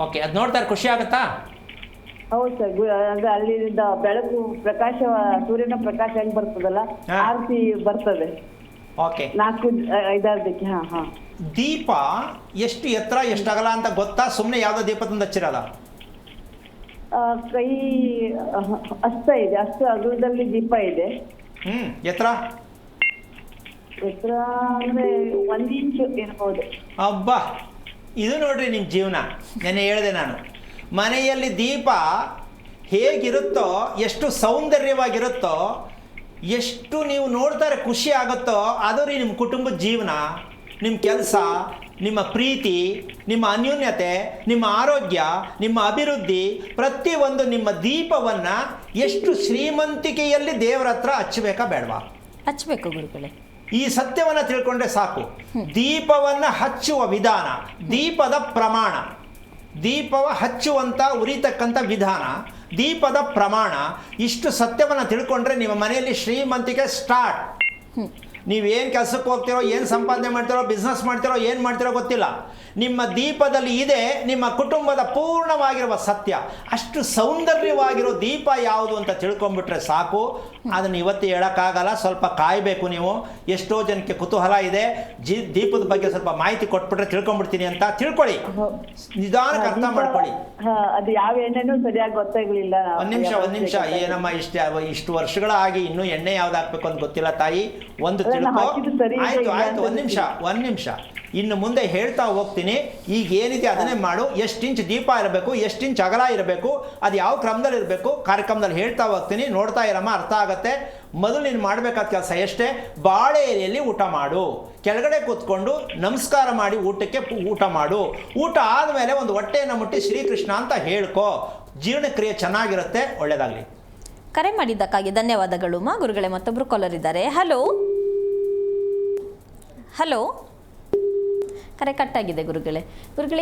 ಓಕೆ. ಅದು ನೋಡ್ತಾ ಖುಷಿ ಆಗುತ್ತಾ? ಹೌದು ಸರ್. ಅಂದ್ರೆ ಅಲ್ಲಿಂದ ಬೆಳಕು ಪ್ರಕಾಶ, ಸೂರ್ಯನ ಪ್ರಕಾಶ ಹೆಂಗ್ ಬರ್ತದಲ್ಲ, ಆರತಿ ಬರ್ತದೆ. ಓಕೆ. 4-5 ದಿಕ್ಕೆ. ದೀಪ ಎಷ್ಟು ಎತ್ತರ ಎಷ್ಟು ಅಗಲ ಅಂತ ಗೊತ್ತಾ? ಸುಮ್ಮನೆ ಯಾವ್ದೋ ದೀಪ ತಂದು ಹಚ್ಚಿರಲ್ಲ? ಕೈ ಅಷ್ಟ ಇದೆ, ಅಷ್ಟು ಅಗಲದಲ್ಲಿ ದೀಪ ಇದೆ. ಎತ್ತರ ಅಂದ್ರೆ 1 ಇಂಚು ಇರ್ಬೋದು. ಅಬ್ಬಾ, ಇದು ನೋಡ್ರಿ ನಿಮ್ಮ ಜೀವನ. ನೆನ್ನೆ ಹೇಳಿದೆ ನಾನು, ಮನೆಯಲ್ಲಿ ದೀಪ ಹೇಗಿರುತ್ತೋ, ಎಷ್ಟು ಸೌಂದರ್ಯವಾಗಿರುತ್ತೋ, ಎಷ್ಟು ನೀವು ನೋಡ್ತಾರೆ ಖುಷಿ ಆಗುತ್ತೋ, ಅದು ರೀ ನಿಮ್ಮ ಕುಟುಂಬದ ಜೀವನ, ನಿಮ್ಮ ಕೆಲಸ, ನಿಮ್ಮ ಪ್ರೀತಿ, ನಿಮ್ಮ ಅನ್ಯೋನ್ಯತೆ, ನಿಮ್ಮ ಆರೋಗ್ಯ, ನಿಮ್ಮ ಅಭಿವೃದ್ಧಿ, ಪ್ರತಿಯೊಂದು ನಿಮ್ಮ ದೀಪವನ್ನು ಎಷ್ಟು ಶ್ರೀಮಂತಿಕೆಯಲ್ಲಿ ದೇವರ ಹತ್ರ ಹಚ್ಚಬೇಕಾ ಬೇಡವಾ? ಹಚ್ಚಬೇಕು ಗುರುಗಳೇ. ಈ ಸತ್ಯವನ್ನು ತಿಳ್ಕೊಂಡ್ರೆ ಸಾಕು. ದೀಪವನ್ನು ಹಚ್ಚುವ ವಿಧಾನ, ದೀಪದ ಪ್ರಮಾಣ, ದೀಪವ ಹಚ್ಚುವಂಥ ಉರಿತಕ್ಕಂಥ ವಿಧಾನ, ದೀಪದ ಪ್ರಮಾಣ, ಇಷ್ಟು ಸತ್ಯವನ್ನು ತಿಳ್ಕೊಂಡ್ರೆ ನಿಮ್ಮ ಮನೆಯಲ್ಲಿ ಶ್ರೀಮಂತಿಕೆ ಸ್ಟಾರ್ಟ್. ನೀವೇನು ಕೆಲಸಕ್ಕೆ ಹೋಗ್ತಿರೋ, ಏನು ಸಂಪಾದನೆ ಮಾಡ್ತಿರೋ, ಬಿಸ್ನೆಸ್ ಮಾಡ್ತಿರೋ, ಏನು ಮಾಡ್ತಿರೋ ಗೊತ್ತಿಲ್ಲ, ನಿಮ್ಮ ದೀಪದಲ್ಲಿ ಇದೆ ನಿಮ್ಮ ಕುಟುಂಬದ ಪೂರ್ಣವಾಗಿರುವ ಸತ್ಯ. ಅಷ್ಟು ಸೌಂದರ್ಯವಾಗಿರೋ ದೀಪ ಯಾವುದು ಅಂತ ತಿಳ್ಕೊಂಡ್ಬಿಟ್ರೆ ಸಾಕು. ಅದನ್ನು ಇವತ್ತು ಹೇಳೋಕ್ಕಾಗಲ್ಲ, ಸ್ವಲ್ಪ ಕಾಯಬೇಕು ನೀವು. ಎಷ್ಟೋ ಜನಕ್ಕೆ ಕುತೂಹಲ ಇದೆ, ದೀಪದ ಬಗ್ಗೆ ಸ್ವಲ್ಪ ಮಾಹಿತಿ ಕೊಟ್ಬಿಟ್ರೆ ತಿಳ್ಕೊಂಡ್ಬಿಡ್ತೀನಿ ಅಂತ. ತಿಳ್ಕೊಳ್ಳಿ, ನಿಧಾನಕ್ಕೆ ಅರ್ಥ ಮಾಡ್ಕೊಳ್ಳಿ. ಅದು ಯಾವ ಎಣ್ಣೆನೂ ಸರಿಯಾಗಿ ಗೊತ್ತಾಗ್ಲಿಲ್ಲ. ಒಂದು ನಿಮಿಷ. ಏನಮ್ಮ ಇಷ್ಟು ವರ್ಷಗಳಾಗಿ ಇನ್ನೂ ಎಣ್ಣೆ ಯಾವ್ದು ಹಾಕ್ಬೇಕು ಅಂತ ಗೊತ್ತಿಲ್ಲ ತಾಯಿ. ಒಂದು ತಿಳ್ಕೊ. ಆಯ್ತು, ಒಂದ್ ನಿಮಿಷ. ಇನ್ನು ಮುಂದೆ ಹೇಳ್ತಾ ಹೋಗ್ತೀನಿ. ಈಗ ಏನಿದೆ ಅದನ್ನೇ ಮಾಡು. ಎಷ್ಟು ಇಂಚ್ ದೀಪ ಇರಬೇಕು, ಎಷ್ಟು ಇಂಚ್ ಅಗಲ ಇರಬೇಕು, ಅದು ಯಾವ ಕ್ರಮದಲ್ಲಿ ಇರಬೇಕು, ಕಾರ್ಯಕ್ರಮದಲ್ಲಿ ಹೇಳ್ತಾ ಹೋಗ್ತೀನಿ. ನೋಡ್ತಾ ಇರಮ್ಮ, ಅರ್ಥ ಆಗತ್ತೆ. ಮೊದಲು ನೀನು ಮಾಡಬೇಕಾದ ಕೆಲಸ ಎಷ್ಟೇ, ಬಾಳೆ ಎಲೆಯಲ್ಲಿ ಊಟ ಮಾಡು. ಕೆಳಗಡೆ ಕೂತ್ಕೊಂಡು ನಮಸ್ಕಾರ ಮಾಡಿ ಊಟ ಮಾಡು. ಊಟ ಆದಮೇಲೆ ಒಂದು ಹೊಟ್ಟೆಯನ್ನು ಮುಟ್ಟಿ ಶ್ರೀಕೃಷ್ಣ ಅಂತ ಹೇಳ್ಕೊ. ಜೀರ್ಣಕ್ರಿಯೆ ಚೆನ್ನಾಗಿರುತ್ತೆ. ಒಳ್ಳೆಯದಾಗಲಿ. ಕರೆ ಮಾಡಿದ್ದಕ್ಕಾಗಿ ಧನ್ಯವಾದಗಳು ಮಾ ಗುರುಗಳೇ. ಮತ್ತೊಬ್ಬರು ಕಾಲರ್ ಇದ್ದಾರೆ. ಹಲೋ. ಕರೆ ಕಟ್ಟಾಗಿದೆ ಗುರುಗಳೇ.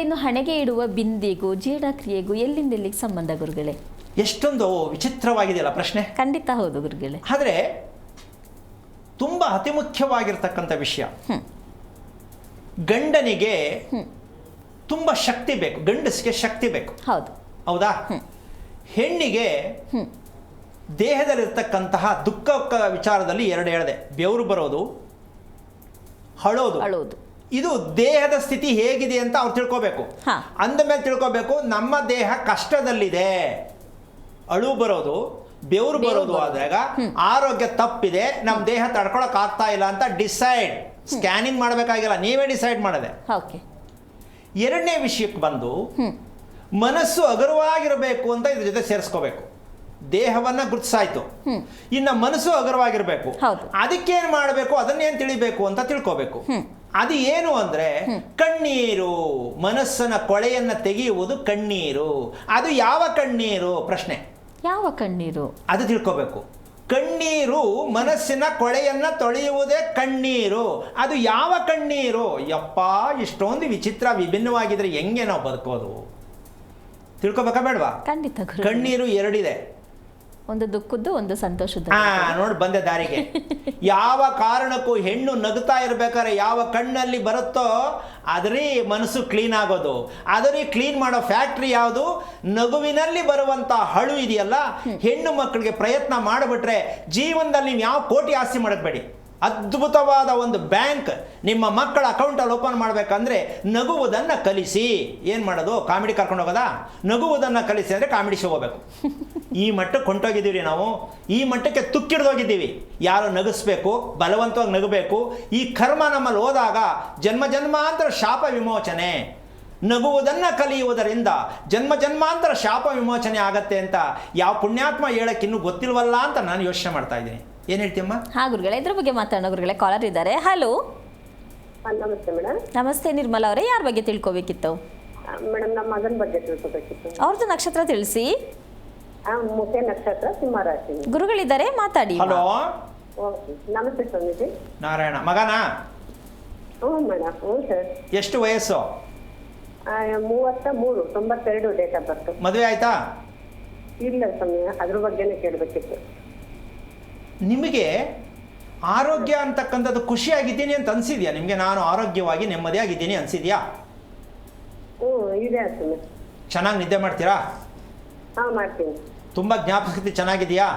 ಇನ್ನು ಹಣೆಗೆ ಇಡುವ ಬಿಂದಿಗೂ ಜೀರ್ಣಕ್ರಿಯೆಗೂ ಎಲ್ಲಿಂದ ಸಂಬಂಧ ಗುರುಗಳೇ? ಎಷ್ಟೊಂದು ವಿಚಿತ್ರವಾಗಿದೆಯಲ್ಲ ಪ್ರಶ್ನೆ. ಖಂಡಿತ ಹೌದು ಗುರುಗಳೇ. ಆದರೆ ತುಂಬ ಅತಿ ಮುಖ್ಯವಾಗಿರ್ತಕ್ಕಂಥ ವಿಷಯ. ಗಂಡನಿಗೆ ತುಂಬ ಶಕ್ತಿ ಬೇಕು, ಗಂಡಸಿಗೆ ಶಕ್ತಿ ಬೇಕು. ಹೌದಾ? ಹೆಣ್ಣಿಗೆ ದೇಹದಲ್ಲಿರ್ತಕ್ಕಂತಹ ದುಃಖ ವಿಚಾರದಲ್ಲಿ 2 ಹೇಳಿದೆ. ಬೆವರು ಬರೋದು, ಅಳೋದು. ಇದು ದೇಹದ ಸ್ಥಿತಿ ಹೇಗಿದೆ ಅಂತ ಅವ್ರು ತಿಳ್ಕೋಬೇಕು. ಅಂದಮೇಲೆ ತಿಳ್ಕೋಬೇಕು, ನಮ್ಮ ದೇಹ ಕಷ್ಟದಲ್ಲಿದೆ, ಅಳು ಬರೋದು, ಬೆವರು ಬರೋದು ಆದಾಗ ಆರೋಗ್ಯ ತಪ್ಪಿದೆ, ನಮ್ಮ ದೇಹ ತಡ್ಕೊಳಕ್ ಆಗ್ತಾ ಇಲ್ಲ ಅಂತ ಡಿಸೈಡ್. ಸ್ಕ್ಯಾನಿಂಗ್ ಮಾಡಬೇಕಾಗಿಲ್ಲ, ನೀವೇ ಡಿಸೈಡ್ ಮಾಡದೆ. ಎರಡನೇ ವಿಷಯಕ್ಕೆ ಬಂದು, ಮನಸ್ಸು ಹಗುರವಾಗಿರಬೇಕು ಅಂತ ಇದ್ರ ಜೊತೆ ಸೇರಿಸ್ಕೋಬೇಕು. ದೇಹವನ್ನ ಗುರುತಿಸಾಯ್ತು, ಇನ್ನು ಮನಸ್ಸು ಹಗುರವಾಗಿರ್ಬೇಕು. ಅದಕ್ಕೇನು ಮಾಡಬೇಕು, ಅದನ್ನೇನು ತಿಳಿಬೇಕು ಅಂತ ತಿಳ್ಕೋಬೇಕು. ಅದು ಏನು ಅಂದ್ರೆ ಕಣ್ಣೀರು. ಮನಸ್ಸನ್ನ ಕೊಳೆಯನ್ನ ತೆಗೆಯುವುದು ಕಣ್ಣೀರು. ಅದು ಯಾವ ಕಣ್ಣೀರು? ಪ್ರಶ್ನೆ. ಯಾವ ಕಣ್ಣೀರು? ಅದು ತಿಳ್ಕೋಬೇಕು. ಕಣ್ಣೀರು ಮನಸ್ಸಿನ ಕೊಳೆಯನ್ನ ತೊಳೆಯುವುದೇ ಕಣ್ಣೀರು. ಅದು ಯಾವ ಕಣ್ಣೀರು? ಯಪ್ಪ, ಇಷ್ಟೊಂದು ವಿಚಿತ್ರ ವಿಭಿನ್ನವಾಗಿದ್ರೆ ಹೆಂಗೆ ನಾವು ಬದುಕೋದು? ತಿಳ್ಕೊಬೇಕಾ ಬೇಡವಾ? ಖಂಡಿತ. ಕಣ್ಣೀರು 2 ಇದೆ. ಒಂದು ದುಃಖದ್ದು ಒಂದು ಸಂತೋಷದ್ದು. ನೋಡಿ ಬಂದೆ ದಾರಿಗೆ. ಯಾವ ಕಾರಣಕ್ಕೂ ಹೆಣ್ಣು ನಗುತ್ತಾ ಇರ್ಬೇಕಾದ್ರೆ ಯಾವ ಕಣ್ಣಲ್ಲಿ ಬರುತ್ತೋ ಅದರಿ ಮನಸ್ಸು ಕ್ಲೀನ್ ಆಗೋದು. ಅದರಿ ಕ್ಲೀನ್ ಮಾಡೋ ಫ್ಯಾಕ್ಟ್ರಿ ಯಾವುದು? ನಗುವಿನಲ್ಲಿ ಬರುವಂಥ ಹಳು ಇದೆಯಲ್ಲ, ಹೆಣ್ಣು ಮಕ್ಕಳಿಗೆ ಪ್ರಯತ್ನ ಮಾಡಿಬಿಟ್ರೆ ಜೀವನದಲ್ಲಿ ನೀವು ಯಾವ ಕೋಟಿ ಆಸ್ತಿ ಮಾಡಬೇಡಿ, ಅದ್ಭುತವಾದ ಒಂದು ಬ್ಯಾಂಕ್ ನಿಮ್ಮ ಮಕ್ಕಳ ಅಕೌಂಟಲ್ಲಿ ಓಪನ್ ಮಾಡಬೇಕಂದ್ರೆ ನಗುವುದನ್ನು ಕಲಿಸಿ. ಏನು ಮಾಡೋದು? ಕಾಮಿಡಿ ಕರ್ಕೊಂಡು ಹೋಗೋದಾ? ನಗುವುದನ್ನು ಕಲಿಸಿ ಅಂದರೆ ಕಾಮಿಡಿ ಶೋ ಹೋಗಬೇಕು. ಈ ಮಟ್ಟಕ್ಕೆ ಹೊಂಟೋಗಿದ್ದೀವಿ ರೀ ನಾವು. ಈ ಮಟ್ಟಕ್ಕೆ ತುಕ್ಕಿಡ್ದೋಗಿದ್ದೀವಿ. ಯಾರು ನಗಿಸ್ಬೇಕು, ಬಲವಂತವಾಗಿ ನಗಬೇಕು. ಈ ಕರ್ಮ ನಮ್ಮಲ್ಲಿ ಹೋದಾಗ ಜನ್ಮ ಜನ್ಮಾಂತರ ಶಾಪ ವಿಮೋಚನೆ. ನಗುವುದನ್ನು ಕಲಿಯುವುದರಿಂದ ಜನ್ಮ ಜನ್ಮಾಂತರ ಶಾಪ ವಿಮೋಚನೆ ಆಗತ್ತೆ ಅಂತ ಯಾವ ಪುಣ್ಯಾತ್ಮ ಹೇಳಕ್ಕೆ ಇನ್ನೂ ಗೊತ್ತಿಲ್ವಲ್ಲ ಅಂತ ನಾನು ಯೋಚನೆ ಮಾಡ್ತಾ ಇದ್ದೀನಿ. ಏನು ಹೇಳ್ತೀಯಮ್ಮ? ಹಾ ಗುರುಗಳೇ, ಇದ್ರ ಬಗ್ಗೆ ಮಾತಾಡೋಣ ಗುರುಗಳೇ. ಕಾಲರ್ ಇದ್ದಾರೆ. ಹಲೋ, ನಮಸ್ತೆ ಮೇಡಮ್. ನಮಸ್ತೆ ನಿರ್ಮಲಾ ಅವರೇ, ಯಾರ ಬಗ್ಗೆ ತಿಳ್ಕೊಬೇಕಿತ್ತು? ಮೇಡಮ್ ನಮ್ಮ ಮಗನ ಬಗ್ಗೆ ತಿಳ್ಕೊಬೇಕಿತ್ತು. ಅವ್ರದ್ದು ನಕ್ಷತ್ರ ತಿಳಿಸಿ. ಮುಖ್ಯ ನಕ್ಷತ್ರ ಸಿಂಹರಾಶಿ. ಗುರುಗಳಿದ್ದಾರೆ, ಮಾತಾಡಿ. Hello, okay. ನಮಸ್ತೆ ಸ್ವಾಮೀಜಿ. ನಾರಾಯಣ ಮಗನಾ? ಹ್ಞೂ ಮೇಡಮ್. ಹ್ಞೂ ಸರ್. ಎಷ್ಟು ವಯಸ್ಸು? 33, 92 ಡೇಟ್ ಆಫ್ ಬರ್ತ್. ಮದುವೆ ಆಯ್ತಾ? ಇಲ್ಲ ಸ್ವಾಮಿ, ಅದ್ರ ಬಗ್ಗೆನೇ ಕೇಳಬೇಕಿತ್ತು. ನಿಮಗೆ ಆರೋಗ್ಯ ಅಂತಕ್ಕಂಥದ್ದು ಖುಷಿಯಾಗಿದ್ದೀನಿ ಅಂತ ಅನಿಸಿದ್ಯಾ ನಿಮಗೆ? ನಾನು ಆರೋಗ್ಯವಾಗಿ ನೆಮ್ಮದಿಯಾಗಿದ್ದೀನಿ ಅನಿಸಿದ್ಯಾ? ಹ್ಞೂ ಇದೆ ಸ್ವಾಮಿ. ಚೆನ್ನಾಗಿ ನಿದ್ದೆ ಮಾಡ್ತೀರಾ? ಹಾಂ ಮಾಡ್ತೀನಿ. ತುಂಬ ಜ್ಞಾಪಕಶಕ್ತಿ ಚೆನ್ನಾಗಿದೆಯಾ?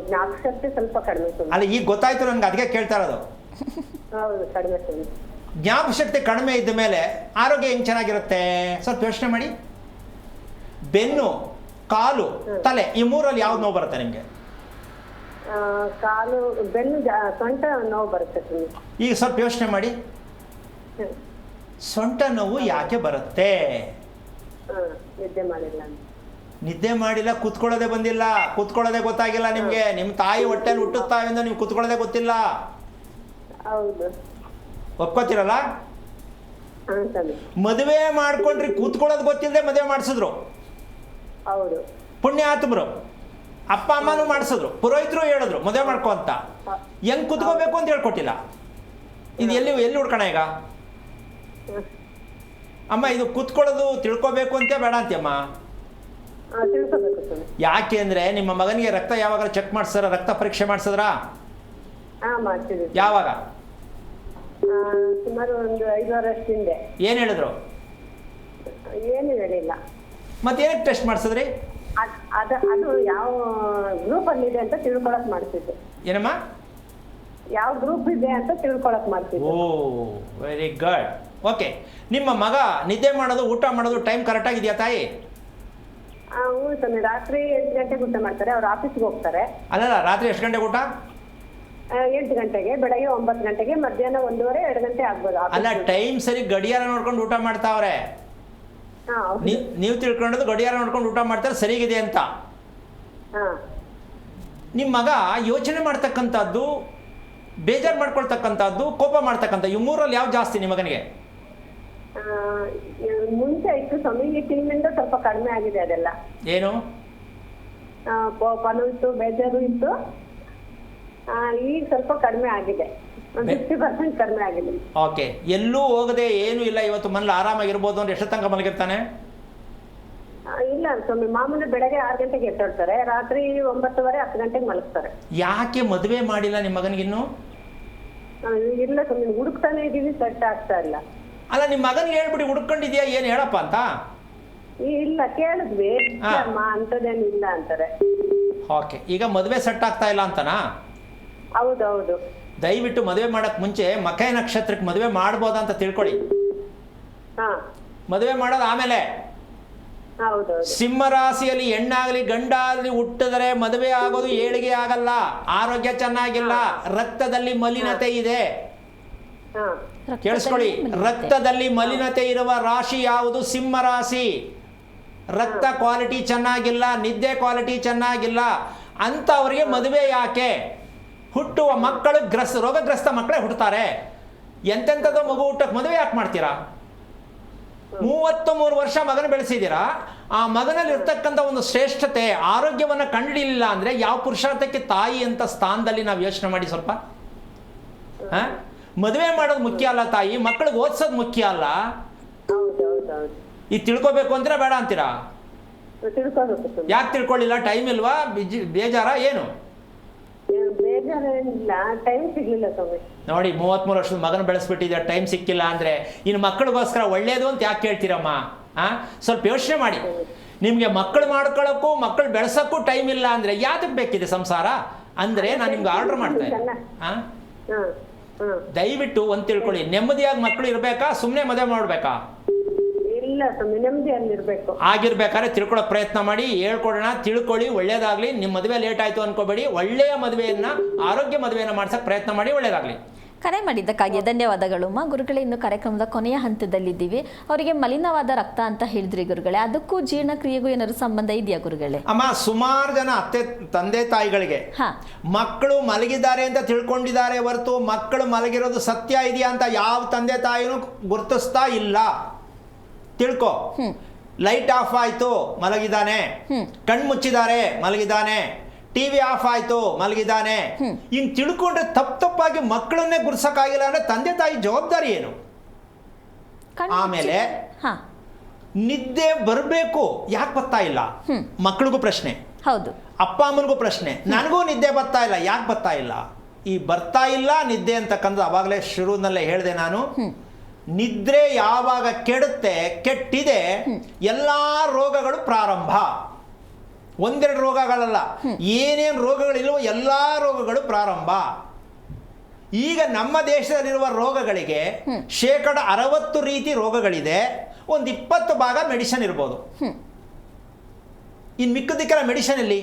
ಜ್ಞಾಪಕಶಕ್ತಿ ಸ್ವಲ್ಪ ಕಡಿಮೆ ಸ್ವಾಮಿ. ಅಲ್ಲ, ಈಗ ಗೊತ್ತಾಯ್ತು ನನಗೆ, ಅದಕ್ಕೆ ಕೇಳ್ತಾ ಇರೋದು. ಹೌದು, ಕಡಿಮೆ ಸ್ವಾಮಿ. ಜ್ಞಾಪಕಶಕ್ತಿ ಕಡಿಮೆ ಇದ್ದ ಮೇಲೆ ಆರೋಗ್ಯ ಹೆಂಗೆ ಚೆನ್ನಾಗಿರುತ್ತೆ? ಸ್ವಲ್ಪ ಯೋಚನೆ ಮಾಡಿ. ಬೆನ್ನು, ಕಾಲು, ತಲೆ, ಈ ಮೂರಲ್ಲಿ ಯಾವ್ದು ನೋವು ಬರುತ್ತೆ ನಿಮಗೆ? ಕಾಲು, ಬೆನ್ನು, ಸೊಂಟ ನೋವು ಬರುತ್ತೆ ಸ್ವಾಮಿ. ಈಗ ಸ್ವಲ್ಪ ಯೋಚನೆ ಮಾಡಿ, ಸೊಂಟ ನೋವು ಯಾಕೆ ಬರುತ್ತೆ? ನಿದ್ದೆ ಮಾಡಿಲ್ಲ. ನಿದ್ದೆ ಮಾಡಿಲ್ಲ, ಕೂತ್ಕೊಳ್ಳೋದೇ ಬಂದಿಲ್ಲ, ಕೂತ್ಕೊಳ್ಳೋದೇ ಗೊತ್ತಾಗಿಲ್ಲ ನಿಮಗೆ. ನಿಮ್ಮ ತಾಯಿ ಹೊಟ್ಟೆಲಿ ಹುಟ್ಟುತ್ತಾವಿಂದ ನೀವು ಕೂತ್ಕೊಳ್ಳೋದೇ ಗೊತ್ತಿಲ್ಲ. ಹೌದು. ಒಪ್ಕೋತಿರಲ್ಲ? ಮದುವೆ ಮಾಡ್ಕೊಂಡ್ರಿ, ಕೂತ್ಕೊಳ್ಳೋದು ಗೊತ್ತಿಲ್ಲದೆ ಮದುವೆ ಮಾಡಿಸಿದ್ರು. ಹೌದು. ಪುಣ್ಯಾತ್ಮರು ಅಪ್ಪ ಅಮ್ಮನೂ ಮಾಡಿಸಿದ್ರು, ಪುರೋಹಿತರು ಹೇಳಿದ್ರು ಮದುವೆ ಮಾಡ್ಕೊ ಅಂತ. ಹೆಂಗ್ ಕುತ್ಕೋಬೇಕು ಅಂತ ಹೇಳ್ಕೊಟ್ಟಿಲ್ಲ. ಇದು ಎಲ್ಲಿ ಹುಡ್ಕೋಣ ಈಗ? ಅಮ್ಮ, ಇದು ಕೂತ್ಕೊಳ್ಳೋದು ತಿಳ್ಕೊಬೇಕು ಅಂತ ಬೇಡ ಅಂತೀಯಮ್ಮ. ಯಾಕೆ ಅಂದ್ರೆ ನಿಮ್ಮ ಮಗನಿಗೆ ರಕ್ತ ಯಾವಾಗ ಚೆಕ್ ಮಾಡಿಸ್ತಾರ? ರಕ್ತ ಪರೀಕ್ಷೆ ಮಾಡಿಸಿದ್ರ? ಯಾವಾಗ? ಸುಮಾರು ಒಂದು 5 ವರ್ಷ ಹಿಂದೆ. ಏನ್ ಹೇಳಿದ್ರು? ಏನು ಹೇಳಿಲ್ಲ. ಮತ್ತೇನಕ್ಕೆ ಟೆಸ್ಟ್ ಮಾಡಿಸಿದ್ರಿ? ಅದು ಯಾವ ಗ್ರೂಪ್ ಅಲ್ಲಿ ಇದೆ ಅಂತ ತಿಳ್ಕೊಳಕ್ ಮಾಡ್ತಿದ್ದೆ. ಏನಮ್ಮ? ಯಾವ ಗ್ರೂಪ್ ಇದೆ ಅಂತ ತಿಳ್ಕೊಳಕ್ ಮಾಡ್ತಿದ್ದೆ. ಓ, ವೆರಿ ಗುಡ್. ಓಕೆ. ನಿಮ್ಮ ಮಗ ನಿದ್ದೆ ಮಾಡೋದು, ಊಟ ಮಾಡೋದು ಟೈಮ್ ಕರೆಕ್ಟ್ ಆಗಿದೆಯಾ ತಾಯಿ? ಹ್ಞೂ ಸ್ವಾಮಿ. ರಾತ್ರಿ 8 ಗಂಟೆಗೆ ಊಟ ಮಾಡ್ತಾರೆ. ಅವ್ರು ಆಫೀಸ್ಗೆ ಹೋಗ್ತಾರೆ. ಅಲ್ಲಲ್ಲ, ರಾತ್ರಿ ಎಷ್ಟು ಗಂಟೆಗೆ ಊಟ? 8 ಗಂಟೆಗೆ, ಬೆಳಗ್ಗೆ 9 ಗಂಟೆಗೆ, ಮಧ್ಯಾಹ್ನ 1:30, 2 ಗಂಟೆ ಆಗ್ಬೋದು. ಅಲ್ಲ, ಟೈಮ್ ಸರಿ ಗಡಿಯಾರ ನೋಡ್ಕೊಂಡು ಊಟ ಮಾಡ್ತಾವ್ರೆ. ನೀವು ತಿಳ್ಕೊಂಡದ್ದು ಗಡಿಯಾರ ನೋಡ್ಕೊಂಡು ಊಟ ಮಾಡ್ತಾರೆ ಸರಿಗಿದೆ ಅಂತ. ನಿಮ್ಮ ಮಗ ಯೋಚನೆ ಮಾಡ್ತಕ್ಕಂಥದ್ದು, ಬೇಜಾರು ಮಾಡ್ಕೊಳ್ತಕ್ಕಂಥದ್ದು, ಕೋಪ ಮಾಡ್ತಕ್ಕಂಥ, ಈ ಮೂರಲ್ಲಿ ಯಾವ್ದು ಜಾಸ್ತಿ ನಿಮ್ಮ ಮಗನಿಗೆ? ಮುಂಚೆ ಇತ್ತು ಸ್ವಾಮಿ, ಈ ತಿಂಗಳಿಂದ ಸ್ವಲ್ಪ ಕಡಿಮೆ ಆಗಿದೆ ಅದೆಲ್ಲ. ಏನು? ಕೋಪನೂ ಇತ್ತು, ಬೇಜಾರು ಇತ್ತು. ಈಗ ಸ್ವಲ್ಪ ಕಡಿಮೆ ಆಗಿದೆ, 50% ಕಡಿಮೆ ಆಗಿದೆ. ಓಕೆ. ಎಲ್ಲೂ ಹೋಗದೆ ಏನೂ ಇಲ್ಲ, ಇವತ್ತು ಮನೇಲಿ ಆರಾಮಾಗಿರ್ಬೋದು ಅಂದ್ರೆ ಎಷ್ಟು ತನಕ ಮಲಗಿರ್ತಾನೆ? ಇಲ್ಲ ಸ್ವಾಮಿ, ಮಾಮೂಲಿ ಬೆಳಗ್ಗೆ 6 ಗಂಟೆಗೆ ಎದ್ದೊಳ್ತಾರೆ, ರಾತ್ರಿ 9:30, 10 ಗಂಟೆಗೆ ಮಲಗ್ತಾರೆ. ಯಾಕೆ ಮದುವೆ ಮಾಡಿಲ್ಲ ನಿಮ್ಮ ಮಗನಿಗಿನ್ನು? ಇಲ್ಲ ಸ್ವಾಮಿ, ಹುಡುಕ್ತಾನೆ ಇದೀವಿ, ಸೆಟ್ ಆಗ್ತಾ ಇಲ್ಲ. ಅಲ್ಲ, ನಿಮ್ಮ ಮಗನಿಗೆ ಹೇಳ್ಬಿಡಿ ಹುಡ್ಕೊಂಡಿದ್ಯಾ ಏನು ಹೇಳಪ್ಪ ಅಂತ. ಇಲ್ಲ, ಕೇಳಿದ್ವಿ, ಅಂತದೇನು ಇಲ್ಲ ಅಂತಾರೆ. ಓಕೆ. ಈಗ ಮದುವೆ ಸೆಟ್ ಆಗ್ತಾ ಇಲ್ಲ ಅಂತನಾ? ಹೌದೌದು. ದಯವಿಟ್ಟು ಮದುವೆ ಮಾಡಕ್ ಮುಂಚೆ ಮಖ ನಕ್ಷತ್ರಕ್ಕೆ ಮದುವೆ ಮಾಡ್ಬೋದಾ ಅಂತ ತಿಳ್ಕೊಳ್ಳಿ. ಮದುವೆ ಮಾಡೋದು ಆಮೇಲೆ. ಸಿಂಹ ರಾಶಿಯಲ್ಲಿ ಹೆಣ್ಣಾಗಲಿ ಗಂಡಾಗಲಿ ಹುಟ್ಟಿದರೆ ಮದುವೆ ಆಗೋದು ಏಳಿಗೆ ಆಗಲ್ಲ, ಆರೋಗ್ಯ ಚೆನ್ನಾಗಿಲ್ಲ, ರಕ್ತದಲ್ಲಿ ಮಲಿನತೆ ಇದೆ. ಕೇಳಿಸ್ಕೊಳ್ಳಿ, ರಕ್ತದಲ್ಲಿ ಮಲಿನತೆ ಇರುವ ರಾಶಿ ಯಾವುದು? ಸಿಂಹ ರಾಶಿ. ರಕ್ತ ಕ್ವಾಲಿಟಿ ಚೆನ್ನಾಗಿಲ್ಲ, ನಿದ್ದೆ ಕ್ವಾಲಿಟಿ ಚೆನ್ನಾಗಿಲ್ಲ ಅಂಥವ್ರಿಗೆ ಮದುವೆ ಯಾಕೆ? ಹುಟ್ಟುವ ಮಕ್ಕಳು ರೋಗಗ್ರಸ್ತ ಮಕ್ಕಳೇ ಹುಟ್ಟುತ್ತಾರೆ. ಎಂತೆಂಥದ್ದು ಮಗು ಹುಟ್ಟಕ್ಕೆ ಮದುವೆ ಯಾಕೆ ಮಾಡ್ತೀರಾ? 33 ವರ್ಷ ಮಗನ ಬೆಳೆಸಿದ್ದೀರಾ. ಆ ಮಗನಲ್ಲಿ ಇರ್ತಕ್ಕಂಥ ಒಂದು ಶ್ರೇಷ್ಠತೆ, ಆರೋಗ್ಯವನ್ನು ಕಂಡುಹಿಡಿಯಲಿಲ್ಲ ಅಂದರೆ ಯಾವ ಪುರುಷಾರ್ಥಕ್ಕೆ ತಾಯಿ ಅಂತ ಸ್ಥಾನದಲ್ಲಿ ನಾವು ಯೋಚನೆ ಮಾಡಿ ಸ್ವಲ್ಪ. ಮದುವೆ ಮಾಡೋದು ಮುಖ್ಯ ಅಲ್ಲ ತಾಯಿ, ಮಕ್ಕಳಿಗೆ ಓದಿಸೋದು ಮುಖ್ಯ ಅಲ್ಲ. ಇದು ತಿಳ್ಕೊಬೇಕು ಅಂತೀರಾ ಬೇಡ ಅಂತೀರಾ? ತಿಳ್ಕೊಬೇಕು ಸ್ವಾಮಿ. ಯಾಕೆ ತಿಳ್ಕೊಳ್ಳಿಲ್ಲ? ಟೈಮ್ ಇಲ್ವಾ? ಬೇಜಾರ ಏನು? ಬೇಜಾರೇನಿಲ್ಲ, ಟೈಮ್ ಸಿಗ್ಲಿಲ್ಲ ಸ್ವಾಮಿ. ನೋಡಿ, 33 ವರ್ಷದ ಮಗನ ಬೆಳೆಸ್ಬಿಟ್ಟಿದ್ದೆ, ಟೈಮ್ ಸಿಕ್ಕಿಲ್ಲ ಅಂದ್ರೆ ಇನ್ನು ಮಕ್ಕಳಿಗೋಸ್ಕರ ಒಳ್ಳೇದು ಅಂತ ಯಾಕೆ ಕೇಳ್ತೀರಮ್ಮ? ಸ್ವಲ್ಪ ಯೋಚನೆ ಮಾಡಿ. ನಿಮ್ಗೆ ಮಕ್ಕಳು ಮಾಡ್ಕೊಳ್ಳೋಕ್ಕೂ ಮಕ್ಕಳು ಬೆಳೆಸೋಕ್ಕೂ ಟೈಮ್ ಇಲ್ಲ ಅಂದ್ರೆ ಯಾತಕ್ಕೆ ಬೇಕಿದೆ ಸಂಸಾರ ಅಂದ್ರೆ ನಾನು ನಿಮ್ಗೆ ಆರ್ಡರ್ ಮಾಡ್ತಾ ಇದ್ದೀನಿ. ದಯವಿಟ್ಟು ಒಂದು ತಿಳ್ಕೊಳ್ಳಿ, ನೆಮ್ಮದಿಯಾಗಿ ಮಕ್ಕಳು ಇರ್ಬೇಕಾ, ಸುಮ್ಮನೆ ಮದುವೆ ಮಾಡ್ಬೇಕಾ? ಇಲ್ಲ ಸ್ವಾಮಿ, ನೆಮ್ಮದಿಯಲ್ಲಿರ್ಬೇಕು. ಆಗಿರ್ಬೇಕಾದ್ರೆ ತಿಳ್ಕೊಳ್ಳೋ ಪ್ರಯತ್ನ ಮಾಡಿ, ಹೇಳ್ಕೊಡೋಣ, ತಿಳ್ಕೊಳ್ಳಿ, ಒಳ್ಳೇದಾಗ್ಲಿ. ನಿಮ್ಮ ಮದುವೆ ಲೇಟ್ ಆಯ್ತು ಅನ್ಕೋಬೇಡಿ, ಒಳ್ಳೆಯ ಮದುವೆಯನ್ನ, ಆರೋಗ್ಯ ಮದುವೆಯನ್ನ ಮಾಡ್ಸಕ್ ಪ್ರಯತ್ನ ಮಾಡಿ, ಒಳ್ಳೇದಾಗ್ಲಿ. ಕರೆ ಮಾಡಿದ್ದಕ್ಕಾಗಿ ಧನ್ಯವಾದಗಳು ಮಾ. ಗುರುಗಳೇ, ಇನ್ನು ಕಾರ್ಯಕ್ರಮದ ಕೊನೆಯ ಹಂತದಲ್ಲಿದ್ದೀವಿ. ಅವರಿಗೆ ಮಲಿನವಾದ ರಕ್ತ ಅಂತ ಹೇಳಿದ್ರಿ ಗುರುಗಳೇ, ಅದಕ್ಕೂ ಜೀರ್ಣಕ್ರಿಯೆಗೂ ಏನಾದ್ರು ಸಂಬಂಧ ಇದೆಯಾ ಗುರುಗಳೇ? ಅಮ್ಮ, ಸುಮಾರು ಜನ ತಂದೆ ತಾಯಿಗಳಿಗೆ ಮಕ್ಕಳು ಮಲಗಿದ್ದಾರೆ ಅಂತ ತಿಳ್ಕೊಂಡಿದ್ದಾರೆ ಹೊರತು ಮಕ್ಕಳು ಮಲಗಿರೋದು ಸತ್ಯ ಇದೆಯಾ ಅಂತ ಯಾವ ತಂದೆ ತಾಯಿನೂ ಗುರುತಿಸ್ತಾ ಇಲ್ಲ. ತಿಳ್ಕೊ, ಲೈಟ್ ಆಫ್ ಆಯ್ತು ಮಲಗಿದ್ದಾನೆ, ಕಣ್ಮುಚ್ಚಿದ್ದಾರೆ ಮಲಗಿದ್ದಾನೆ, ಟಿವಿ ಆಫ್ ಆಯ್ತು ಮಲಗಿದ್ದಾನೆ, ಹಿಂಗ್ ತಿಳ್ಕೊಂಡ್ರೆ ತಪ್ಪಾಗಿ ಮಕ್ಕಳನ್ನೇ ಗುರ್ಸಕ್ಕಾಗಿಲ್ಲ ಅಂದ್ರೆ ತಂದೆ ತಾಯಿ ಜವಾಬ್ದಾರಿ ಏನು? ಆಮೇಲೆ ನಿದ್ದೆ ಬರಬೇಕು, ಯಾಕೆ ಬರ್ತಾ ಇಲ್ಲ? ಮಕ್ಕಳಿಗೂ ಪ್ರಶ್ನೆ, ಹೌದು, ಅಪ್ಪ ಅಮ್ಮನಿಗೂ ಪ್ರಶ್ನೆ, ನನಗೂ ನಿದ್ದೆ ಬರ್ತಾ ಇಲ್ಲ, ಯಾಕೆ ಬರ್ತಾ ಇಲ್ಲ? ಈ ಬರ್ತಾ ಇಲ್ಲ ನಿದ್ದೆ ಅಂತಕ್ಕಂಥ ಅವಾಗಲೇ ಶುರುನಲ್ಲೇ ಹೇಳಿದೆ ನಾನು. ನಿದ್ರೆ ಯಾವಾಗ ಕೆಡುತ್ತೆ, ಕೆಟ್ಟಿದೆ, ಎಲ್ಲಾ ರೋಗಗಳು ಪ್ರಾರಂಭ. ಒಂದೆರಡು ರೋಗಗಳಲ್ಲ, ಏನೇನು ರೋಗಗಳಿಲ್ವೋ ಎಲ್ಲ ರೋಗಗಳು ಪ್ರಾರಂಭ. ಈಗ ನಮ್ಮ ದೇಶದಲ್ಲಿರುವ ರೋಗಗಳಿಗೆ 60% ರೀತಿ ರೋಗಗಳಿದೆ, ಒಂದು 20 ಭಾಗ ಮೆಡಿಸಿನ್ ಇರ್ಬೋದು. ಇನ್ನು ಮಿಕ್ಕದಕ್ಕೆಲ್ಲ ಮೆಡಿಸಿನ್ ಇಲ್ಲಿ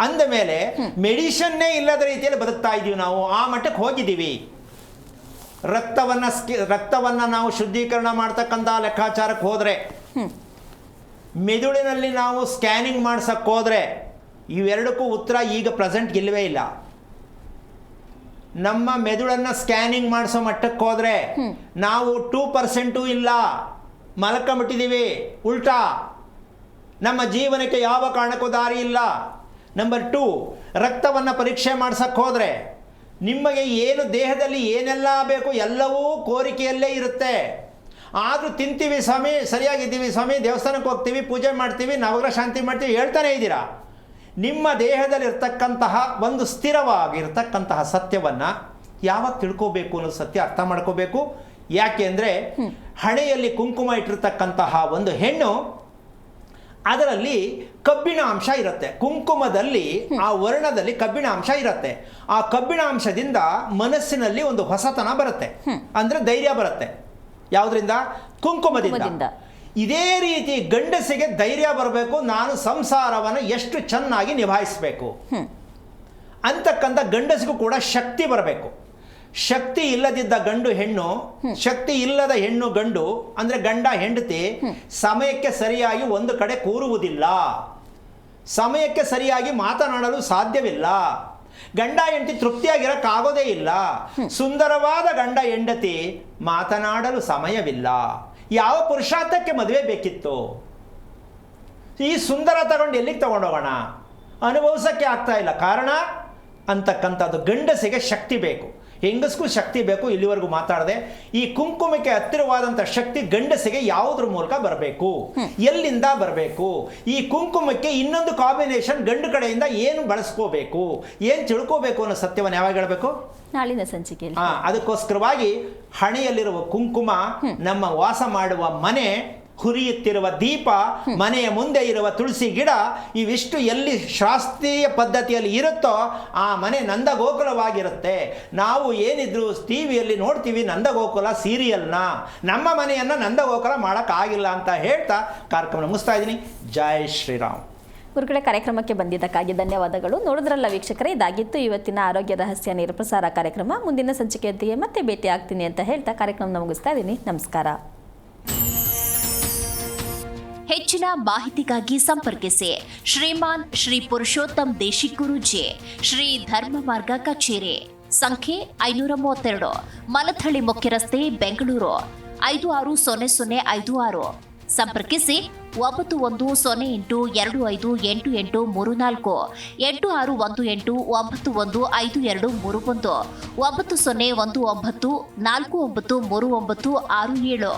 ಅಂದ ಮೇಲೆ ಮೆಡಿಷನ್ನೇ ಇಲ್ಲದ ರೀತಿಯಲ್ಲಿ ಬದುಕ್ತಾ ಇದ್ದೀವಿ ನಾವು. ಆ ಮಟ್ಟಕ್ಕೆ ಹೋಗಿದ್ದೀವಿ. ರಕ್ತವನ್ನ ನಾವು ಶುದ್ಧೀಕರಣ ಮಾಡ್ತಕ್ಕಂಥ ಲೆಕ್ಕಾಚಾರಕ್ಕೆ ಹೋದರೆ, ಮೆದುಳಿನಲ್ಲಿ ನಾವು ಸ್ಕ್ಯಾನಿಂಗ್ ಮಾಡ್ಸಕ್ಕೆ ಹೋದರೆ, ಇವೆರಡಕ್ಕೂ ಉತ್ತರ ಈಗ ಪ್ರೆಸೆಂಟ್ ಇಲ್ಲವೇ ಇಲ್ಲ. ನಮ್ಮ ಮೆದುಳನ್ನು ಸ್ಕ್ಯಾನಿಂಗ್ ಮಾಡಿಸೋ ಮಟ್ಟಕ್ಕೆ ಹೋದರೆ ನಾವು 2% ಇಲ್ಲ, ಮಲ್ಕೊಂಬಿಟ್ಟಿದ್ದೀವಿ. ಉಲ್ಟಾ, ನಮ್ಮ ಜೀವನಕ್ಕೆ ಯಾವ ಕಾರಣಕ್ಕೂ ದಾರಿ ಇಲ್ಲ. ನಂಬರ್ 2, ರಕ್ತವನ್ನು ಪರೀಕ್ಷೆ ಮಾಡ್ಸಕ್ಕೆ ಹೋದರೆ ನಿಮಗೆ ಏನು ದೇಹದಲ್ಲಿ ಏನೆಲ್ಲ ಬೇಕು ಎಲ್ಲವೂ ಕೋರಿಕೆಯಲ್ಲೇ ಇರುತ್ತೆ. ಆದರೂ ತಿಂತೀವಿ ಸ್ವಾಮಿ, ಸರಿಯಾಗಿದ್ದೀವಿ ಸ್ವಾಮಿ, ದೇವಸ್ಥಾನಕ್ಕೆ ಹೋಗ್ತೀವಿ, ಪೂಜೆ ಮಾಡ್ತೀವಿ, ನವಗ್ರಹ ಶಾಂತಿ ಮಾಡ್ತೀವಿ ಹೇಳ್ತಾನೆ ಇದ್ದೀರಾ. ನಿಮ್ಮ ದೇಹದಲ್ಲಿರ್ತಕ್ಕಂತಹ ಒಂದು ಸ್ಥಿರವಾಗಿರ್ತಕ್ಕಂತಹ ಸತ್ಯವನ್ನು ಯಾವಾಗ ತಿಳ್ಕೋಬೇಕು ಅನ್ನೋದು ಸತ್ಯ ಅರ್ಥ ಮಾಡ್ಕೋಬೇಕು. ಯಾಕೆ ಅಂದರೆ, ಹಣೆಯಲ್ಲಿ ಕುಂಕುಮ ಇಟ್ಟಿರ್ತಕ್ಕಂತಹ ಒಂದು ಹೆಣ್ಣು, ಅದರಲ್ಲಿ ಕಬ್ಬಿಣ ಅಂಶ ಇರುತ್ತೆ. ಕುಂಕುಮದಲ್ಲಿ ಆ ವರ್ಣದಲ್ಲಿ ಕಬ್ಬಿಣ ಅಂಶ ಇರುತ್ತೆ. ಆ ಕಬ್ಬಿಣ ಅಂಶದಿಂದ ಮನಸ್ಸಿನಲ್ಲಿ ಒಂದು ಹೊಸತನ ಬರುತ್ತೆ, ಅಂದ್ರೆ ಧೈರ್ಯ ಬರುತ್ತೆ. ಯಾವುದರಿಂದ? ಕುಂಕುಮದಿಂದ. ಇದೇ ರೀತಿ ಗಂಡಸಿಗೆ ಧೈರ್ಯ ಬರಬೇಕು, ನಾನು ಸಂಸಾರವನ್ನು ಎಷ್ಟು ಚೆನ್ನಾಗಿ ನಿಭಾಯಿಸಬೇಕು ಅಂತಕ್ಕಂಥ ಗಂಡಸಿಗೂ ಕೂಡ ಶಕ್ತಿ ಬರಬೇಕು. ಶಕ್ತಿ ಇಲ್ಲದಿದ್ದ ಗಂಡು ಹೆಣ್ಣು, ಶಕ್ತಿ ಇಲ್ಲದ ಹೆಣ್ಣು ಗಂಡು ಅಂದ್ರೆ ಗಂಡ ಹೆಂಡತಿ ಸಮಯಕ್ಕೆ ಸರಿಯಾಗಿ ಒಂದು ಕಡೆ ಕೂರುವುದಿಲ್ಲ, ಸಮಯಕ್ಕೆ ಸರಿಯಾಗಿ ಮಾತನಾಡಲು ಸಾಧ್ಯವಿಲ್ಲ, ಗಂಡ ಹೆಂಡತಿ ತೃಪ್ತಿಯಾಗಿರಕ್ಕಾಗೋದೇ ಇಲ್ಲ. ಸುಂದರವಾದ ಗಂಡ ಹೆಂಡತಿ ಮಾತನಾಡಲು ಸಮಯವಿಲ್ಲ. ಯಾವ ಪುರುಷಾರ್ಥಕ್ಕೆ ಮದುವೆ ಬೇಕಿತ್ತು? ಈ ಸುಂದರ ತಗೊಂಡು ಎಲ್ಲಿಗೆ ತಗೊಂಡೋಗೋಣ? ಅನುಭವಿಸೋಕ್ಕೆ ಆಗ್ತಾ ಇಲ್ಲ. ಕಾರಣ ಅಂತಕ್ಕಂಥದ್ದು ಗಂಡಸಿಗೆ ಶಕ್ತಿ ಬೇಕು, ಹೆಂಗಸ್ಗೂ ಶಕ್ತಿ ಬೇಕು. ಇಲ್ಲಿವರೆಗೂ ಮಾತಾಡದೆ, ಈ ಕುಂಕುಮಕ್ಕೆ ಹತ್ತಿರವಾದಂಥ ಶಕ್ತಿ ಗಂಡಸಿಗೆ ಯಾವುದ್ರ ಮೂಲಕ ಬರಬೇಕು, ಎಲ್ಲಿಂದ ಬರಬೇಕು? ಈ ಕುಂಕುಮಕ್ಕೆ ಇನ್ನೊಂದು ಕಾಂಬಿನೇಷನ್ ಗಂಡು ಕಡೆಯಿಂದ ಏನು ಬಳಸ್ಕೋಬೇಕು, ಏನು ತಿಳ್ಕೋಬೇಕು ಅನ್ನೋ ಸತ್ಯವನ್ನು ಯಾವಾಗ ಹೇಳಬೇಕು? ನಾಳಿನ ಸಂಚಿಕೆಯಲ್ಲಿ. ಅದಕ್ಕೋಸ್ಕರವಾಗಿ ಹಣೆಯಲ್ಲಿರುವ ಕುಂಕುಮ ನಮ್ಮ ವಾಸ ಮಾಡುವ ಮನೆ, ಹುರಿಯುತ್ತಿರುವ ದೀಪ, ಮನೆಯ ಮುಂದೆ ಇರುವ ತುಳಸಿ ಗಿಡ, ಇವಿಷ್ಟು ಎಲ್ಲಿ ಶಾಸ್ತ್ರೀಯ ಪದ್ಧತಿಯಲ್ಲಿ ಇರುತ್ತೋ ಆ ಮನೆ ನಂದಗೋಕುಲವಾಗಿರುತ್ತೆ. ನಾವು ಏನಿದ್ರು ಟಿವಿಯಲ್ಲಿ ನೋಡ್ತೀವಿ ನಂದಗೋಕುಲ ಸೀರಿಯಲ್ನ, ನಮ್ಮ ಮನೆಯನ್ನು ನಂದಗೋಕುಲ ಮಾಡೋಕ್ಕಾಗಿಲ್ಲ ಅಂತ ಹೇಳ್ತಾ ಕಾರ್ಯಕ್ರಮ ಮುಗಿಸ್ತಾ ಇದ್ದೀನಿ. ಜೈ ಶ್ರೀರಾಮ್. ಗುರುಗಳೇ, ಕಾರ್ಯಕ್ರಮಕ್ಕೆ ಬಂದಿದ್ದಕ್ಕಾಗಿ ಧನ್ಯವಾದಗಳು. ನೋಡಿದ್ರಲ್ಲ ವೀಕ್ಷಕರೇ, ಇದಾಗಿತ್ತು ಇವತ್ತಿನ ಆರೋಗ್ಯ ರಹಸ್ಯ ನೇರಪ್ರಸಾರ ಕಾರ್ಯಕ್ರಮ. ಮುಂದಿನ ಸಂಚಿಕೆಯೊಂದಿಗೆ ಮತ್ತೆ ಭೇಟಿ ಆಗ್ತೀನಿ ಅಂತ ಹೇಳ್ತಾ ಕಾರ್ಯಕ್ರಮ ಮುಗಿಸ್ತಾ ಇದ್ದೀನಿ. ನಮಸ್ಕಾರ. ಹೆಚ್ಚಿನ ಮಾಹಿತಿಗಾಗಿ ಸಂಪರ್ಕಿಸಿ ಶ್ರೀಮಾನ್ ಶ್ರೀ ಪುರುಷೋತ್ತಮ್ ದೇಶಿಕ್ ಗುರೂಜಿ, ಶ್ರೀ ಧರ್ಮ ಮಾರ್ಗ ಕಚೇರಿ, ಸಂಖ್ಯೆ 532, ಮಲಥಳಿ ಮುಖ್ಯ ರಸ್ತೆ, ಬೆಂಗಳೂರು 560056. ಸಂಪರ್ಕಿಸಿ 9108258834, 8618915231, 9019493937.